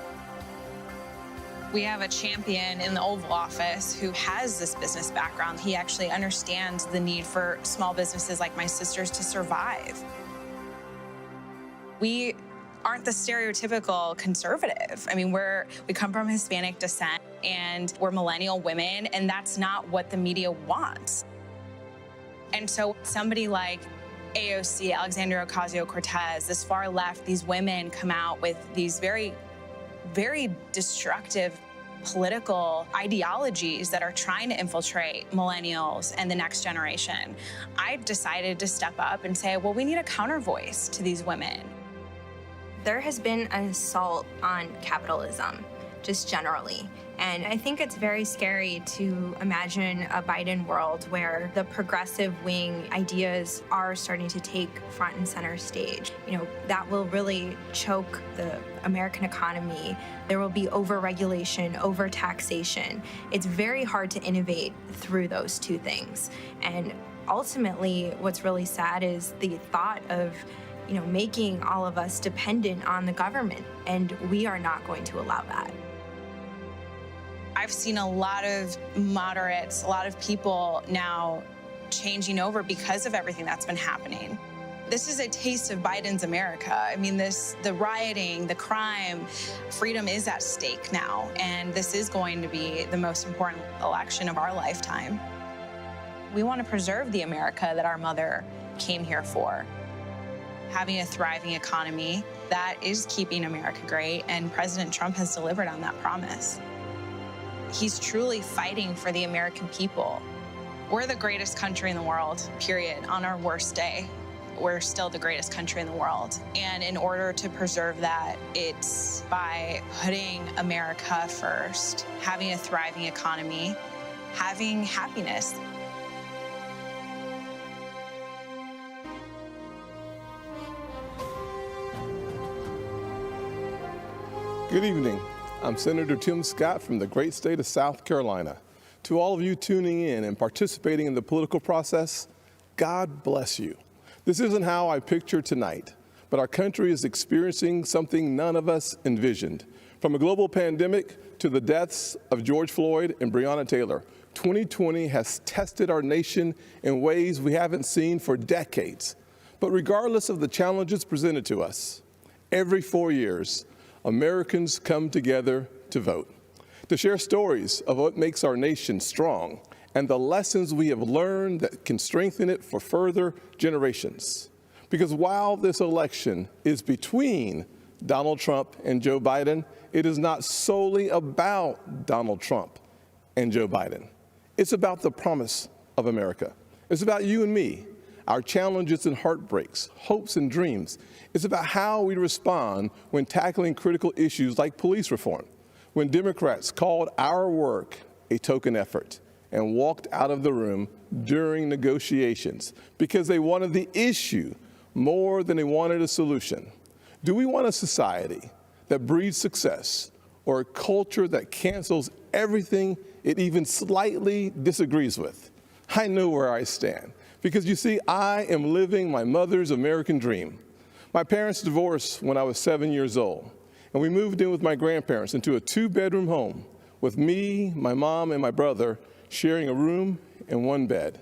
We have a champion in the Oval Office who has this business background. He actually understands the need for small businesses like my sisters to survive. We aren't the stereotypical conservative. I mean, we come from Hispanic descent, and we're millennial women, and that's not what the media wants. And so somebody like AOC, Alexandria Ocasio-Cortez, this far left, these women come out with these very, very destructive political ideologies that are trying to infiltrate millennials and the next generation. I decided to step up and say, well, we need a counter voice to these women. There has been an assault on capitalism, just generally. And I think it's very scary to imagine a Biden world where the progressive wing ideas are starting to take front and center stage. You know, that will really choke the American economy. There will be over-regulation, over-taxation. It's very hard to innovate through those two things. And ultimately, what's really sad is the thought of, you know, making all of us dependent on the government, and we are not going to allow that. I've seen a lot of moderates, a lot of people now changing over because of everything that's been happening. This is a taste of Biden's America. I mean, the rioting, the crime, freedom is at stake now, and this is going to be the most important election of our lifetime. We want to preserve the America that our mother came here for. Having a thriving economy, that is keeping America great, and President Trump has delivered on that promise. He's truly fighting for the American people. We're the greatest country in the world, period. On our worst day, we're still the greatest country in the world. And in order to preserve that, it's by putting America first, having a thriving economy, having happiness. Good evening. I'm Senator Tim Scott from the great state of South Carolina. To all of you tuning in and participating in the political process, God bless you. This isn't how I pictured tonight, but our country is experiencing something none of us envisioned. From a global pandemic to the deaths of George Floyd and Breonna Taylor, 2020 has tested our nation in ways we haven't seen for decades. But regardless of the challenges presented to us, every 4 years, Americans come together to vote, to share stories of what makes our nation strong and the lessons we have learned that can strengthen it for further generations. Because while this election is between Donald Trump and Joe Biden, it is not solely about Donald Trump and Joe Biden. It's about the promise of America. It's about you and me, our challenges and heartbreaks, hopes and dreams. It's about how we respond when tackling critical issues like police reform, when Democrats called our work a token effort and walked out of the room during negotiations because they wanted the issue more than they wanted a solution. Do we want a society that breeds success or a culture that cancels everything it even slightly disagrees with? I know where I stand. Because you see, I am living my mother's American dream. My parents divorced when I was 7 years old, and we moved in with my grandparents into a 2-bedroom home with me, my mom, and my brother sharing a room and one bed.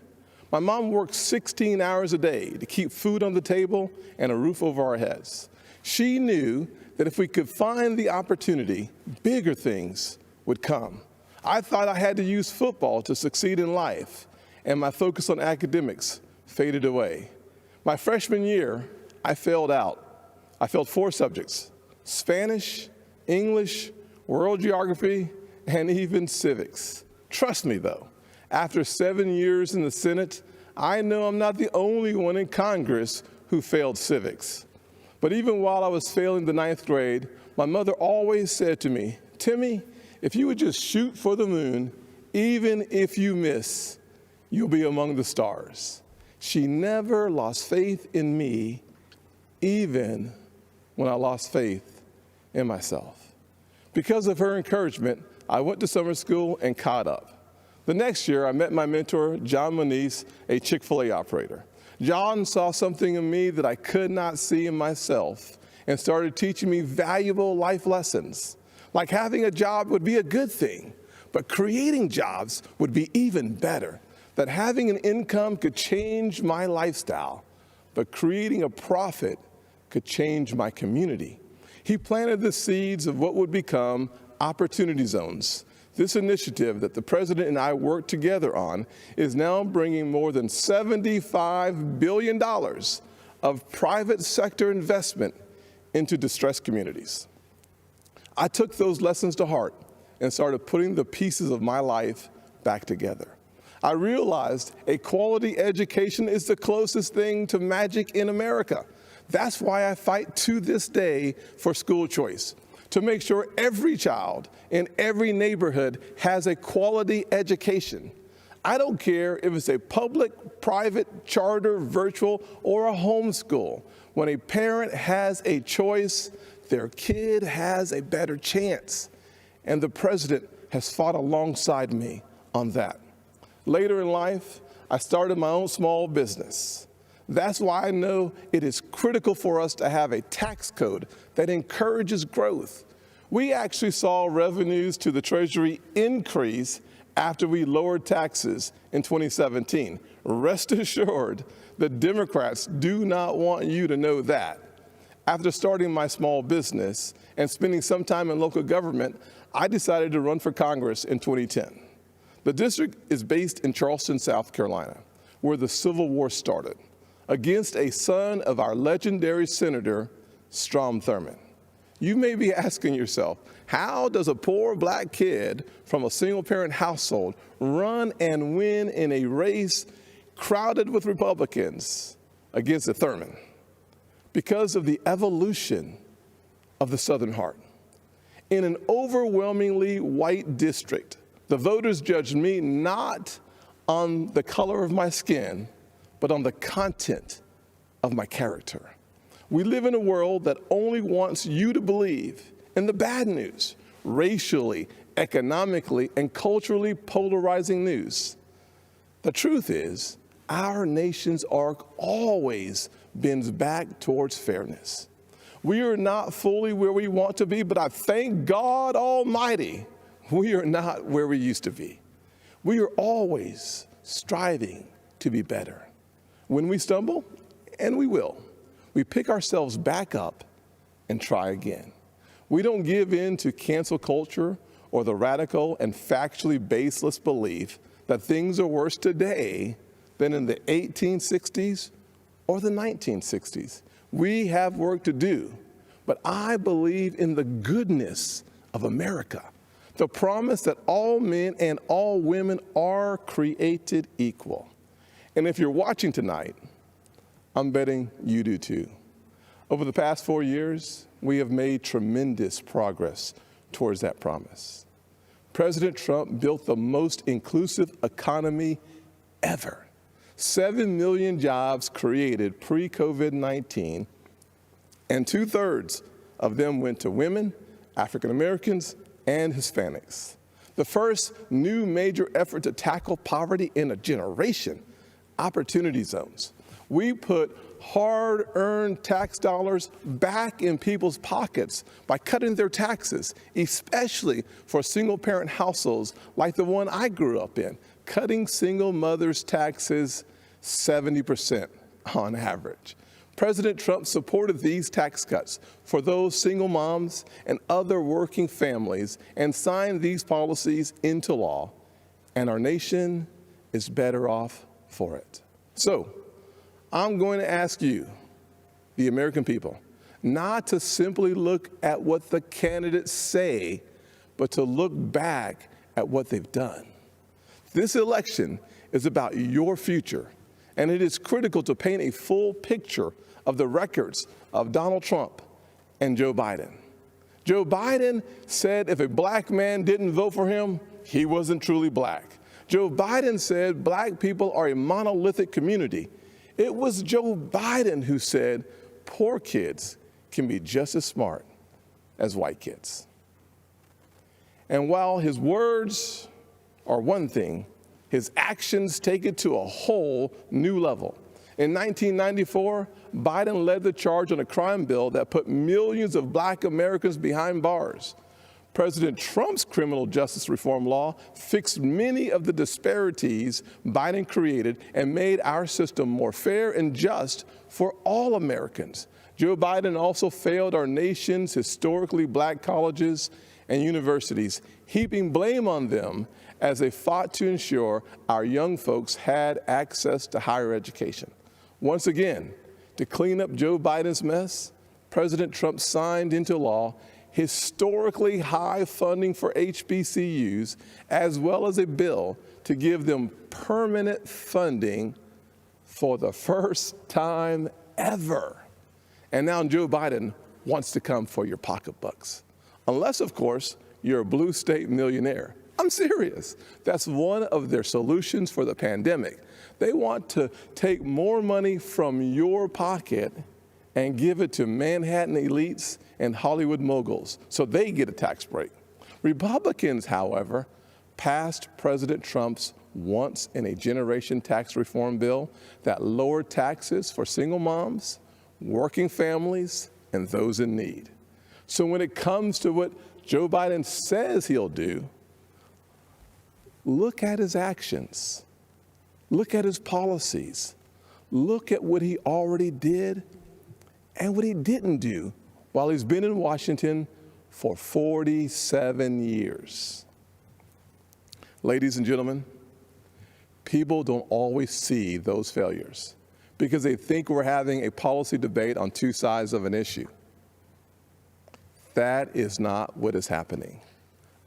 My mom worked 16 hours a day to keep food on the table and a roof over our heads. She knew that if we could find the opportunity, bigger things would come. I thought I had to use football to succeed in life, and my focus on academics faded away. My freshman year, I failed out. I failed 4 subjects: Spanish, English, world geography, and even civics. Trust me though, after 7 years in the Senate, I know I'm not the only one in Congress who failed civics. But even while I was failing the 9th grade, my mother always said to me, "Timmy, if you would just shoot for the moon, even if you miss, you'll be among the stars." She never lost faith in me, even when I lost faith in myself. Because of her encouragement, I went to summer school and caught up. The next year, I met my mentor, John Moniz, a Chick-fil-A operator. John saw something in me that I could not see in myself and started teaching me valuable life lessons. Like having a job would be a good thing, but creating jobs would be even better. That having an income could change my lifestyle, but creating a profit could change my community. He planted the seeds of what would become Opportunity Zones. This initiative that the president and I worked together on is now bringing more than $75 billion of private sector investment into distressed communities. I took those lessons to heart and started putting the pieces of my life back together. I realized a quality education is the closest thing to magic in America. That's why I fight to this day for school choice. to make sure every child in every neighborhood has a quality education. I don't care if it's a public, private, charter, virtual, or a homeschool. When a parent has a choice, their kid has a better chance. And the president has fought alongside me on that. Later in life, I started my own small business. That's why I know it is critical for us to have a tax code that encourages growth. We actually saw revenues to the Treasury increase after we lowered taxes in 2017. Rest assured, the Democrats do not want you to know that. After starting my small business and spending some time in local government, I decided to run for Congress in 2010. The district is based in Charleston, South Carolina, where the Civil War started, against a son of our legendary Senator, Strom Thurmond. You may be asking yourself, how does a poor black kid from a single-parent household run and win in a race crowded with Republicans against a Thurmond? Because of the evolution of the Southern Heart. In an overwhelmingly white district, the voters judged me not on the color of my skin, but on the content of my character. We live in a world that only wants you to believe in the bad news, racially, economically, and culturally polarizing news. The truth is, our nation's arc always bends back towards fairness. We are not fully where we want to be, but I thank God Almighty, we are not where we used to be. We are always striving to be better. When we stumble, and we will, we pick ourselves back up and try again. We don't give in to cancel culture or the radical and factually baseless belief that things are worse today than in the 1860s or the 1960s. We have work to do, but I believe in the goodness of America, the promise that all men and all women are created equal. And if you're watching tonight, I'm betting you do too. Over the past 4 years, we have made tremendous progress towards that promise. President Trump built the most inclusive economy ever. 7 million jobs created pre-COVID-19, and 2/3 of them went to women, African Americans, and Hispanics. The first new major effort to tackle poverty in a generation, opportunity zones. We put hard-earned tax dollars back in people's pockets by cutting their taxes, especially for single-parent households like the one I grew up in, cutting single mothers' taxes 70% on average. President Trump supported these tax cuts for those single moms and other working families and signed these policies into law, and our nation is better off for it. So, I'm going to ask you, the American people, not to simply look at what the candidates say, but to look back at what they've done. This election is about your future, and it is critical to paint a full picture of the records of Donald Trump and Joe Biden. Joe Biden said if a black man didn't vote for him, he wasn't truly black. Joe Biden said black people are a monolithic community. It was Joe Biden who said poor kids can be just as smart as white kids. And while his words are one thing, his actions take it to a whole new level. In 1994, Biden led the charge on a crime bill that put millions of black Americans behind bars. President Trump's criminal justice reform law fixed many of the disparities Biden created and made our system more fair and just for all Americans. Joe Biden also failed our nation's historically black colleges and universities, heaping blame on them as they fought to ensure our young folks had access to higher education. Once again, to clean up Joe Biden's mess, President Trump signed into law historically high funding for HBCUs, as well as a bill to give them permanent funding for the first time ever. And now Joe Biden wants to come for your pocketbooks. Unless, of course, you're a blue state millionaire. I'm serious. That's one of their solutions for the pandemic. They want to take more money from your pocket and give it to Manhattan elites and Hollywood moguls so they get a tax break. Republicans, however, passed President Trump's once-in-a-generation tax reform bill that lowered taxes for single moms, working families, and those in need. So when it comes to what Joe Biden says he'll do, look at his actions. Look at his policies. Look at what he already did and what he didn't do while he's been in Washington for 47 years. Ladies and gentlemen, people don't always see those failures because they think we're having a policy debate on two sides of an issue. That is not what is happening.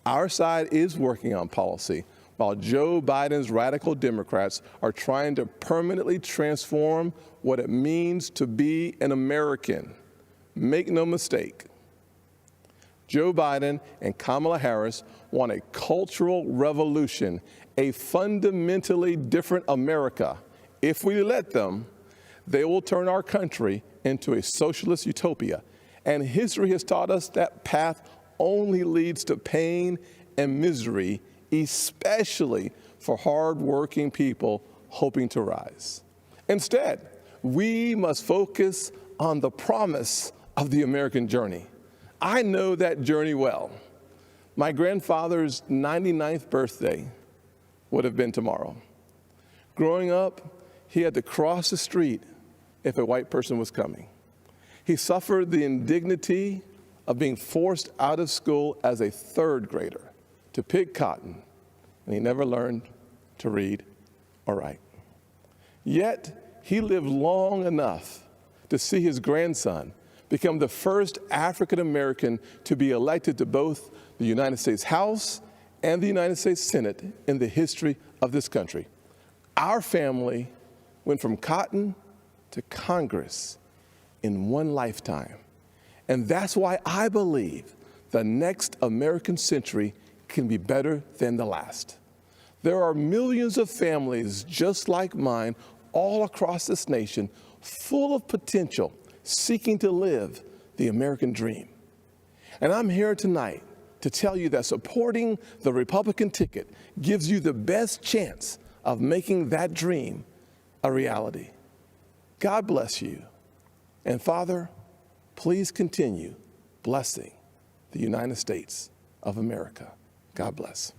Our side is working on policy, while Joe Biden's radical Democrats are trying to permanently transform what it means to be an American. Make no mistake, Joe Biden and Kamala Harris want a cultural revolution, a fundamentally different America. If we let them, they will turn our country into a socialist utopia. And history has taught us that path only leads to pain and misery, especially for hardworking people hoping to rise. Instead, we must focus on the promise of the American journey. I know that journey well. My grandfather's 99th birthday would have been tomorrow. Growing up, he had to cross the street if a white person was coming. He suffered the indignity of being forced out of school as a third grader to pick cotton, and he never learned to read or write. Yet, he lived long enough to see his grandson become the first African American to be elected to both the United States House and the United States Senate in the history of this country. Our family went from cotton to Congress in one lifetime. And that's why I believe the next American century can be better than the last. There are millions of families just like mine all across this nation, full of potential, seeking to live the American dream. And I'm here tonight to tell you that supporting the Republican ticket gives you the best chance of making that dream a reality. God bless you. And Father, please continue blessing the United States of America. God bless.